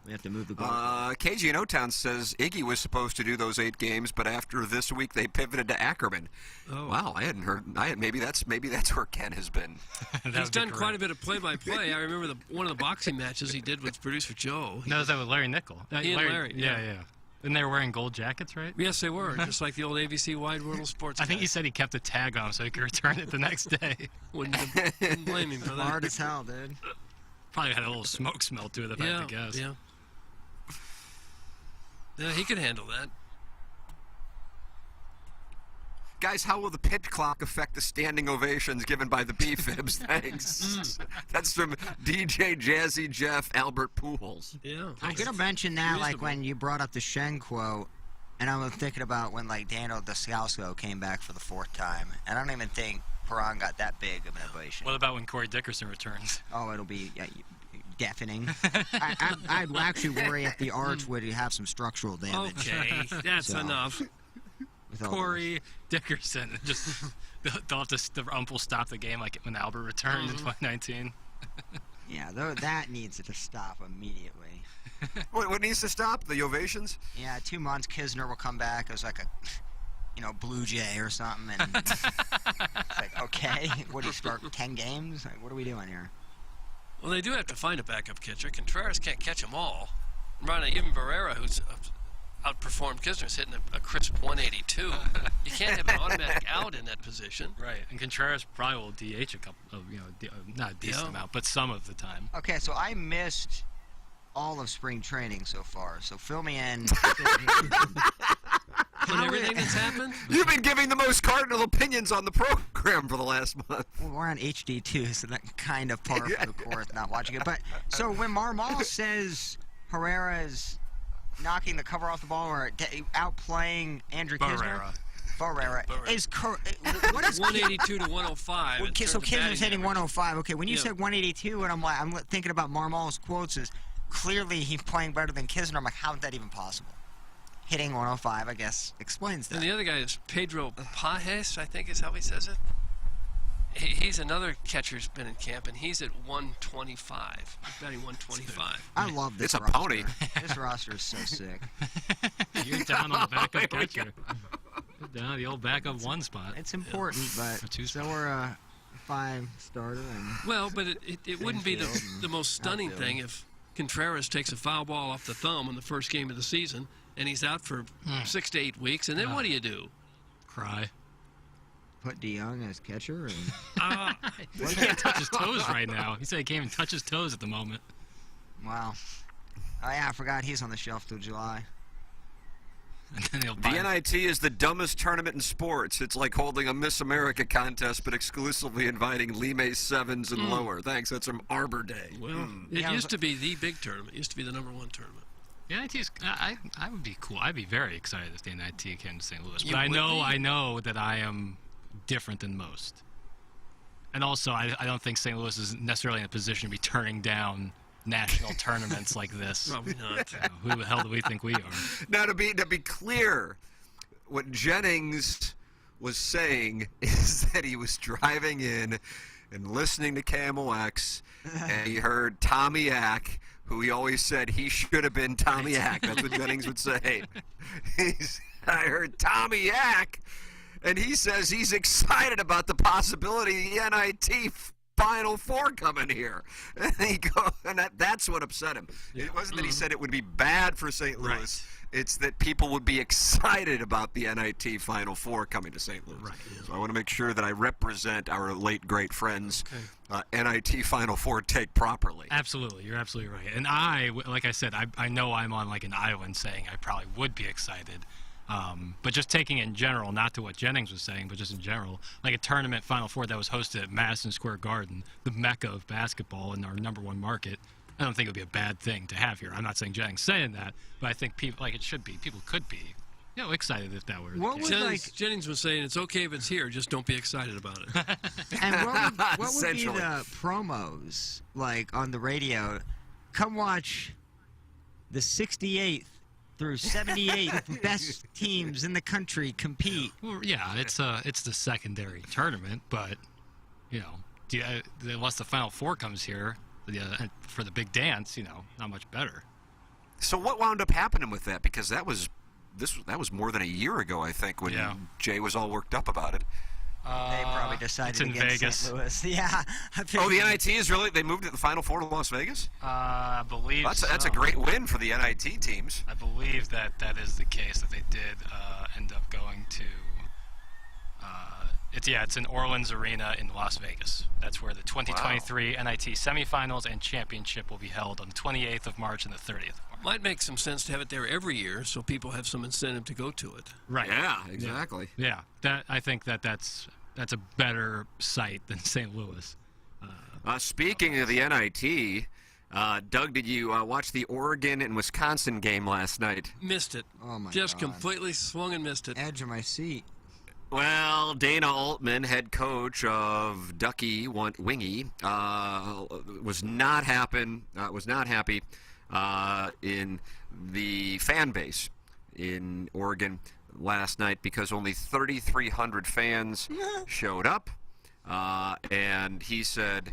We have to move the goal. KG in O-Town says Iggy was supposed to do those 8 games, but after this week they pivoted to Ackerman. Oh. Wow, I hadn't heard. Maybe that's where Ken has been. He's done quite a bit of play-by-play. I remember one of the boxing matches he did with producer Joe. No, that was Larry Nickel. He and Larry. Yeah. And they were wearing gold jackets, right? Yes, they were, just like the old ABC Wide World of Sports. I think he said he kept a tag on him so he could return it the next day. Wouldn't blame him for that. Hard as hell, dude. Probably had a little smoke smell to it, if I had to guess. Yeah. Yeah, he could handle that. Guys, how will the pitch clock affect the standing ovations given by the B-Fibs? Thanks. That's from DJ Jazzy Jeff Albert Pujols. Yeah. I'm going to mention that, like, when you brought up the Shen quote, and I was thinking about when, like, Daniel Descalso came back for the 4th time. And I don't even think Perron got that big of an ovation. What about when Corey Dickerson returns? Oh, it'll be deafening. I'd actually worry if the arch would have some structural damage. Okay, that's enough. Corey Dickerson. Just they'll have to the ump will stop the game like when Albert returned in 2019. Yeah, that needs to stop immediately. What needs to stop? The ovations? Yeah, 2 months. Kisner will come back as like a Blue Jay or something, and it's like, okay, what do you start 10 games? Like, what are we doing here? Well, they do have to find a backup catcher. Contreras can't catch them all. Even Barrera, who's outperformed Kisner's hitting a crisp 182. You can't have an automatic out in that position. Right, and Contreras probably will DH a couple of, not a decent amount, but some of the time. Okay, so I missed all of spring training so far, so fill me in. On everything that's happened? You've been giving the most cardinal opinions on the program for the last month. Well, we're on HD2, so that kind of par for the course, not watching it. But so when Marmol says Herrera is knocking the cover off the ball or outplaying Andrew Kisner, Barrera is what is 182 to 105. Okay, so Kisner's hitting 105. Okay, when you said 182, and I'm thinking about Marmol's quotes is clearly he's playing better than Kisner. I'm like, how is that even possible? Hitting 105, I guess, explains that. And the other guy is Pedro Pajes, I think is how he says it. He's another catcher who's been in camp, and he's at 125. He's batting 125. I love this roster. It's a pony. This roster is so sick. You're down on the backup catcher. You're down the old backup one spot. It's important, but so we're a 5-starter. Well, but it wouldn't be the most stunning thing if Contreras takes a foul ball off the thumb in the first game of the season, and he's out for 6 to 8 weeks, and then what do? Cry. Put DeYoung as catcher? And He can't touch his toes right now. He said he can't even touch his toes at the moment. Wow. Oh, yeah, I forgot he's on the shelf till July. And then he'll The buy NIT is the dumbest tournament in sports. It's like holding a Miss America contest, but exclusively inviting Lime 7s and lower. Thanks. That's from Arbor Day. Well, it used to be the big tournament. It used to be the #1 tournament. The NIT is. I would be cool. I'd be very excited if the NIT came to St. Louis. You But would be? I know that I am different than most. And also, I don't think St. Louis is necessarily in a position to be turning down national tournaments like this. Probably not. Who the hell do we think we are? Now, to be clear, what Jennings was saying is that he was driving in and listening to KMOX, and he heard Tommy Ack, who he always said he should have been Tommy Ack. That's what Jennings would say. I heard Tommy Ack, and he says he's excited about the possibility of the NIT Final Four coming here. And that's what upset him. It wasn't that he said it would be bad for St. Louis. Right. It's that people would be excited about the NIT Final Four coming to St. Louis. Right. So I want to make sure that I represent our late, great friends' NIT Final Four take properly. Absolutely. You're absolutely right. And like I said, I know I'm on like an island saying I probably would be excited. But just taking it in general, not to what Jennings was saying, but just in general, like a tournament Final Four that was hosted at Madison Square Garden, the mecca of basketball in our #1 market, I don't think it would be a bad thing to have here. I'm not saying Jennings saying that, but I think people, like it should be, people could be, excited if that were the case. Jennings was saying it's okay if it's here, just don't be excited about it. And what would be the promos, like, on the radio? Come watch the 68th through 78th best teams in the country compete. Well, yeah, it's the secondary tournament, but unless the Final Four comes here for the big dance, not much better. So what wound up happening with that? Because that was more than a year ago, I think, when Jay was all worked up about it. They probably decided it's in against Vegas. St. Louis. Yeah. Oh, the NIT is really, they moved the Final Four to Las Vegas? I believe that's a great win for the NIT teams. I believe that is the case, that they did end up going to it's in Orleans Arena in Las Vegas. That's where the 2023 NIT semifinals and championship will be held on the 28th of March and the 30th of March. Might make some sense to have it there every year so people have some incentive to go to it. Right. Yeah, exactly. Yeah. I think that's a better site than St. Louis. Speaking of the NIT, Doug, did you watch the Oregon and Wisconsin game last night? Missed it. Oh, my Just God. completely swung and missed it. Edge of my seat. Well, Dana Altman, head coach of Ducky Wingy, was not happy in the fan base in Oregon last night because only 3,300 fans showed up. And he said,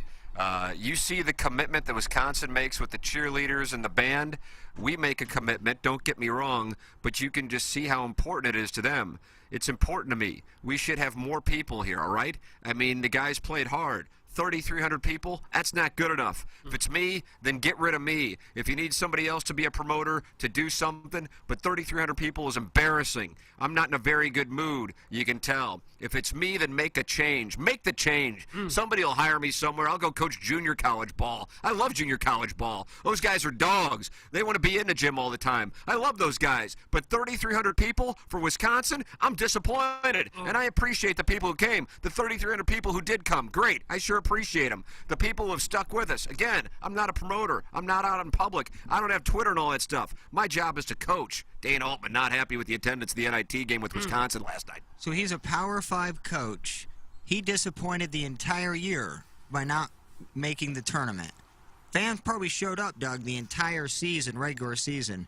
you see the commitment that Wisconsin makes with the cheerleaders and the band? We make a commitment, don't get me wrong, but you can just see how important it is to them. It's important to me. We should have more people here, all right? I mean, the guys played hard. 3,300 people, that's not good enough. If it's me, then get rid of me. If you need somebody else to be a promoter, to do something, but 3,300 people is embarrassing. I'm not in a very good mood, you can tell. If it's me, then make a change. Make the change. Somebody will hire me somewhere. I'll go coach junior college ball. I love junior college ball. Those guys are dogs. They want to be in the gym all the time. I love those guys. But 3,300 people for Wisconsin, I'm disappointed. And I appreciate the people who came. The 3,300 people who did come, great. I sure appreciate them. The people who have stuck with us. Again, I'm not a promoter. I'm not out in public. I don't have Twitter and all that stuff. My job is to coach. Dana Altman not happy with the attendance of the NIT game with Wisconsin last night. So he's a Power 5 coach. He disappointed the entire year by not making the tournament. Fans probably showed up, Doug, the entire season, regular season.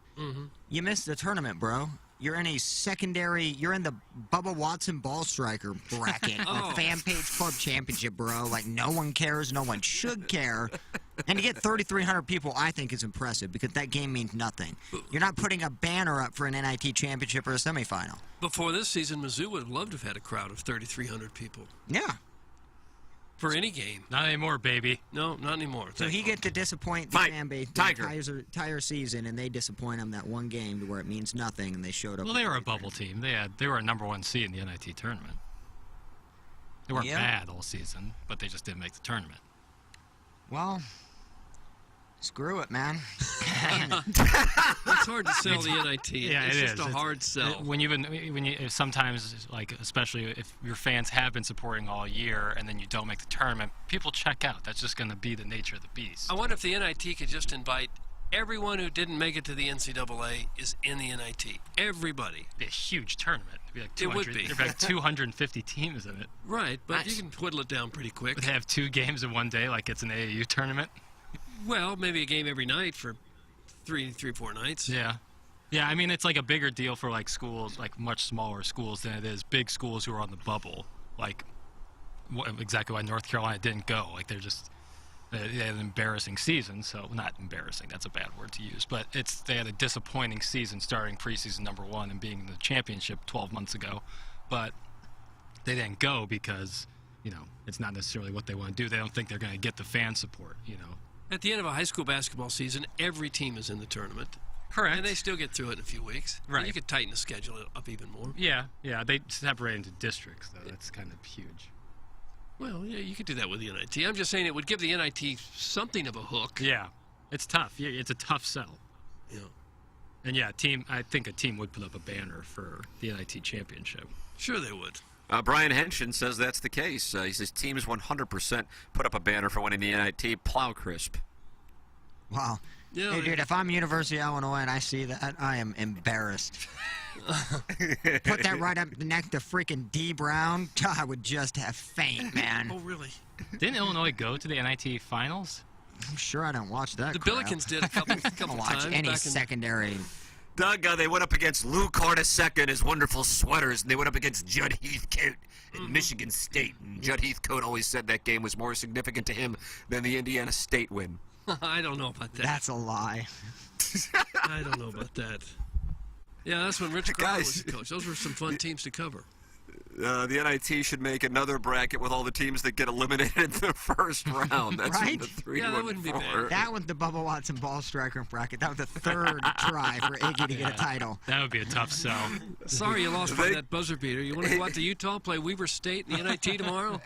You missed the tournament, bro. You're in a secondary, you're in the Bubba Watson ball striker bracket, the Fan Page Club Championship, bro. Like, no one cares, no one should care. And to get 3,300 people, I think is impressive because that game means nothing. You're not putting a banner up for an NIT championship or a semifinal. Before this season, Mizzou would have loved to have had a crowd of 3,300 people. Yeah. For any game. Not anymore, baby. No, not anymore. So he gets to disappoint the fan base the entire season, and they disappoint him that one game to where it means nothing, and they showed up. Well, they were a bubble team. They were a #1 seed in the NIT tournament. They weren't bad all season, but they just didn't make the tournament. Well, Screw it, man. It's hard to sell the NIT. Yeah, it's it just is. a It's- hard sell. Sometimes, like, especially if your fans have been supporting all year and then you don't make the tournament, people check out. That's just going to be the nature of the beast. I wonder if the NIT could just invite everyone who didn't make it to the NCAA is in the NIT. Everybody. It'd be a huge tournament. It'd be like It would 200, be. There'd be like 250 teams in it. Right, but you can whittle it down pretty quick. Would they have 2 games in one day like it's an AAU tournament? Well, maybe a game every night for 4 nights. Yeah. Yeah, I mean, it's like a bigger deal for like schools, like much smaller schools than it is big schools who are on the bubble. Like, exactly why North Carolina didn't go. Like, they had an embarrassing season, so not embarrassing, that's a bad word to use, but they had a disappointing season starting preseason number 1 and being in the championship 12 months ago. But they didn't go because, it's not necessarily what they want to do. They don't think they're going to get the fan support, At the end of a high school basketball season, every team is in the tournament. Correct. And they still get through it in a few weeks. Right. You could tighten the schedule up even more. Yeah, they separate into districts, though. That's kind of huge. Well, yeah, you could do that with the NIT. I'm just saying it would give the NIT something of a hook. Yeah, it's tough. Yeah, it's a tough sell. Yeah. And yeah, I think a team would put up a banner for the NIT championship. Sure they would. Brian Henshin says that's the case. He says teams 100% put up a banner for winning the NIT. Plow crisp. Wow. Yeah, hey, dude, if I'm University of Illinois and I see that, I am embarrassed. Put that right up next to freaking D. Brown, I would just have faint, man. Oh, really? Didn't Illinois go to the NIT finals? I'm sure I don't watch that. The crap. Billikens did a couple I don't watch times. any back in- secondary. Doug, they went up against Lou Carter II, his wonderful sweaters, and they went up against Judd Heathcote in Michigan State. And Judd Heathcote always said that game was more significant to him than the Indiana State win. I don't know about that. That's a lie. I don't know about that. Yeah, that's when Rich Carter was the coach. Those were some fun teams to cover. The NIT should make another bracket with all the teams that get eliminated in the first round. That's Right? from the 3 Yeah, that wouldn't be bad. That was the Bubba Watson ball striker bracket. That was the third try for Iggy to get a title. That would be a tough sell. Sorry you lost by that buzzer beater. You want to go out to Utah, play Weber State in the NIT tomorrow?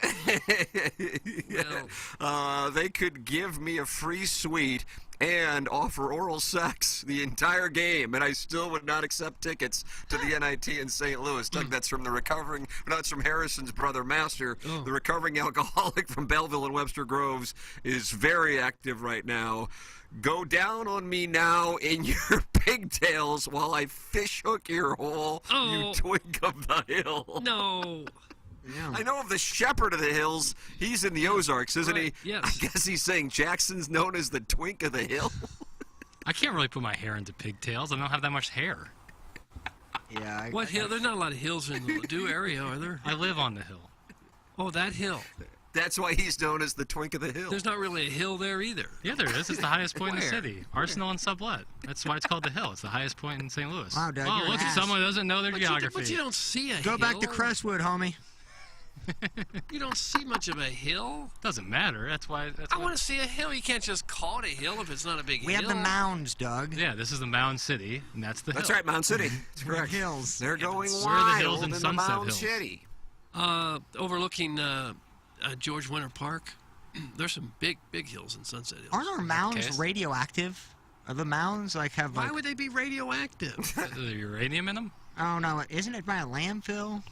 They could give me a free suite and offer oral sex the entire game, and I still would not accept tickets to the NIT in St. Louis. Doug, that's from that's from Harrison's brother Master. The recovering alcoholic from Belleville and Webster Groves is very active right now. Go down on me now in your pigtails while I fish hook your hole, you twink of the hill. No. Yeah. I know of the Shepherd of the Hills. He's in the Ozarks, isn't he? Yes. I guess he's saying Jackson's known as the Twink of the Hill. I can't really put my hair into pigtails. I don't have that much hair. Yeah. What hill? There's not a lot of hills in the Ladue area, are there? I live on the hill. Oh, that hill. That's why he's known as the Twink of the Hill. There's not really a hill there either. Yeah, there is. It's the highest point in the Where? city. Arsenal and Sublet. That's why it's called the Hill. It's the highest point in St. Louis. Wow, Doug, oh, you're look an at ass. someone who doesn't know their geography. But you don't see a Go hill. back to Crestwood, homie. You don't see much of a hill. Doesn't matter. That's why. I want to see a hill. You can't just call it a hill if it's not a big hill. We have the mounds, Doug. Yeah, this is the Mound City, and that's the That's hill. right, Mound City. That's We have correct. hills. They're going Where are the hills wild in in the Sunset Mound Hills? City. Overlooking George Winter Park. There's some big hills in Sunset Hills. Aren't our mounds Okay. radioactive? Are the mounds have Why like? would they be radioactive? Is there uranium in them? Oh no, isn't it by a landfill?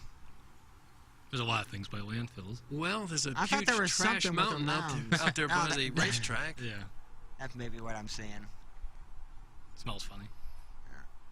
There's a lot of things by landfills. Well, there's a I thought huge there was trash something with the mountain mounds. out there No, by that- the racetrack. Yeah, That's maybe what I'm seeing. smells funny.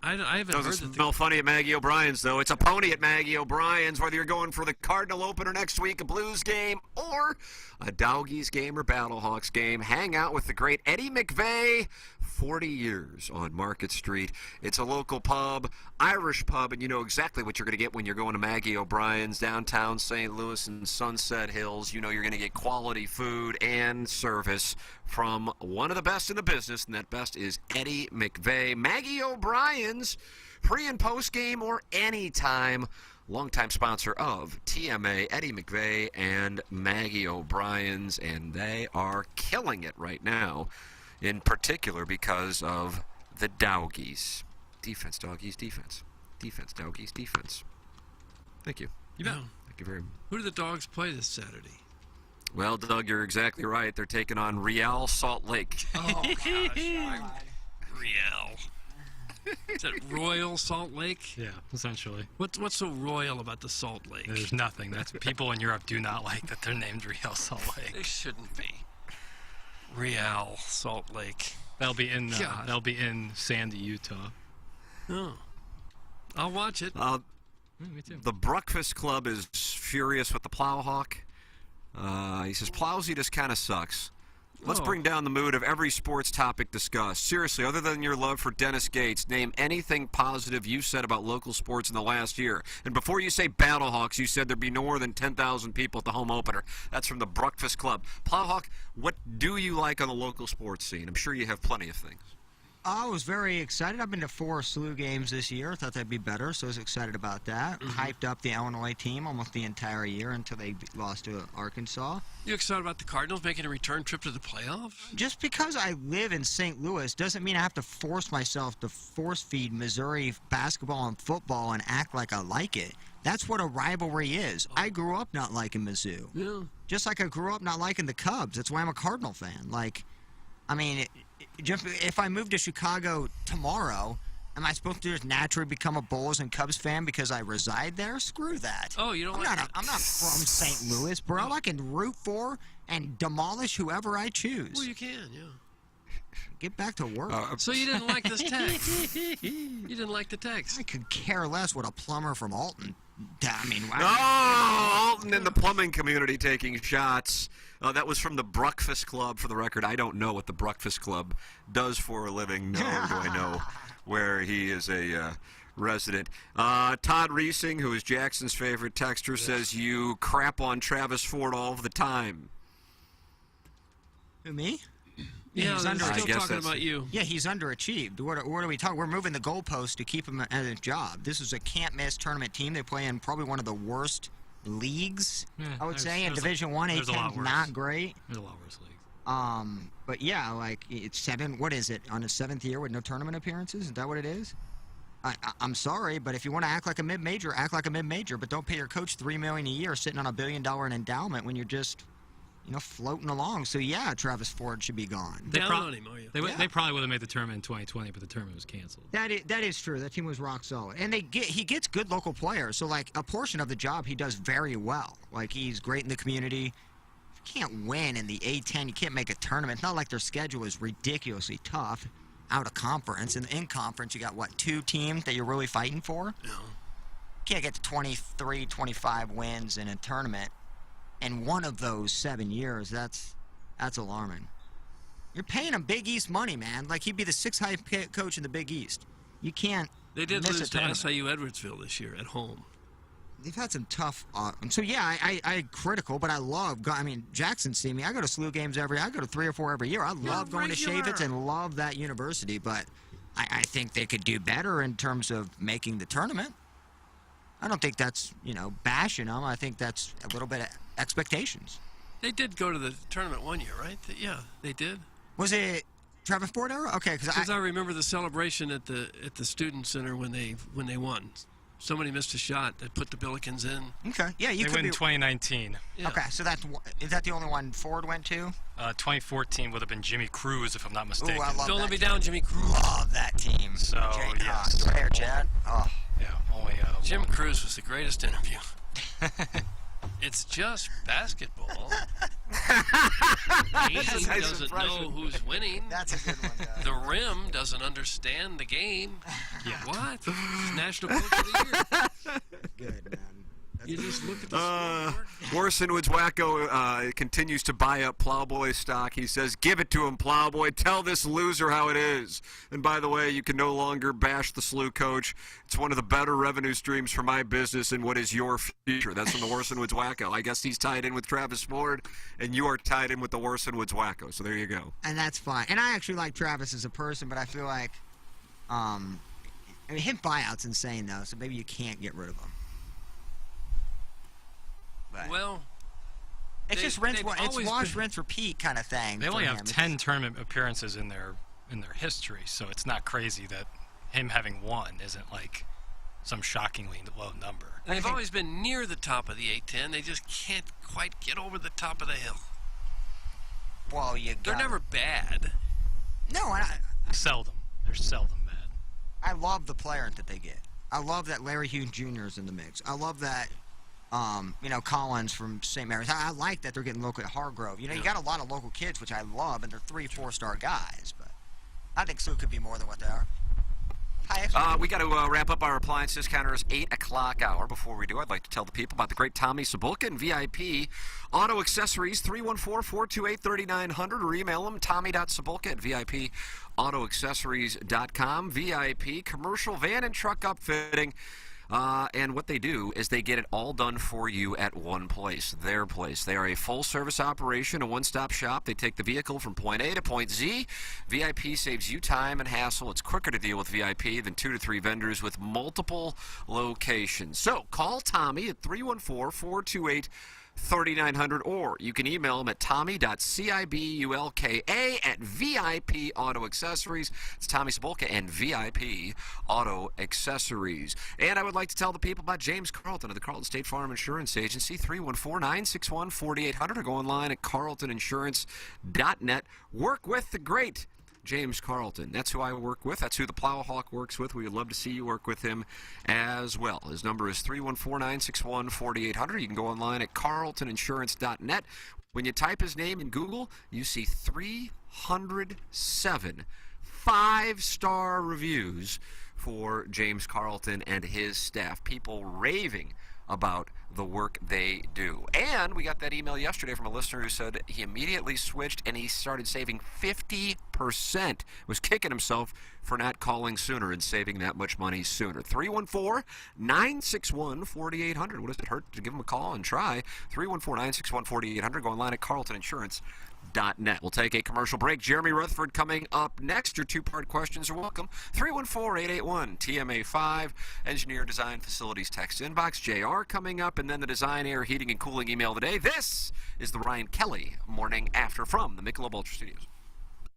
I haven't heard Doesn't that. smell funny at Maggie O'Brien's, though. It's a pony at Maggie O'Brien's, whether you're going for the Cardinal opener next week, a Blues game, or a Dowgies game or Battlehawks game. Hang out with the great Eddie McVeigh, 40 years on Market Street. It's a local pub, Irish pub, and you know exactly what you're going to get when you're going to Maggie O'Brien's, downtown St. Louis and Sunset Hills. You know you're going to get quality food and service from one of the best in the business, and that best is Eddie McVeigh. Maggie O'Brien's, pre- and post-game or anytime. Longtime sponsor of TMA, Eddie McVeigh and Maggie O'Brien's, and they are killing it right now, in particular because of the Dowgies. Defense, Doggies, defense. Defense, Dowgies, defense. Thank you. You bet. Thank you very much. Who do the Dogs play this Saturday? Well, Doug, you're exactly right. They're taking on Real Salt Lake. Oh, gosh. Real. Is that Royal Salt Lake? Yeah, essentially. What's so royal about the Salt Lake? There's nothing. That's people in Europe do not like that they're named Real Salt Lake. They shouldn't be. Real Salt Lake. They'll be in Sandy, Utah. Oh. I'll watch it. Me too. The Breakfast Club is furious with the Plowhawk. He says, Plowsy just kind of sucks. Let's bring down the mood of every sports topic discussed. Seriously, other than your love for Dennis Gates, name anything positive you said about local sports in the last year. And before you say Battlehawks, you said there'd be no more than 10,000 people at the home opener. That's from the Breakfast Club. Plowhawk, what do you like on the local sports scene? I'm sure you have plenty of things. I was very excited. I've been to 4 SLU games this year. I thought that'd be better, so I was excited about that. Hyped up the Illinois team almost the entire year until they lost to Arkansas. You excited about the Cardinals making a return trip to the playoffs? Just because I live in St. Louis doesn't mean I have to force myself to force feed Missouri basketball and football and act like I like it. That's what a rivalry is. I grew up not liking Mizzou. Yeah. Just like I grew up not liking the Cubs. That's why I'm a Cardinal fan. If I moved to Chicago tomorrow, am I supposed to just naturally become a Bulls and Cubs fan because I reside there? Screw that. Oh, you don't I'm not from St. Louis, bro. I can root for and demolish whoever I choose. Well, you can, yeah. Get back to work. So you didn't like this text? You didn't like the text? I could care less what a plumber from Alton. Alton in the plumbing community taking shots. That was from the Breakfast Club, for the record. I don't know what the Breakfast Club does for a living, nor do I know where he is a resident. Todd Reesing, who is Jackson's favorite texter, says you crap on Travis Ford all the time. Who, me? Yeah, he's they're still talking about you. Yeah, he's underachieved. What are we talking? We're moving the goalpost to keep him at his job. This is a can't-miss tournament team. They play in probably one of the worst leagues, I would say, in Division I. A10 not great. There's a lot worse leagues. But yeah, like it's 7. What is it on his 7th year with no tournament appearances? Is that what it is? I'm sorry, but if you want to act like a mid-major, act like a mid-major. But don't pay your coach $3 million a year, sitting on $1 billion in endowment when you're just, floating along. So yeah, Travis Ford should be gone. Down on him, are you? They probably would have made the tournament in 2020, but the tournament was canceled. That is true. That team was rock solid, and he gets good local players. So like a portion of the job he does very well. Like he's great in the community. If you can't win in the A10, you can't make a tournament. It's not like their schedule is ridiculously tough out of conference. And in conference, you got 2 teams that you're really fighting for. Yeah. You can't get to 23, 25 wins in a tournament. In one of those 7 years, that's alarming. You're paying him Big East money, man. Like he'd be the 6th highest coach in the Big East. You can't. They did miss lose a to tournament. SIU Edwardsville this year at home. They've had some tough. So yeah, I critical, but I love. Jackson see me. I go to SLU games I go to 3 or 4 every year. I love going to Shavitz and love that university, but I think they could do better in terms of making the tournament. I don't think that's bashing them. I think that's a little bit of expectations. They did go to the tournament one year, right? Yeah, they did. Was it Travis Ford era? Okay, because I remember the celebration at the Student Center when they won. Somebody missed a shot that put the Billikens in. Okay, yeah, They win in 2019. Yeah. Okay, so is that the only one Ford went to? 2014 would have been Jimmy Cruz, if I'm not mistaken. Ooh, I love Don't that let me team. down, Jimmy Cruz. Love that team. So yes. Right here, Chad. Oh. Yeah, only. Jim Cruz was the greatest interview. It's just basketball. He doesn't know who's winning. That's a good one, though. The rim doesn't understand the game. Yeah. What? He's National Coach of the Year. Good, man. You just look at the scoreboard. Morrison Woods Wacko continues to buy up Plowboy stock. He says, give it to him, Plowboy. Tell this loser how it is. And by the way, you can no longer bash the SLU coach. It's one of the better revenue streams for my business and what is your future. That's from the Morrison Woods Wacko. I guess he's tied in with Travis Ford, and you are tied in with the Morrison Woods Wacko. So there you go. And that's fine. And I actually like Travis as a person, but I feel like, him buyout's insane, though, so maybe you can't get rid of him. But Well, it's just rinse, it's wash, rinse, repeat kind of thing. They for only him. have 10 tournament appearances in their history, so it's not crazy that him having one isn't like some shockingly low number. They've always been near the top of the A10. They just can't quite get over the top of the hill. Well, They're never bad. No, Seldom. They're seldom bad. I love the player that they get. I love that Larry Hughes Jr. is in the mix. I love that, Collins from St. Mary's. I like that they're getting local at Hargrove. You got a lot of local kids, which I love, and they're 3-4-star guys. But I think Sioux could be more than what they are. We got to wrap up our appliance discounters 8 o'clock hour. Before we do, I'd like to tell the people about the great Tommy Cibulka and VIP Auto Accessories, 314-428-3900, or email them, tommy.cibulka at VIPAutoaccessories.com. VIP commercial van and truck upfitting. And what they do is they get it all done for you at one place, their place. They are a full-service operation, a one-stop shop. They take the vehicle from point A to point Z. VIP saves you time and hassle. It's quicker to deal with VIP than 2 to 3 vendors with multiple locations. So call Tommy at 314-428-3900, or you can email him at tommy.cibulka@VIP Auto Accessories. It's Tommy Cibulka and VIP Auto Accessories. And I would like to tell the people about James Carlton of the Carlton State Farm Insurance Agency, 314-961-4800, or go online at carltoninsurance.net. Work with the great James Carlton. That's who I work with. That's who the Plowhawk works with. We would love to see you work with him as well. His number is 314-961-4800. You can go online at carltoninsurance.net. When you type his name in Google, you see 307 5-star reviews for James Carlton and his staff. People raving about the work they do. And we got that email yesterday from a listener who said he immediately switched and he started saving 50%. Was kicking himself for not calling sooner and saving that much money sooner. 314-961-4800. What does it hurt to give him a call and try? 314-961-4800. Go online at carltoninsurance.net. We'll take a commercial break. Jeremy Rutherford coming up next. Your two-part questions are welcome. 314-881-TMA5. Engineer Design Facilities text inbox. JR coming up, and then the Design Air Heating and Cooling email today. This is the Ryan Kelly Morning After from the Michelob Ultra Studios.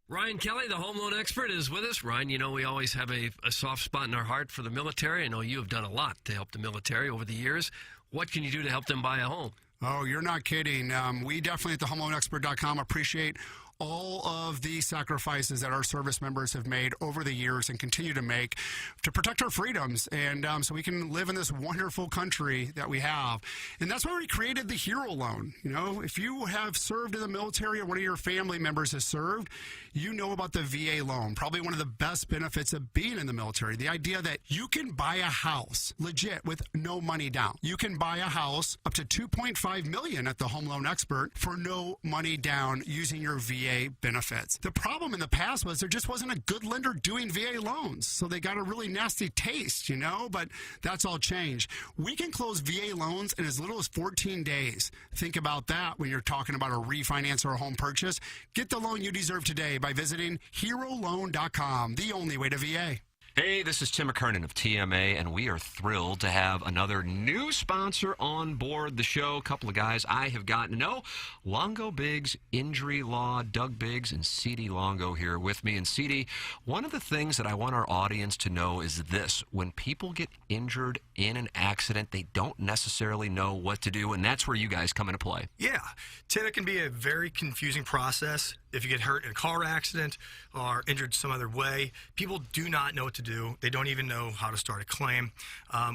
Ryan Kelly, the home loan expert, is with us. Ryan, we always have a soft spot in our heart for the military. I know you have done a lot to help the military over the years. What can you do to help them buy a home? Oh, you're not kidding. We definitely at the homeloanexpert.com appreciate all of the sacrifices that our service members have made over the years and continue to make to protect our freedoms and so we can live in this wonderful country that we have. And that's why we created the Hero Loan. If you have served in the military or one of your family members has served, you know about the VA loan, probably one of the best benefits of being in the military. The idea that you can buy a house legit with no money down. You can buy a house up to $2.5 million at the Home Loan Expert for no money down using your VA benefits. The problem in the past was there just wasn't a good lender doing VA loans, so they got a really nasty taste, but that's all changed. We can close VA loans in as little as 14 days. Think about that when you're talking about a refinance or a home purchase. Get the loan you deserve today by visiting HeroLoan.com, the only way to VA. Hey, this is Tim McKernan of TMA, and we are thrilled to have another new sponsor on board the show. A couple of guys I have gotten to know. Longo Biggs, Injury Law, Doug Biggs, and C.D. Longo here with me. And C.D., one of the things that I want our audience to know is this. When people get injured in an accident, they don't necessarily know what to do, and that's where you guys come into play. Yeah. Tim, it can be a very confusing process. If you get hurt in a car accident or injured some other way, people do not know what to do. They don't even know how to start a claim.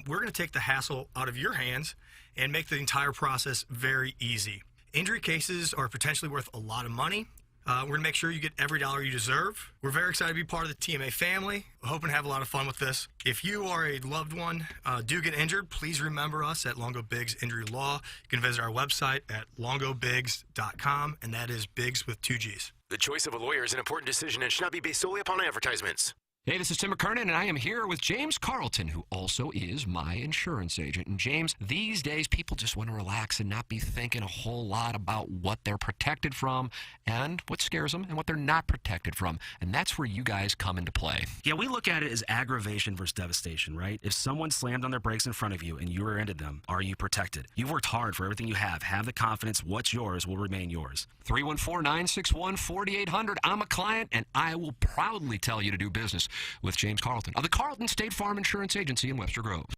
We're going to take the hassle out of your hands and make the entire process very easy. Injury cases are potentially worth a lot of money. We're going to make sure you get every dollar you deserve. We're very excited to be part of the TMA family. We're hoping to have a lot of fun with this. If you are a loved one, do get injured, please remember us at Longo Biggs Injury Law. You can visit our website at longobiggs.com, and that is Biggs with 2 G's. The choice of a lawyer is an important decision and should not be based solely upon advertisements. Hey, this is Tim McKernan, and I am here with James Carlton, who also is my insurance agent. And James, these days, people just want to relax and not be thinking a whole lot about what they're protected from and what scares them and what they're not protected from. And that's where you guys come into play. Yeah, we look at it as aggravation versus devastation, right? If someone slammed on their brakes in front of you and you rear-ended them, are you protected? You've worked hard for everything you have. Have the confidence what's yours will remain yours. 314-961-4800. I'm a client, and I will proudly tell you to do business with James Carlton of the Carlton State Farm Insurance Agency in Webster Groves.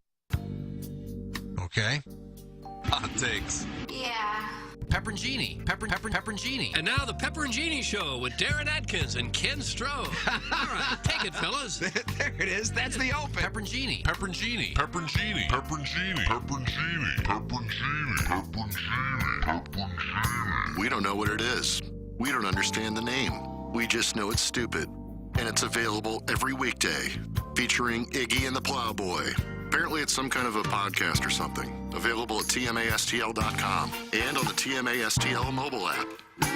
Okay. Hot takes. Yeah. Pepperoncini. Pepperoncini. And now the Pepperoncini Show with Darren Atkins and Ken Stroh. All right, take it, fellas. There it is. That's the open. Pepperoncini. Pepperoncini. Pepperoncini. Pepperoncini. Pepperoncini. Pepperoncini. Pepperoncini. We don't know what it is. We don't understand the name. We just know it's stupid. And it's available every weekday, featuring Iggy and the Plowboy. Apparently it's some kind of a podcast or something. Available at TMASTL.com and on the TMASTL mobile app.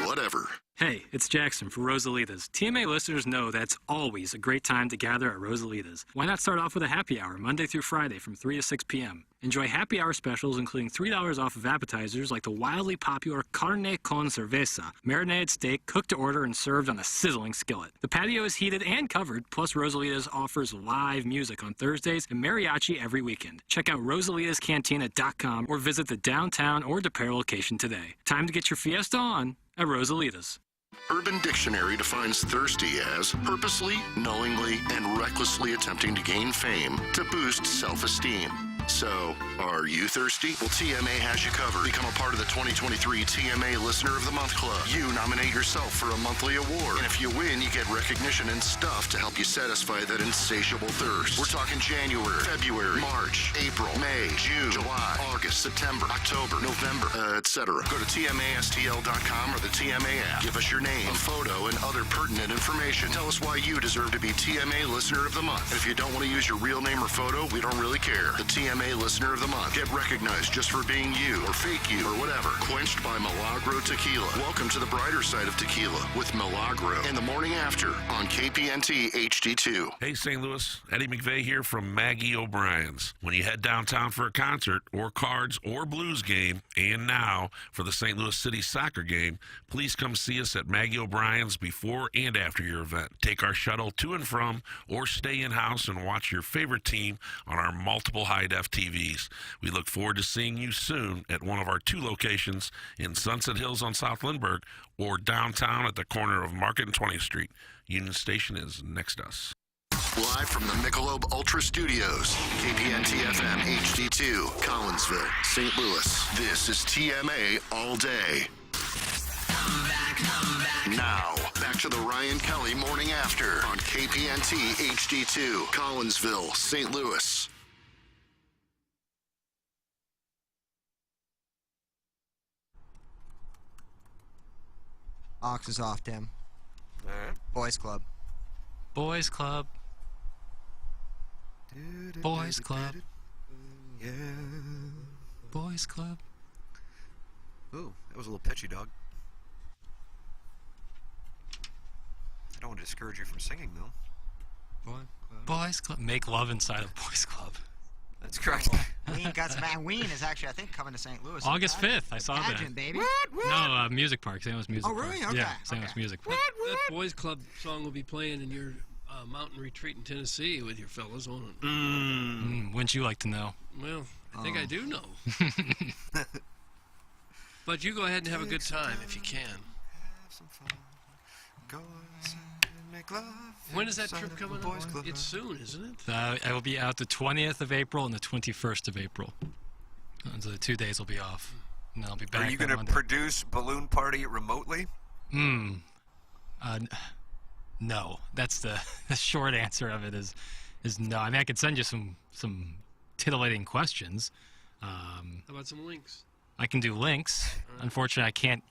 Whatever. Hey, it's Jackson for Rosalita's. TMA listeners know that's always a great time to gather at Rosalita's. Why not start off with a happy hour Monday through Friday from 3 to 6 p.m.? Enjoy happy hour specials including $3 off of appetizers like the wildly popular carne con cerveza, marinated steak cooked to order and served on a sizzling skillet. The patio is heated and covered, plus Rosalita's offers live music on Thursdays and mariachi every weekend. Check out rosalitascantina.com or visit the downtown or DePere location today. Time to get your fiesta on at Rosalita's. Urban Dictionary defines thirsty as purposely, knowingly, and recklessly attempting to gain fame to boost self-esteem. So, are you thirsty? Well, TMA has you covered. Become a part of the 2023 TMA Listener of the Month Club. You nominate yourself for a monthly award. And if you win, you get recognition and stuff to help you satisfy that insatiable thirst. We're talking January, February, March, April, May, June, July, August, September, October, November, etc. Go to TMASTL.com or the TMA app. Give us your name, a photo, and other pertinent information. Tell us why you deserve to be TMA Listener of the Month. And if you don't want to use your real name or photo, we don't really care. The TMA Listener of the Month. Get recognized just for being you or fake you or whatever. Quenched by Milagro Tequila. Welcome to the brighter side of tequila with Milagro in the morning after on KPNT HD2. Hey, St. Louis. Eddie McVeigh here from Maggie O'Brien's. When you head downtown for a concert or Cards or Blues game, and now for the St. Louis City soccer game, please come see us at Maggie O'Brien's before and after your event. Take our shuttle to and from or stay in-house and watch your favorite team on our multiple high-def TVs. We look forward to seeing you soon at one of our 2 locations in Sunset Hills on South Lindbergh or downtown at the corner of Market and 20th Street. Union Station is next to us. Live from the Michelob Ultra Studios, KPNT FM HD2, Collinsville, St. Louis. This is TMA All Day. Now, back to the Ryan Kelly Morning After on KPNT HD2, Collinsville, St. Louis. Ox is off, Tim. Boys Club. Boys Club. Boys Club. Yeah. Boys Club. Ooh, that was a little pitchy, dog. I don't want to discourage you from singing, though. Boys Club. Make love inside of Boys Club. That's correct. Ween got some. Ween is actually, I think, coming to St. Louis. August 5th. I saw that. Pageant, baby. No, Music Park. St. Louis Music Park. Oh, really? Okay. Yeah, St. Louis Music Park. That Boys Club song will be playing in your mountain retreat in Tennessee with your fellas, won't it? Wouldn't you like to know? Well, I think I do know. But you go ahead and have a good time if you can. Have some fun. Go outside and make love. When is that trip coming up? It's soon, isn't it? I will be out the 20th of April and the 21st of April. So the 2 days will be off. And I'll be back. Are you going to produce Balloon Party remotely? No. That's the short answer of it is no. I mean, I could send you some titillating questions. How about some links? I can do links. Right. Unfortunately, I can't,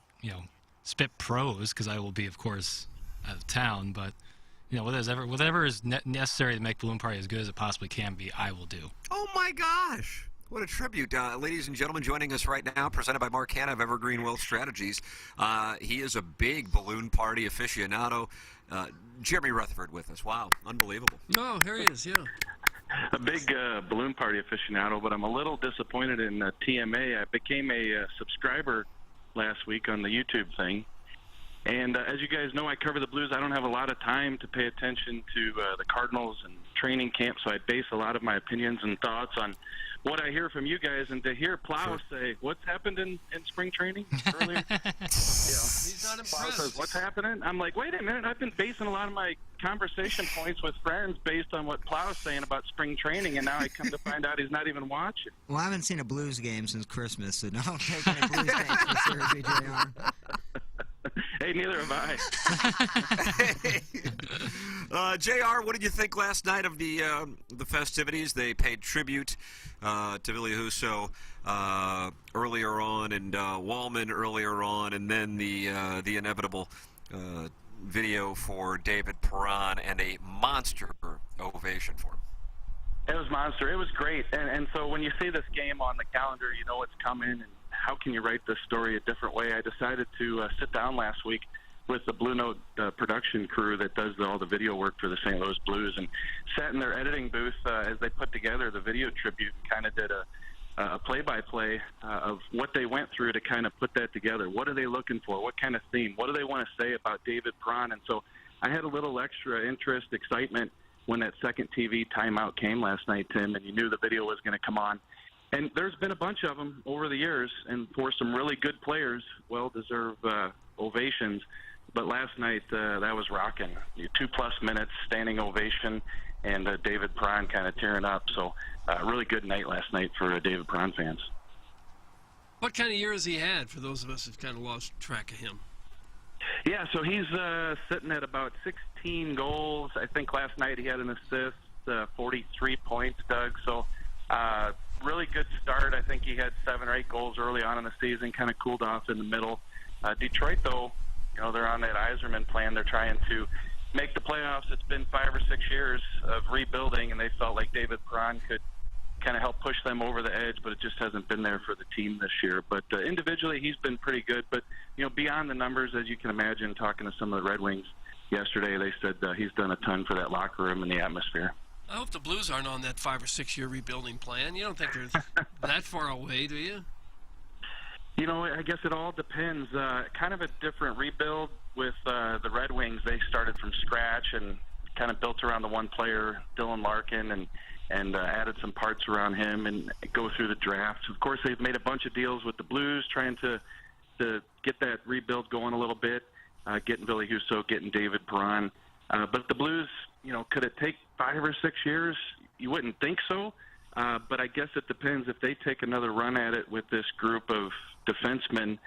spit prose because I will be, of course, out of town. But, whatever is necessary to make Balloon Party as good as it possibly can be, I will do. Oh, my gosh. What a tribute. Ladies and gentlemen, joining us right now, presented by Mark Hanna of Evergreen Wealth Strategies. He is a big Balloon Party aficionado. Jeremy Rutherford with us. Wow, unbelievable. Oh, here he is, yeah. A big Balloon Party aficionado, but I'm a little disappointed in TMA. I became a subscriber last week on the YouTube thing. And as you guys know, I cover the Blues. I don't have a lot of time to pay attention to the Cardinals and training camp, so I base a lot of my opinions and thoughts on what I hear from you guys. And to hear Plow say, what's happened in spring training earlier? He's not impressed. Plow says, what's happening? I'm like, wait a minute. I've been basing a lot of my conversation points with friends based on what Plow's saying about spring training, and now I come to find out he's not even watching. Well, I haven't seen a Blues game since Christmas, so no, I'm taking a Blues game for Thursday, JR. Hey, neither have I. JR, what did you think last night of the festivities? They paid tribute to Billy Husso earlier on, and Wallman earlier on, and then the inevitable video for David Perron, and a monster ovation for him. It was monster. It was great. And so when you see this game on the calendar, you know what's coming, and how can you write this story a different way? I decided to sit down last week with the Blue Note production crew that does all the video work for the St. Louis Blues, and sat in their editing booth as they put together the video tribute, and kind of did a play-by-play of what they went through to kind of put that together. What are they looking for? What kind of theme? What do they want to say about David Perron? And so I had a little extra interest, excitement when that second TV timeout came last night, Tim, and you knew the video was going to come on. And there's been a bunch of them over the years, and for some really good players, well-deserved ovations. But last night, that was rocking. 2+ minutes, standing ovation, and David Perron kind of tearing up. So a really good night last night for David Perron fans. What kind of year has he had, for those of us who've kind of lost track of him? Yeah, so he's sitting at about 16 goals. I think last night he had an assist, 43 points, Doug. So really good start. I think he had 7 or 8 goals early on in the season, kind of cooled off in the middle. Detroit, though, they're on that Yzerman plan. They're trying to make the playoffs. It's been 5 or 6 years of rebuilding, and they felt like David Perron could kind of help push them over the edge, but it just hasn't been there for the team this year. But individually, he's been pretty good. But, beyond the numbers, as you can imagine, talking to some of the Red Wings yesterday, they said he's done a ton for that locker room and the atmosphere. I hope the Blues aren't on that 5 or 6 year rebuilding plan. You don't think they're that far away, do you? I guess it all depends. Kind of a different rebuild with the Red Wings. They started from scratch and kind of built around the one player, Dylan Larkin, and added some parts around him and go through the drafts. Of course, they've made a bunch of deals with the Blues, trying to get that rebuild going a little bit, getting Billy Husso, getting David Perron. But the Blues, could it take 5 or 6 years? You wouldn't think so. But I guess it depends. If they take another run at it with this group of defensemen,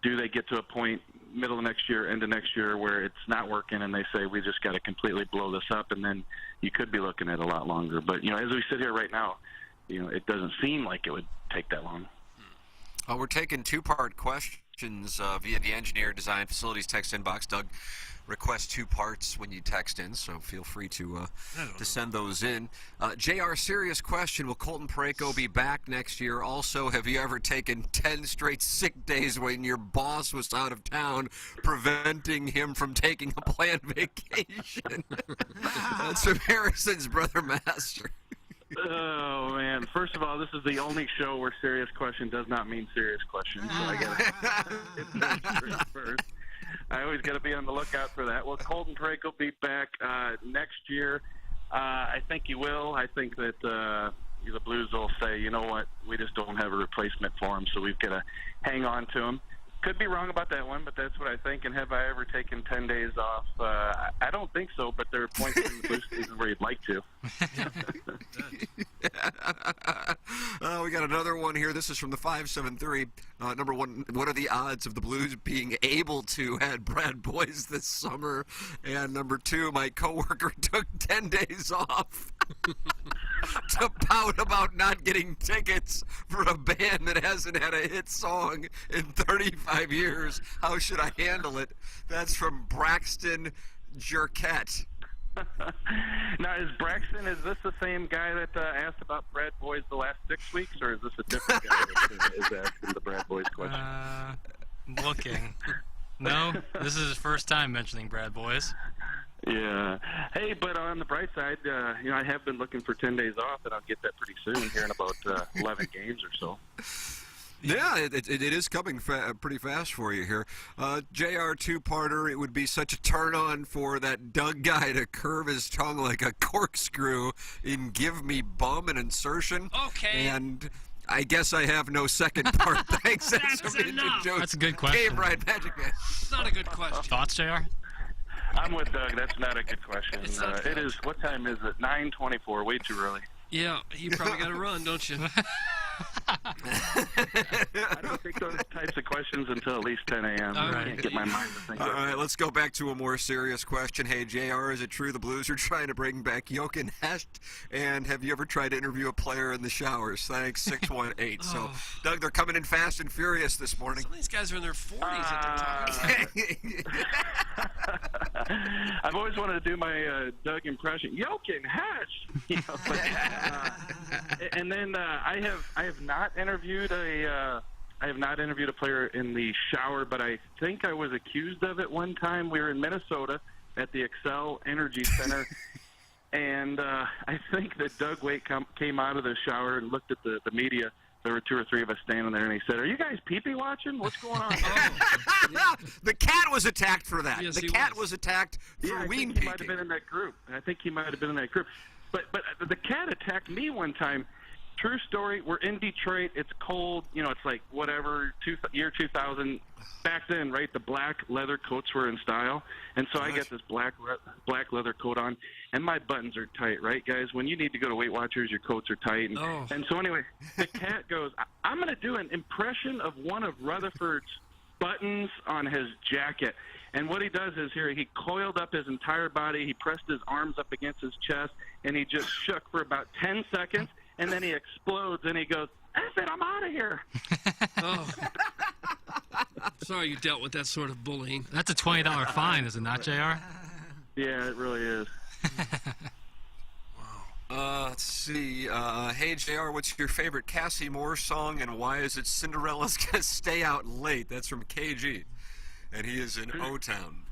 do they get to a point middle of next year, end of next year, where it's not working and they say, we just got to completely blow this up, and then you could be looking at a lot longer. But, as we sit here right now, it doesn't seem like it would take that long. We're taking 2-part questions via the Engineer Design Facilities text inbox. Doug request 2 parts when you text in, so feel free to send those in. JR, serious question, will Colton Parayko be back next year? Also, have you ever taken 10 straight sick days when your boss was out of town, preventing him from taking a planned vacation? That's from Harrison's brother Master. Oh, man. First of all, this is the only show where serious question does not mean serious question, so I got to first. I always got to be on the lookout for that. Will Colton Parayko be back next year? I think he will. I think that the Blues will say, you know what, we just don't have a replacement for him, so we've got to hang on to him. Could be wrong about that one, but that's what I think. And have I ever taken 10 days off? I don't think so, but there are points in the Blues season where you'd like to. We got another one here. This is from the 573. Number 1, what are the odds of the Blues being able to add Brad Boyes this summer? And number 2, my coworker took 10 days off to pout about not getting tickets for a band that hasn't had a hit song in 35 years. How should I handle it? That's from Braxton Jerkett. Now, is this the same guy that asked about Brad Boyes the last 6 weeks, or is this a different guy that is asking the Brad Boyes question? Looking. No, this is his first time mentioning Brad Boyes. Yeah. Hey, but on the bright side, I have been looking for 10 days off, and I'll get that pretty soon, here in about 11 games or so. Yeah, it is coming pretty fast for you here. JR 2-parter, it would be such a turn-on for that Doug guy to curve his tongue like a corkscrew in Give Me Bum, an insertion. Okay. And I guess I have no second part. Thanks. That's enough. That's a good question. Game right, Magic Man. It's not a good question. Thoughts, JR? I'm with Doug. That's not a good question. It is. What time is it? 9:24. Way too early. Yeah, you probably got to run, don't you? I don't take those types of questions until at least 10 a.m. I can't get my mind to think. All right, let's go back to a more serious question. Hey, JR, is it true the Blues are trying to bring back Jochen Hest? And have you ever tried to interview a player in the showers? Thanks, 618. So, Doug, they're coming in fast and furious this morning. Some of these guys are in their 40s that they're talking. I've always wanted to do my Doug impression. Jochen Hest! You know, and then I have not interviewed a player in the shower, but I think I was accused of it one time. We were in Minnesota at the Excel Energy Center, and I think that Doug Waite came out of the shower and looked at the media. There were 2 or 3 of us standing there, and he said, "Are you guys pee-pee watching? What's going on?" The cat was attacked for that. Yes, the he cat was. attacked for I ween think he might have been in that group. But the cat attacked me one time. True story. We're in Detroit. It's cold. You know, it's like whatever, year 2000. Back then, right, the black leather coats were in style. And so I get this black leather coat on, and my buttons are tight, right, guys? When you need to go to Weight Watchers, your coats are tight. And so anyway, the cat goes, "I'm going to do an impression of one of Rutherford's buttons on his jacket." And what he does is he coiled up his entire body. He pressed his arms up against his chest, and he just shook for about 10 seconds. And then he explodes, and he goes, "F it, I'm out of here." Sorry you dealt with that sort of bullying. That's a $20 fine, is it not, JR? Yeah, it really is. Let's see. Hey, JR, what's your favorite Cassie Moore song, and why is it Cinderella's Gonna Stay Out Late? That's from KG, and he is in O-Town.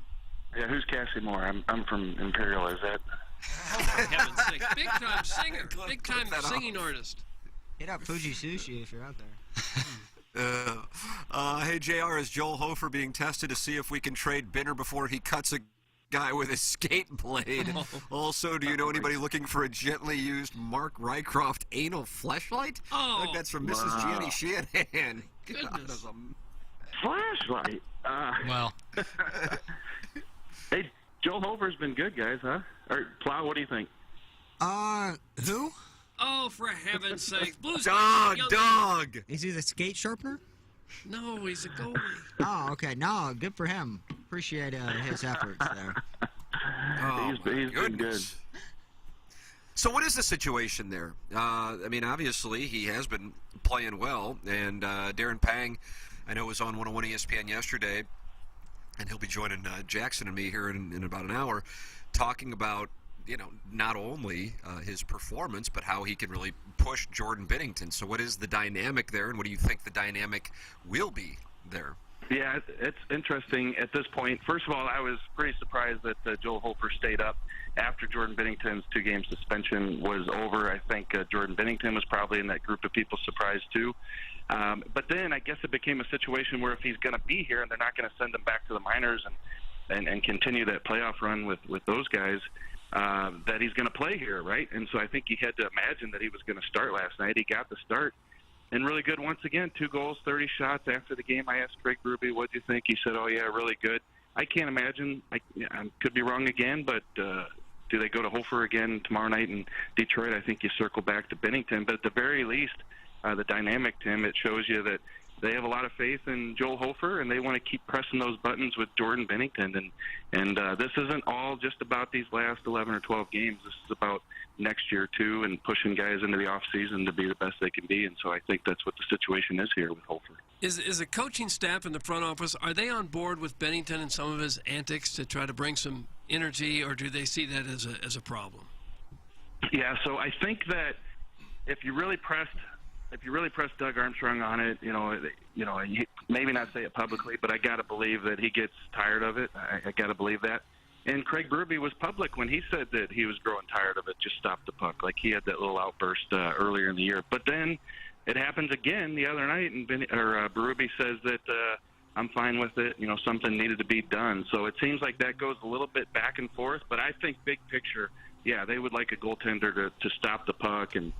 Yeah, who's Cassie Moore? I'm from Imperial. Is that? Heaven's sake. Big time singer. Big time singing artist. Hit up Fuji Sushi if you're out there. Hey, JR, is Joel Hofer being tested to see if we can trade Binner before he cuts a guy with his skate blade? Also, do you know anybody looking for a gently used Mark Rycroft anal fleshlight? Oh, Look, that's from Mrs. Gianni Shanahan. Goodness. Flashlight. Well. Hey, Joel Hofer's been good, guys, huh? Or Plow, what do you think? Who? Oh, for heaven's sake. Blues Dog! Is he the skate sharpener? No, he's a goalie. Oh, okay. No, good for him. Appreciate his efforts there. He's been good. So what is the situation there? I mean, obviously, he has been playing well, and Darren Pang, I know, was on 101 ESPN yesterday, and he'll be joining Jackson and me here in about an hour, talking about, you know, not only his performance, but how he can really push Jordan Binnington. So what is the dynamic there, and what do you think the dynamic will be there? Yeah, it's interesting at this point. First of all, I was pretty surprised that Joel Hofer stayed up after Jordan Binnington's 2-game suspension was over. I think Jordan Binnington was probably in that group of people surprised too. But then I guess it became a situation where if he's going to be here and they're not going to send him back to the minors and continue that playoff run with those guys, that he's going to play here, right? And so I think he had to imagine that he was going to start last night. He got the start. And really good once again, 2 goals, 30 shots. After the game, I asked Craig Berube, what do you think? He said, "Oh, yeah, really good." I can't imagine. I could be wrong again, but do they go to Hofer again tomorrow night in Detroit? I think you circle back to Binnington. But at the very least, the dynamic, Tim, it shows you that they have a lot of faith in Joel Hofer, and they want to keep pressing those buttons with Jordan Binnington. And this isn't all just about these last 11 or 12 games. This is about next year, too, and pushing guys into the offseason to be the best they can be. And so I think that's what the situation is here with Hofer. Is the coaching staff in the front office, are they on board with Binnington and some of his antics to try to bring some energy, or do they see that as a problem? Yeah, so I think that if you really pressed Doug Armstrong on it, maybe not say it publicly, but I got to believe that he gets tired of it. I got to believe that. And Craig Berube was public when he said that he was growing tired of it. Just stop the puck. Like he had that little outburst earlier in the year. But then it happens again the other night, and Berube says that I'm fine with it. You know, something needed to be done. So it seems like that goes a little bit back and forth. But I think big picture, yeah, they would like a goaltender to stop the puck and,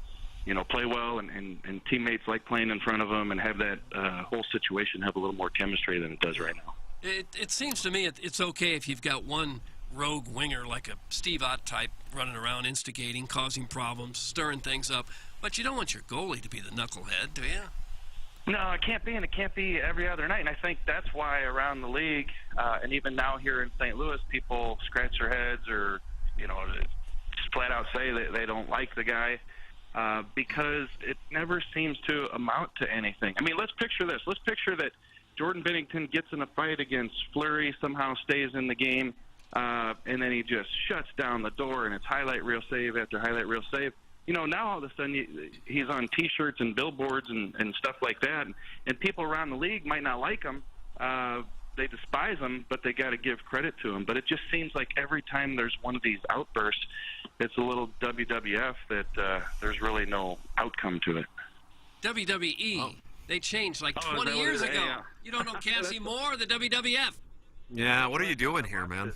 you know, play well, and teammates like playing in front of them and have that whole situation have a little more chemistry than it does right now. It seems to me it's okay if you've got one rogue winger like a Steve Ott type running around instigating, causing problems, stirring things up. But you don't want your goalie to be the knucklehead, do you? No, it can't be, and it can't be every other night. And I think that's why around the league, and even now here in St. Louis, people scratch their heads or, just flat out say that they don't like the guy because it never seems to amount to anything. I mean, let's picture this. Let's picture that Jordan Binnington gets in a fight against Flaherty, somehow stays in the game, and then he just shuts down the door, and it's highlight reel save after highlight reel save. Now all of a sudden he's on T-shirts and billboards and stuff like that, and people around the league might not like him. They despise him, but they got to give credit to him. But it just seems like every time there's one of these outbursts, it's a little WWF that there's really no outcome to it. WWE. They changed like 20 years ago. Yeah. You don't know Cassie Moore, the WWF. Yeah, what are you doing here, man?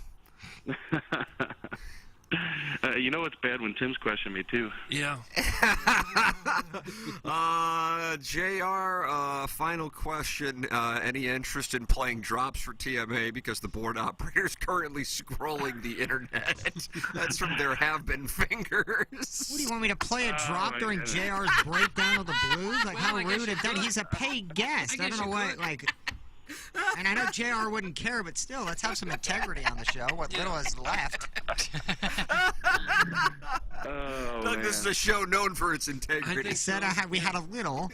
It's bad when Tim's questioning me, too. Yeah. JR, final question. Any interest in playing drops for TMA because the board operator's currently scrolling the internet? That's from their have-been fingers. What do you want me to play a drop during JR's breakdown of the Blues? Like, how rude is that? He's a paid guest. I don't know what, And I know JR wouldn't care, but still, let's have some integrity on the show. What little is left. Doug, this is a show known for its integrity. I said we had a little.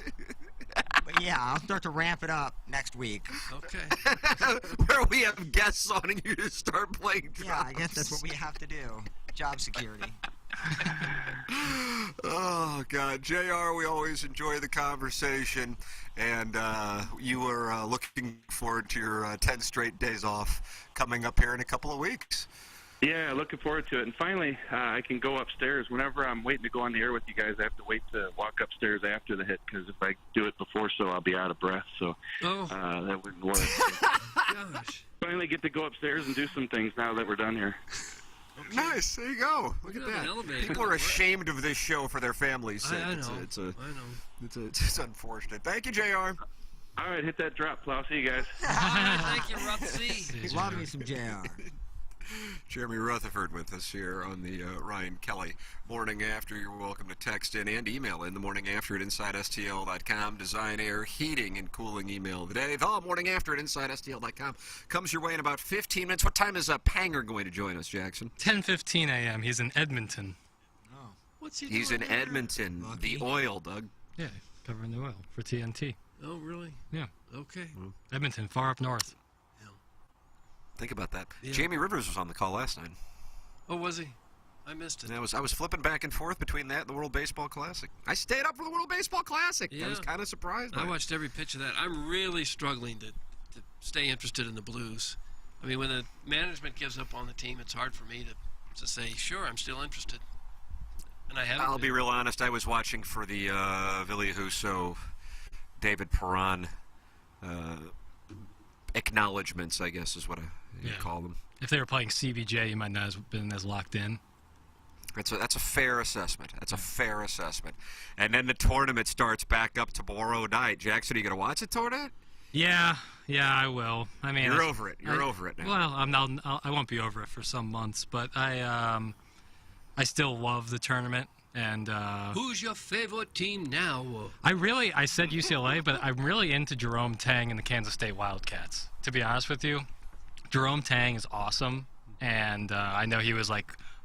But yeah, I'll start to ramp it up next week. Okay. Where we have guests on and you just start playing drops. Yeah, I guess that's what we have to do. Job security. Oh, God. JR, we always enjoy the conversation. And you are looking forward to your 10 straight days off coming up here in a couple of weeks. Yeah, looking forward to it. And finally, I can go upstairs. Whenever I'm waiting to go on the air with you guys, I have to wait to walk upstairs after the hit because if I do it before, I'll be out of breath. So that wouldn't work. Gosh. Finally get to go upstairs and do some things now that we're done here. Okay. Nice. There you go. Look at that. People are ashamed of this show for their families' sake. I know. It's unfortunate. Thank you, JR. All right, hit that drop, plow. See you guys. Thank you, Rutsy. Love me some JR. Jeremy Rutherford with us here on the Ryan Kelly Morning After. You're welcome to text in and email in the morning after at InsideSTL.com. Design, air, heating, and cooling email of the day. The morning after at InsideSTL.com comes your way in about 15 minutes. What time is Panger going to join us, Jackson? 10:15 a.m. He's in Edmonton. Oh. What's he He's doing in there? Edmonton. Lucky. The oil, Doug. Yeah, covering the oil for TNT. Oh, really? Yeah. Okay. Edmonton, far up north. Think about that. Yeah. Jamie Rivers was on the call last night. Oh, was he? I missed it. And I was flipping back and forth between that and the World Baseball Classic. I stayed up for the World Baseball Classic. Yeah. I was kind of surprised by I it. watched every pitch of that. I'm really struggling to stay interested in the Blues. I mean, when the management gives up on the team, it's hard for me to say, sure, I'm still interested. And I haven't. I'll be real honest. I was watching for the Villia Husso, David Perron acknowledgments, I guess is what you call them. If they were playing CBJ, you might not have been as locked in. That's a fair assessment. That's a fair assessment. And then the tournament starts back up tomorrow night. Jackson, are you going to watch the tournament? Yeah, I will. I mean, You're over it. You're over it now. Well, I won't be over it for some months, but I still love the tournament. And who's your favorite team now? I said UCLA, but I'm really into Jerome Tang and the Kansas State Wildcats. To be honest with you, Jerome Tang is awesome, and I know he was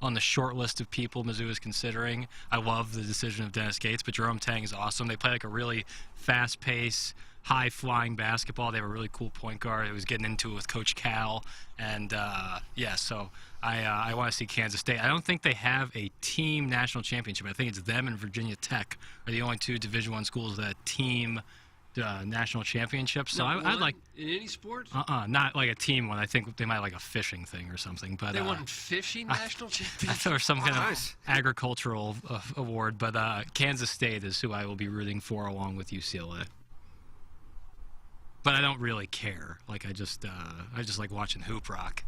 on the short list of people Mizzou is considering. I love the decision of Dennis Gates, but Jerome Tang is awesome. They play a really fast-paced, high-flying basketball. They have a really cool point guard who was getting into it with Coach Cal, and so I want to see Kansas State. I don't think they have a team national championship. I think it's them and Virginia Tech are the only two Division I schools that team national championships. So I'd like in any sport. Not like a team one. I think they might have a fishing thing or something. But they won fishing national championship. Or some kind of agricultural award. But Kansas State is who I will be rooting for along with UCLA. But I don't really care. I just like watching hoop rock.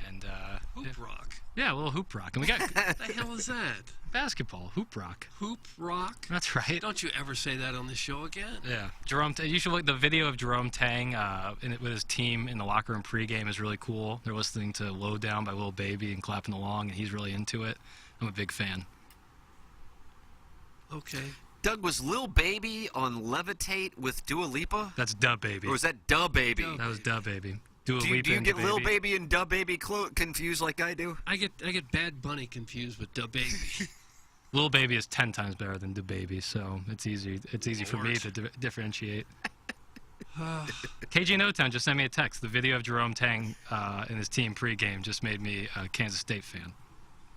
And Hoop rock. Yeah, a little hoop rock. And we got What the hell is that? basketball, hoop rock. Hoop rock? That's right. Don't you ever say that on the show again? Yeah, Jerome. You should look. The video of Jerome Tang with his team in the locker room pregame is really cool. They're listening to "Low Down" by Lil Baby and clapping along, and he's really into it. I'm a big fan. Okay. Doug, was Lil Baby on Levitate with Dua Lipa? That's Da Baby. Or was that Da Baby? That was Da Baby. Do you get Lil Baby and Da Baby confused like I do? I get Bad Bunny confused with Da Baby. Lil Baby is 10 times better than Da Baby, so it's easy. It's easy for me to differentiate. KG No-Town just sent me a text. The video of Jerome Tang and his team pregame just made me a Kansas State fan.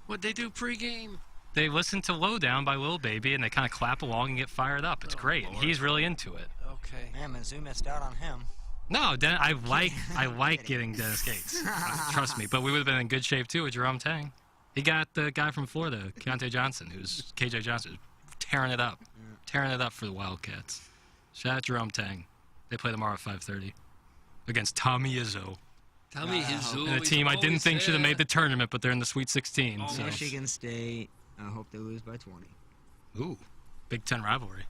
What'd they do pregame? They listen to "Low Down" by Lil Baby, and they kind of clap along and get fired up. It's great. And he's really into it. Okay. Man, Mizzou missed out on him. No, I like getting Dennis Gates. Trust me. But we would have been in good shape, too, with Jerome Tang. He got the guy from Florida, KJ Johnson, who's tearing it up. Tearing it up for the Wildcats. Shout out Jerome Tang. They play tomorrow at 5:30 against Tommy Izzo. Tommy Izzo. And a team I didn't think should have made the tournament, but they're in the Sweet 16. So. Michigan State. I hope they lose by 20. Ooh, Big Ten rivalry.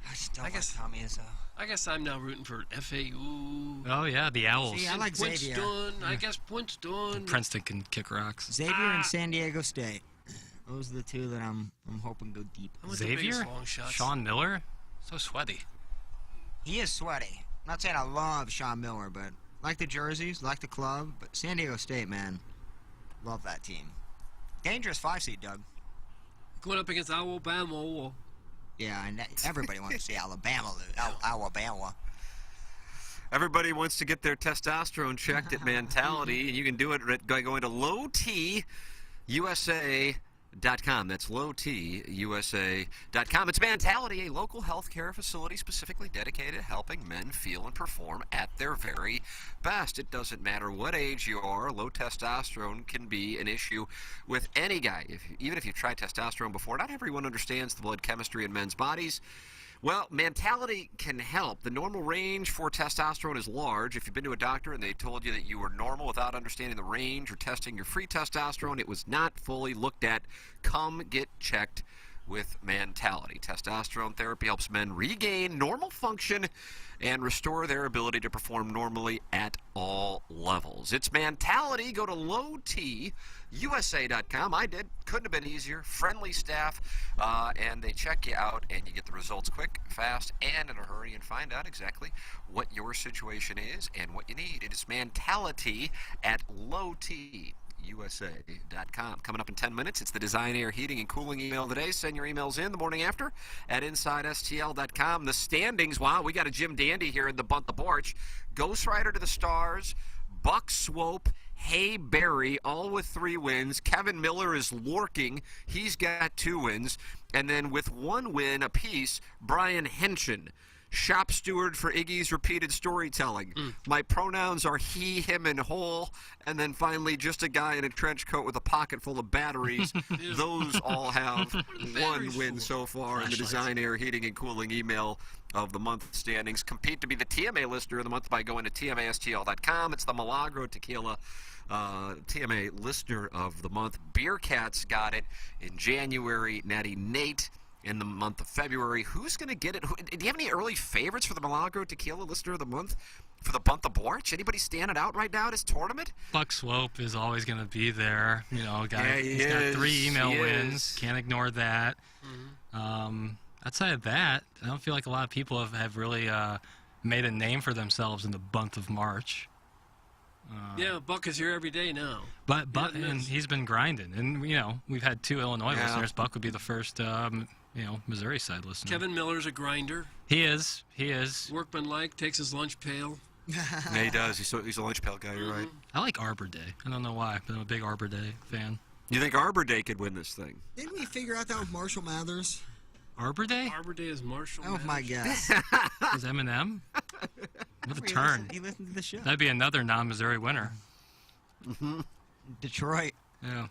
I still like Tommy Izzo. I guess I'm now rooting for FAU. Oh, yeah, the Owls. See, I like Xavier. I guess Princeton. Princeton can kick rocks. Xavier and San Diego State. Those are the two that I'm hoping go deep. Xavier? Sean Miller? So sweaty. He is sweaty. I'm not saying I love Sean Miller, but like the jerseys, like the club. But San Diego State, man, love that team. Dangerous 5-seed, Doug. Going up against Alabama. Yeah, and everybody wants to see Alabama lose. Alabama. Everybody wants to get their testosterone checked at Mentality, and you can do it by going to lowtusa.com. That's lowtusa.com. It's Mentality, a local healthcare facility specifically dedicated to helping men feel and perform at their very best. It doesn't matter what age you are. Low testosterone can be an issue with any guy. Even if you've tried testosterone before, not everyone understands the blood chemistry in men's bodies. Well, Mentality can help. The normal range for testosterone is large. If you've been to a doctor and they told you that you were normal without understanding the range or testing your free testosterone, it was not fully looked at. Come get checked with Mentality. Testosterone therapy helps men regain normal function and restore their ability to perform normally at all levels. It's Mentality. Go to lowtusa.com. I did. Couldn't have been easier. Friendly staff, and they check you out, and you get the results quick, fast, and in a hurry, and find out exactly what your situation is and what you need. It is Mentality at lowtusa.com. Coming up in 10 minutes, it's the Design, Air, Heating, and Cooling email today. Send your emails in the morning after at InsideSTL.com. The standings, wow, we got a Jim Dandy here in the Bunt the Porch. Ghost Rider to the Stars, Buck Swope, Hay Berry, all with 3 wins. Kevin Miller is lurking. He's got 2 wins. And then with 1 win apiece, Brian Henshin, shop steward for Iggy's Repeated Storytelling. My pronouns are he, him, and whole. And then finally, just a guy in a trench coat with a pocket full of batteries. Those all have 1 win so far in the Design, Air, Heating, and Cooling email of the month standings. Compete to be the TMA listener of the month by going to TMASTL.com. It's the Milagro Tequila TMA listener of the month. Beer Cats got it in January. Natty Nate in the month of February. Who's going to get it? Do you have any early favorites for the Milagro Tequila listener of the month for the Bunt the Borch? Anybody standing out right now at his tournament? Buck Swope is always going to be there. You know, he's got 3 email wins. Can't ignore that. Outside of that, I don't feel like a lot of people have really made a name for themselves in the Bunt of March. Yeah, Buck is here every day now. But and he's been grinding, and you know we've had 2 Illinois listeners. Buck would be the first, Missouri side listener. Kevin Miller's a grinder. He is. Workmanlike, takes his lunch pail. Yeah, he does. He's a lunch pail guy. You're right. I like Arbor Day. I don't know why, but I'm a big Arbor Day fan. You think Arbor Day could win this thing? Didn't we figure out that with Marshall Mathers? Arbor Day? Arbor Day is Marshall. Oh my guess. Is Eminem? What a turn. He listened to the show. That'd be another non-Missouri winner. Detroit. Yeah,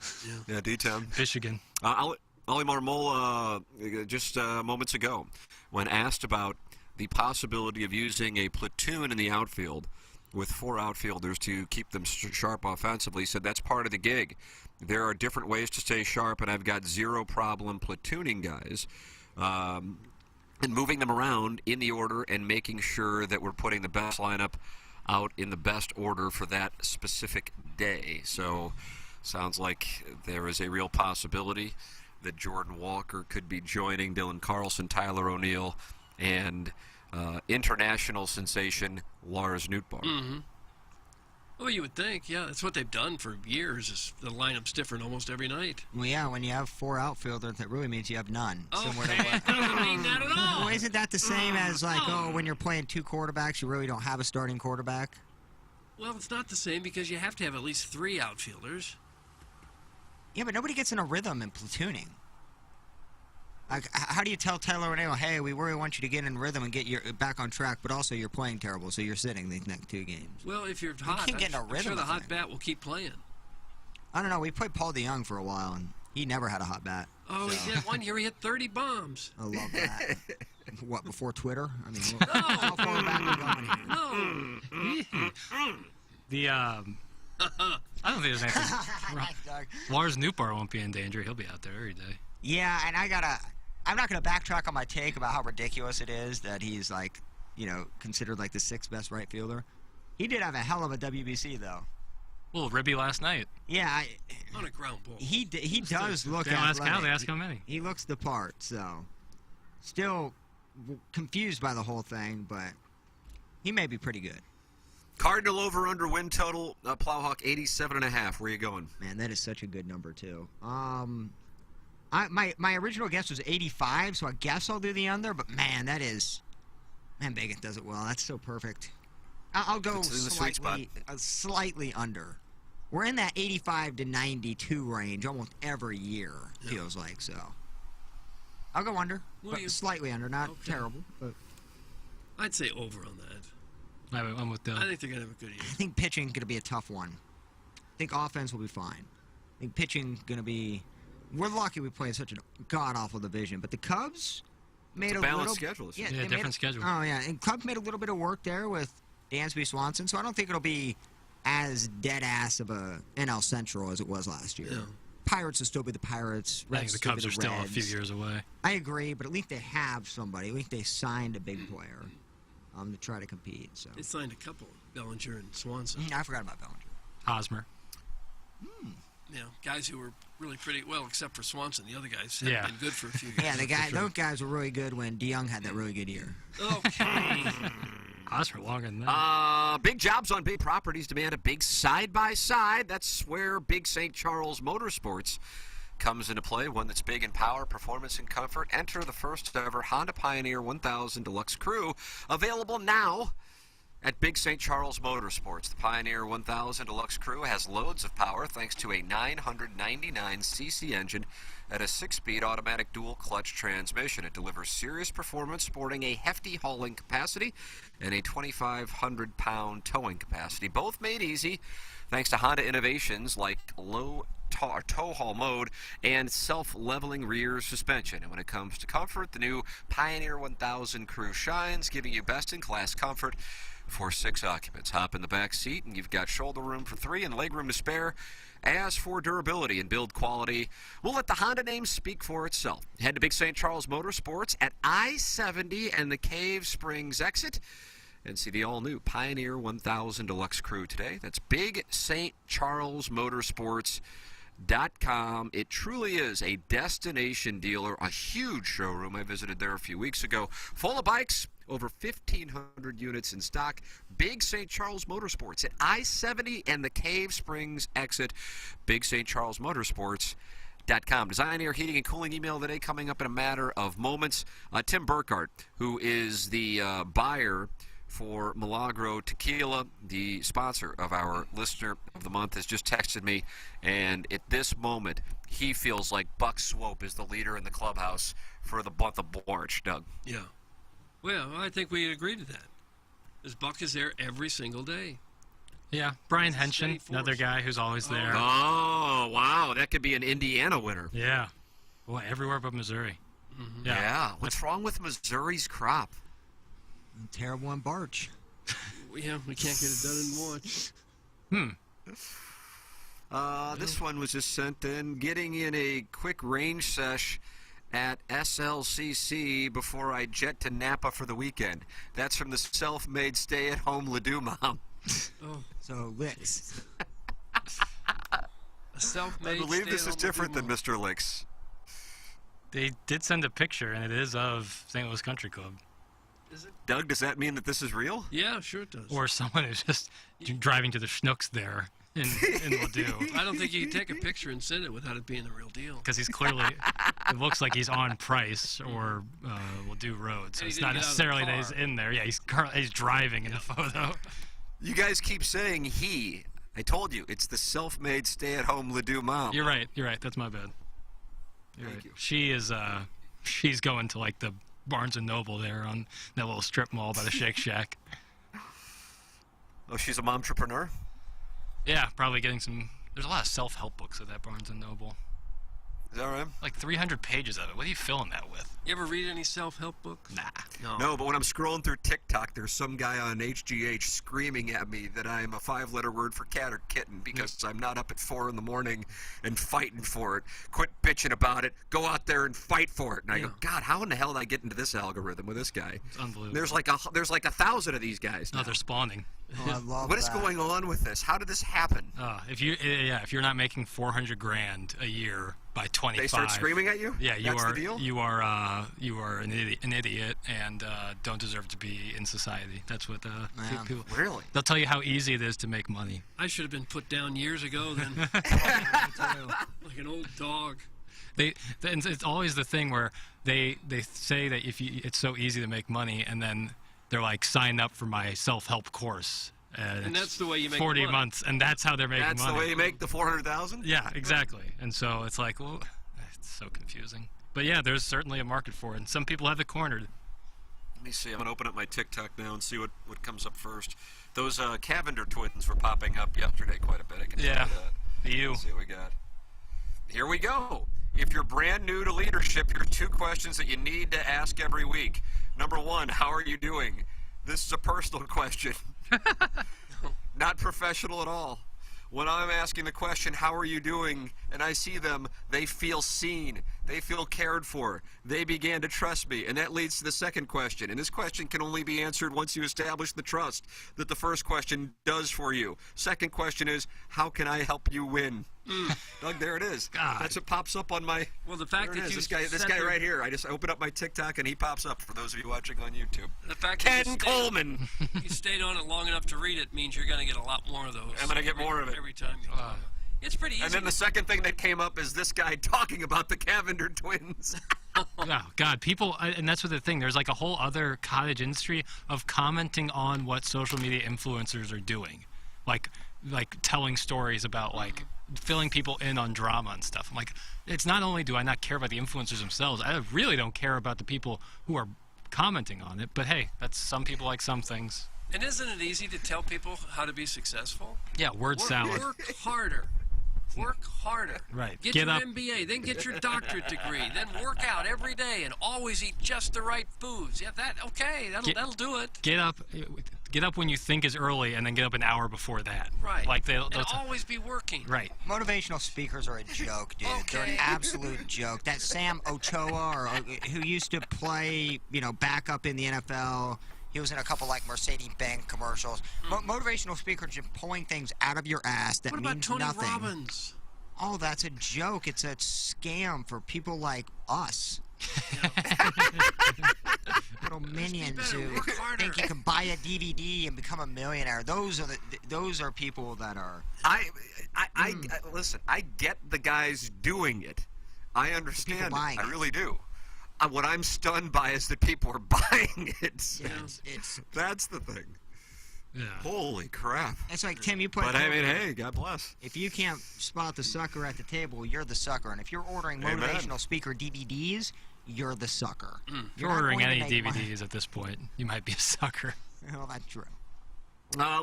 D-Town. Michigan. Ollie Marmol, just moments ago, when asked about the possibility of using a platoon in the outfield with 4 outfielders to keep them sharp offensively. He said that's part of the gig. There are different ways to stay sharp, and I've got zero problem platooning guys and moving them around in the order and making sure that we're putting the best lineup out in the best order for that specific day. So sounds like there is a real possibility that Jordan Walker could be joining Dylan Carlson, Tyler O'Neill, and international sensation Lars Nootbaar. Mm-hmm. Well, you would think, yeah, that's what they've done for years. Is the lineup's different almost every night. Well, yeah, when you have 4 outfielders, that really means you have none. Oh, Similar to it doesn't mean that at all. Well, isn't that the same as, like, when you're playing 2 quarterbacks, you really don't have a starting quarterback? Well, it's not the same because you have to have at least 3 outfielders. Yeah, but nobody gets in a rhythm in platooning. Like, how do you tell Tyler O'Neill, hey, we really want you to get in rhythm and get your back on track, but also you're playing terrible, so you're sitting these next 2 games? Well, if you're hot, can't get in a I'm rhythm sure the of hot things. bat will keep playing. I don't know. We played Paul DeYoung for a while, and he never had a hot bat. Oh, so. he did. One year he hit 30 bombs. I love that. What, before Twitter? I mean, how far back we going here? The I don't think there's anything. Lars Nootbaar won't be in danger. He'll be out there every day. Yeah, and I'm not going to backtrack on my take about how ridiculous it is that he's, like, considered, like, the 6th best right fielder. He did have a hell of a WBC, though. Well, Ribby last night. Yeah. On a ground ball. He does look athletic. athletic. Ask how many. He looks the part, so. Still confused by the whole thing, but he may be pretty good. Cardinal over-under win total, Plowhawk 87.5. Where are you going? Man, that is such a good number, too. My original guess was 85, so I guess I'll do the under, but man, Vegas does it well. That's so perfect. I'll go slightly under. We're in that 85 to 92 range almost every year, feels like, so. I'll go under, but slightly under, not terrible. But I'd say over on that. I'm with Dylan. I think they're going to have a good year. I think pitching going to be a tough one. I think offense will be fine. I think pitching going to be. We're lucky we play in such a god-awful division, but the Cubs made it's a balanced schedule. Yeah, different schedule. Oh, yeah, and Cubs made a little bit of work there with Dansby Swanson, so I don't think it'll be as dead-ass of a NL Central as it was last year. Yeah. Pirates will still be the Pirates. I think the Cubs are still a few Reds. years away. I agree, but at least they have somebody. At least they signed a big player to try to compete. So They signed a couple, Bellinger and Swanson. I forgot about Bellinger. Hosmer. Yeah, guys who were really pretty well, except for Swanson. The other guys haven't been good for a few years. Yeah, those guys were really good when DeYoung had that really good year. Okay. Hosmer longer than that. Big jobs on big properties demand a big side-by-side. That's where Big St. Charles Motorsports comes into play, one that's big in power, performance, and comfort. Enter the first ever Honda Pioneer 1000 Deluxe Crew, available now at Big St. Charles Motorsports. The Pioneer 1000 Deluxe Crew has loads of power thanks to a 999cc engine and a 6-speed automatic dual-clutch transmission. It delivers serious performance, sporting a hefty hauling capacity and a 2,500-pound towing capacity, both made easy thanks to Honda innovations like low tow haul mode and self-leveling rear suspension. And when it comes to comfort, the new Pioneer 1000 Crew shines, giving you best-in-class comfort for 6 occupants. Hop in the back seat and you've got shoulder room for 3 and leg room to spare. As for durability and build quality, we'll let the Honda name speak for itself. Head to Big St. Charles Motorsports at I-70 and the Cave Springs exit and see the all-new Pioneer 1000 Deluxe Crew today. That's Big St. Charles Motorsports.com. It truly is a destination dealer, a huge showroom. I visited there a few weeks ago. Full of bikes, over 1,500 units in stock. Big St. Charles Motorsports at I-70 and the Cave Springs exit. Big St. Charles Motorsports.com. Design, Air, Heating, and Cooling email today coming up in a matter of moments. Tim Burkhardt, who is the buyer for Milagro Tequila, the sponsor of our Listener of the Month, has just texted me, and at this moment, he feels like Buck Swope is the leader in the clubhouse for the month of March. Doug? Yeah. Well, I think we agree to that. This Buck is there every single day. Yeah, Brian Henshin, another guy who's always there. Oh, wow. That could be an Indiana winner. Yeah. Well, everywhere but Missouri. Mm-hmm. Yeah. What's wrong with Missouri's crop? Terrible on Barch. Yeah, we can't get it done in watch. This one was just sent in. Getting in a quick range sesh at SLCC before I jet to Napa for the weekend. That's from the self-made stay-at-home Ledoux mom. Oh. So, Licks. A self-made I believe this is stay-at-home different than Ledoux Mr. Licks. They did send a picture, and it is of St. Louis Country Club. Is it? Doug, does that mean that this is real? Yeah, sure it does. Or someone who's just driving to the Schnooks there in Ledoux. I don't think you can take a picture and send it without it being the real deal. Because he's clearly, it looks like he's on Price or Ledoux Road. So And he it's didn't not get out of the necessarily that he's car. in there. Yeah, he's driving in the photo. You guys keep saying he. I told you, it's the self-made stay-at-home Ledoux mom. You're right. That's my bad. Thank you. She is, she's going to like the Barnes & Noble there on that little strip mall by the Shake Shack. Oh, she's a momtrepreneur? Yeah, probably getting some. There's a lot of self-help books at that Barnes & Noble. Is that right? Like 300 pages of it. What are you filling that with? You ever read any self-help books? Nah. No, but when I'm scrolling through TikTok, there's some guy on HGH screaming at me that I'm a 5-letter word for cat or kitten because I'm not up at 4 in the morning and fighting for it. Quit bitching about it. Go out there and fight for it. And I go, God, how in the hell did I get into this algorithm with this guy? It's unbelievable. There's like 1,000 of these guys now. No, they're spawning. Oh, I love What is that. going on with this? How did this happen? If you're not making $400,000 a year by 25, They start screaming at you? Yeah, you That's are. the deal? You are an idiot and don't deserve to be in society. That's what people. Really? They'll tell you how easy it is to make money. I should have been put down years ago then. Like an old dog. And it's always the thing where they say that it's so easy to make money, and then they're like, sign up for my self-help course. And that's the way you make 40 money. months, and that's how they're making That's money. the way you make the 400,000? Yeah, exactly. And so it's like, well, it's so confusing. But yeah, there's certainly a market for it, and some people have it cornered. Let me see. I'm going to open up my TikTok now and see what comes up first. Those Cavender twins were popping up yesterday quite a bit. I can tell you that. You. Let's see what we got. Here we go. If you're brand new to leadership, here are 2 questions that you need to ask every week. Number 1, how are you doing? This is a personal question. Not professional at all. When I'm asking the question, how are you doing, and I see them, they feel seen. They feel cared for. They began to trust me. And that leads to the second question. And this question can only be answered once you establish the trust that the first question does for you. Second question is, how can I help you win? Doug, there it is. God. That's what pops up on my... Well, the fact there it that is. you This said guy there- right here. I just open up my TikTok and he pops up for those of you watching on YouTube. The fact that Ken Coleman. you stayed on it long enough to read it means you're going to get a lot more of those. I'm going to get more of it. Every time you It's pretty easy. And then to- the second thing that came up is this guy talking about the Cavender twins. Oh, God, people, and that's what the thing, there's like a whole other cottage industry of commenting on what social media influencers are doing. Like telling stories about, like, filling people in on drama and stuff. I'm like, it's not only do I not care about the influencers themselves, I really don't care about the people who are commenting on it. But hey, that's some people like some things. And isn't it easy to tell people how to be successful? Yeah, word salad. Work harder. Work harder. Right. Get Get your up. MBA, then get your doctorate degree, then work out every day and always eat just the right foods. Yeah, that'll do it. Get up when you think is early, and then get up an hour before that. Right. Like they'll and always be working. Right. Motivational speakers are a joke, dude. They're an absolute joke. That Sam Ochoa, who used to play, back up in the NFL. He was in a couple like Mercedes-Benz commercials. Motivational speakers just pulling things out of your ass that What about means Tony nothing. Robbins? Oh, that's a joke. It's a scam for people like us. Little minions who think you can buy a DVD and become a millionaire. Those are people that are. Listen. I get the guys doing it. I understand. buying I it. really do. What I'm stunned by is that people are buying it. Yeah, it's That's the thing. Yeah. Holy crap. It's like, Tim, you put. But I mean, hey, God bless. If you can't spot the sucker at the table, you're the sucker. And if you're ordering motivational speaker DVDs, you're the sucker. If you're ordering any DVDs at this point, you might be a sucker. Well, that's true.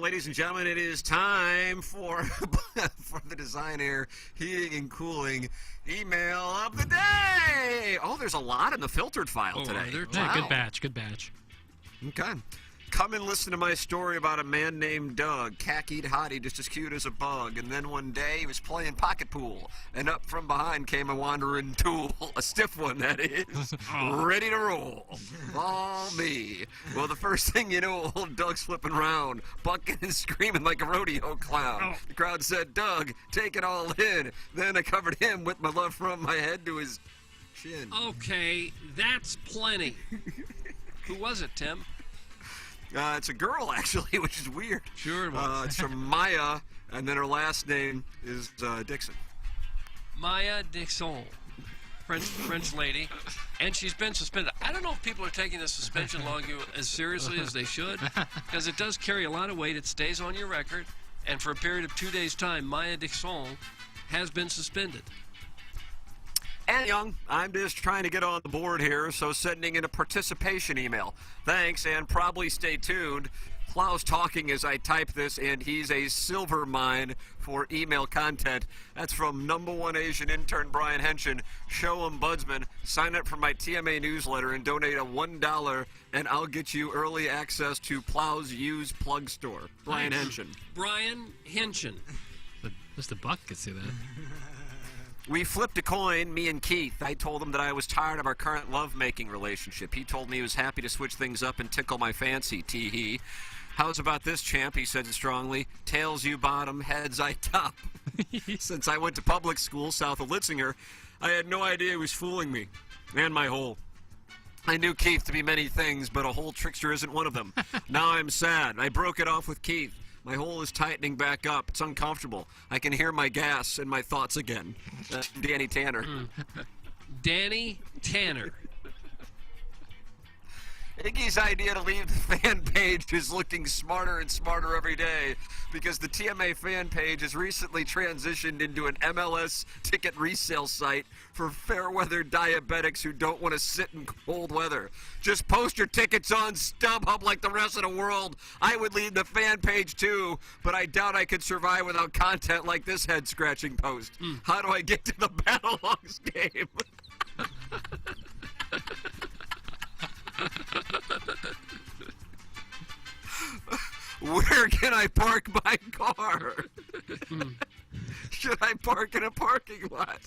Ladies and gentlemen, it is time for the Design Air Heating and Cooling email of the day. Oh, there's a lot in the filtered file today. Yeah, good batch. Okay. Come and listen to my story about a man named Doug, khaki hottie, just as cute as a bug. And then one day he was playing pocket pool, and up from behind came a wandering tool, a stiff one that is, ready to roll. All me. Well, the first thing you know, old Doug's flipping around, bucking and screaming like a rodeo clown. The crowd said, "Doug, take it all in." Then I covered him with my love from my head to his chin. Okay, that's plenty. Who was it, Tim? It's a girl, actually, which is weird. Sure it was. It's from Maya, and then her last name is Dixon. Maya Dixon, French lady, and she's been suspended. I don't know if people are taking the suspension log as seriously as they should, because it does carry a lot of weight. It stays on your record, and for a period of 2 days' time, Maya Dixon has been suspended. And Young, I'm just trying to get on the board here, so sending in a participation email. Thanks, and probably stay tuned. Plow's talking as I type this, and he's a silver mine for email content. That's from #1 Asian intern Brian Henshin. Show him Budsman. Sign up for my TMA newsletter and donate a $1, and I'll get you early access to Plow's used plug store. Brian Henshin. Brian Henshin. Mr. Buck could see that. We flipped a coin, me and Keith. I told him that I was tired of our current lovemaking relationship. He told me he was happy to switch things up and tickle my fancy, tee-hee. How's about this, champ? He said strongly. Tails you bottom, heads I top. Since I went to public school south of Litzinger, I had no idea he was fooling me. And my hole. I knew Keith to be many things, but a hole trickster isn't one of them. Now I'm sad. I broke it off with Keith. My hole is tightening back up. It's uncomfortable. I can hear my gas and my thoughts again. Danny Tanner. Danny Tanner. Iggy's idea to leave the fan page is looking smarter and smarter every day because the TMA fan page has recently transitioned into an MLS ticket resale site for fair-weather diabetics who don't want to sit in cold weather. Just post your tickets on StubHub like the rest of the world. I would leave the fan page too, but I doubt I could survive without content like this head-scratching post. How do I get to the Battle Logs game? Where can I park my car? Should I park in a parking lot?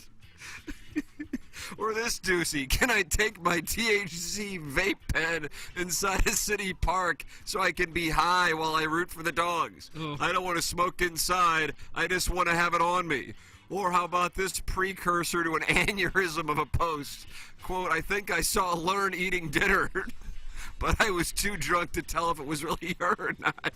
Or this doozy, can I take my THC vape pen inside a city park so I can be high while I root for the dogs? I don't want to smoke inside, I just want to have it on me. Or how about this precursor to an aneurysm of a post? Quote, I think I saw Learn eating dinner, but I was too drunk to tell if it was really her or not.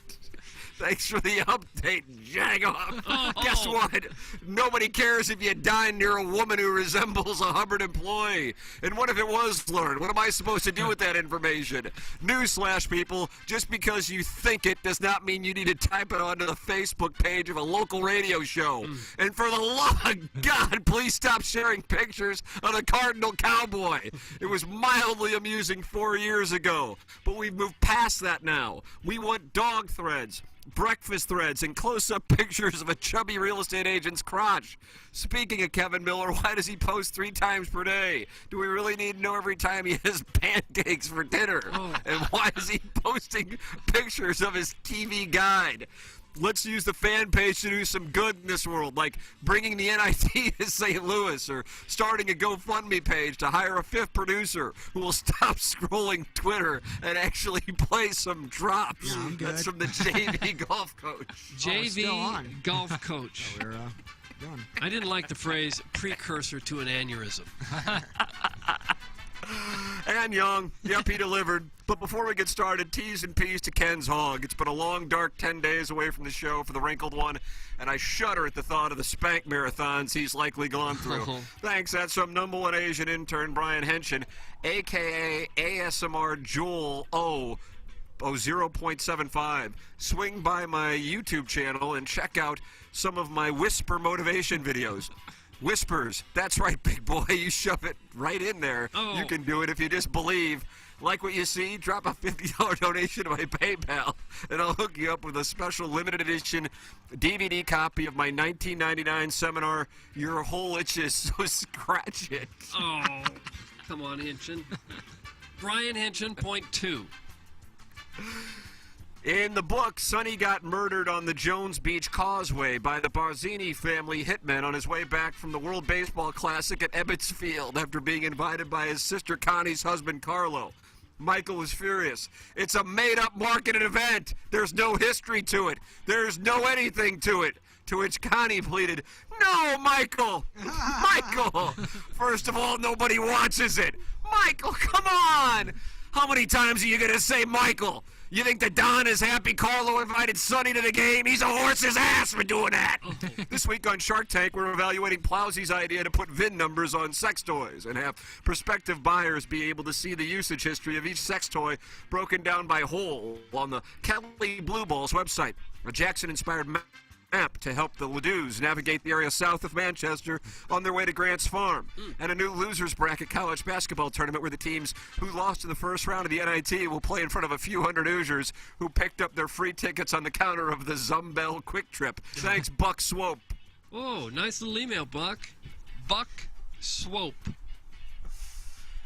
Thanks for the update, Jagoff. Guess what? Nobody cares if you dine near a woman who resembles a Hubbard employee. And what if it was Learn? What am I supposed to do with that information? Newsflash, people, just because you think it does not mean you need to type it onto the Facebook page of a local radio show. And for the love of God, please stop sharing pictures of the Cardinal Cowboy. It was mildly amusing 4 years ago, but we've moved past that now. We want dog threads, breakfast threads, and close-up pictures of a chubby real estate agent's crotch. Speaking of Kevin Miller, why does he post 3 times per day? Do we really need to know every time he has pancakes for dinner? And why is he posting pictures of his TV guide? Let's use the fan page to do some good in this world, like bringing the NIT to St. Louis or starting a GoFundMe page to hire a 5th producer who will stop scrolling Twitter and actually play some drops. That's from the JV golf coach. JV golf coach. I didn't like the phrase precursor to an aneurysm. And Young, yep, he delivered. But before we get started, T's and P's to Ken's hog. It's been a long, dark 10 days away from the show for the wrinkled one, and I shudder at the thought of the spank marathons he's likely gone through. Thanks, that's from #1 Asian intern Brian Henshin, a.k.a. ASMR Joel O. 0.75. Swing by my YouTube channel and check out some of my whisper motivation videos. Whispers. That's right, big boy. You shove it right in there. You can do it if you just believe. Like what you see? Drop a $50 donation to my PayPal, and I'll hook you up with a special limited edition DVD copy of my 1999 seminar, Your Hole Itches, So Scratch It. Oh, come on, Henshin. Brian Henshin, point 2. In the book, Sonny got murdered on the Jones Beach Causeway by the Barzini family hitman on his way back from the World Baseball Classic at Ebbets Field after being invited by his sister Connie's husband Carlo. Michael was furious. It's a made-up marketed event. There's no history to it. There's no anything to it. To which Connie pleaded, "No, Michael! Michael! First of all, nobody watches it. Michael, come on! How many times are you going to say Michael? You think that Don is happy Carlo invited Sonny to the game? He's a horse's ass for doing that." This week on Shark Tank, we're evaluating Plowsy's idea to put VIN numbers on sex toys and have prospective buyers be able to see the usage history of each sex toy broken down by hole on the Kelly Blue Balls website. A Jackson-inspired map to help the Ledoux navigate the area south of Manchester on their way to Grant's Farm. And a new losers bracket college basketball tournament where the teams who lost in the first round of the NIT will play in front of a few hundred Hoosiers who picked up their free tickets on the counter of the Zumbell Quick Trip. Thanks, Buck Swope. Oh, nice little email, Buck. Buck Swope.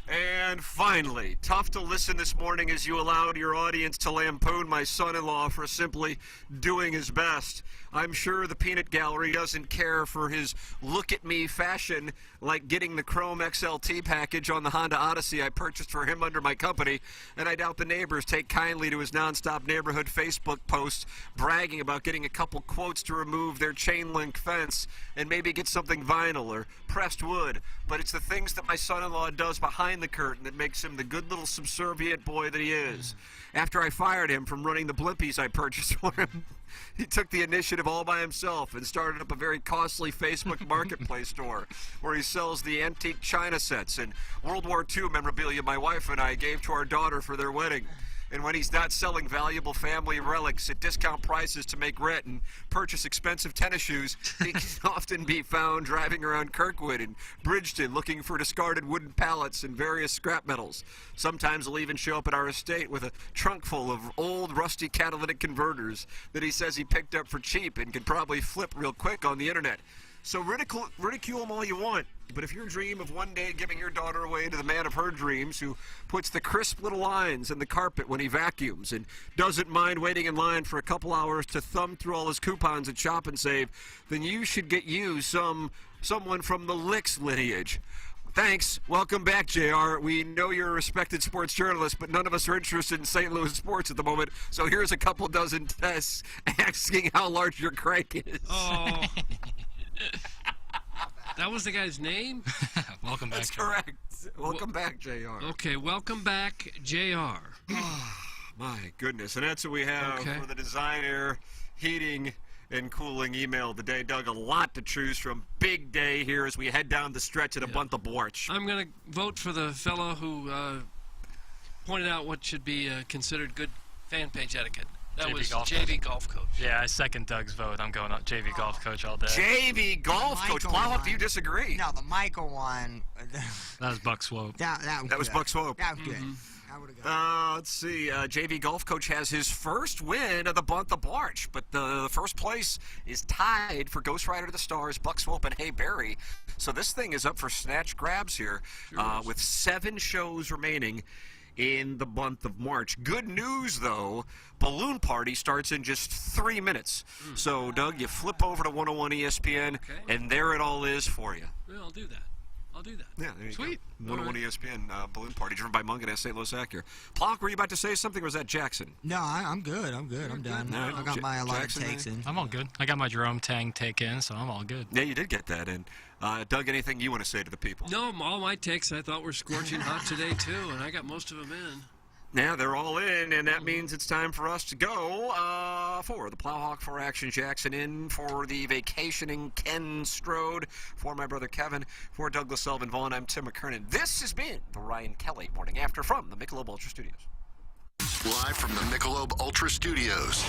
And finally, tough to listen this morning as you allowed your audience to lampoon my son-in-law for simply doing his best. I'm sure the peanut gallery doesn't care for his look-at-me fashion like getting the Chrome XLT package on the Honda Odyssey I purchased for him under my company, and I doubt the neighbors take kindly to his nonstop neighborhood Facebook posts bragging about getting a couple quotes to remove their chain-link fence and maybe get something vinyl or pressed wood. But it's the things that my son-in-law does behind the curtain that makes him the good little subservient boy that he is. After I fired him from running the blimpies I purchased for him, he took the initiative all by himself and started up a very costly Facebook marketplace store where he sells the antique china sets and World War II memorabilia my wife and I gave to our daughter for their wedding. And when he's not selling valuable family relics at discount prices to make rent and purchase expensive tennis shoes, he can often be found driving around Kirkwood and Bridgeton looking for discarded wooden pallets and various scrap metals. Sometimes he'll even show up at our estate with a trunk full of old rusty catalytic converters that he says he picked up for cheap and can probably flip real quick on the internet. So ridicule him all you want, but if your dream of one day giving your daughter away to the man of her dreams who puts the crisp little lines in the carpet when he vacuums and doesn't mind waiting in line for a couple hours to thumb through all his coupons at Shop and Save, then you should get you someone from the Licks lineage. Thanks. Welcome back, JR. We know you're a respected sports journalist, but none of us are interested in St. Louis sports at the moment, so here's a couple dozen tests asking how large your crank is. Oh. That was the guy's name? Welcome back. That's correct. Welcome back, JR. Okay, welcome back, JR. My goodness. And that's what we have for the Design Air Heating and Cooling email of the day. Doug, a lot to choose from. Big day here as we head down the stretch of the Bunta Borch. I'm going to vote for the fellow who pointed out what should be considered good fan page etiquette. That was JV Golf Coach. Yeah, I second Doug's vote. I'm going on JV Golf Coach all day. JV Golf Coach. Plowhawk, do you disagree? No, the Michael one. That was Buck Swope. That was Buck Swope. That was good. I would have gone. Let's see. JV Golf Coach has his first win of the Bunta Borch, but the first place is tied for Ghost Rider to the Stars, Buck Swope, and Hey Barry. So this thing is up for snatch grabs here with 7 shows remaining in the month of March. Good news, though, Balloon Party starts in just 3 minutes. So, Doug, you flip over to 101 ESPN, and there it all is for you. Well, I'll do that. Yeah, there you Sweet. go. 101 ESPN Balloon Party, driven by Mungan at St. Louis Acura. Plock, were you about to say something, or was that Jackson? No, I'm good. I'm done. No, I got my alarm takes in. I'm all good. I got my Jerome Tang take in, so I'm all good. Yeah, you did get that in. Doug, anything you want to say to the people? No, all my takes I thought were scorching hot today, too, and I got most of them in. Yeah, they're all in, and that means it's time for us to go for the Plowhawk, for Action Jackson, in for the vacationing Ken Strode, for my brother Kevin, for Douglas Sullivan Vaughn. I'm Tim McKernan. This has been the Ryan Kelly Morning After from the Michelob Ultra Studios. Live from the Michelob Ultra Studios,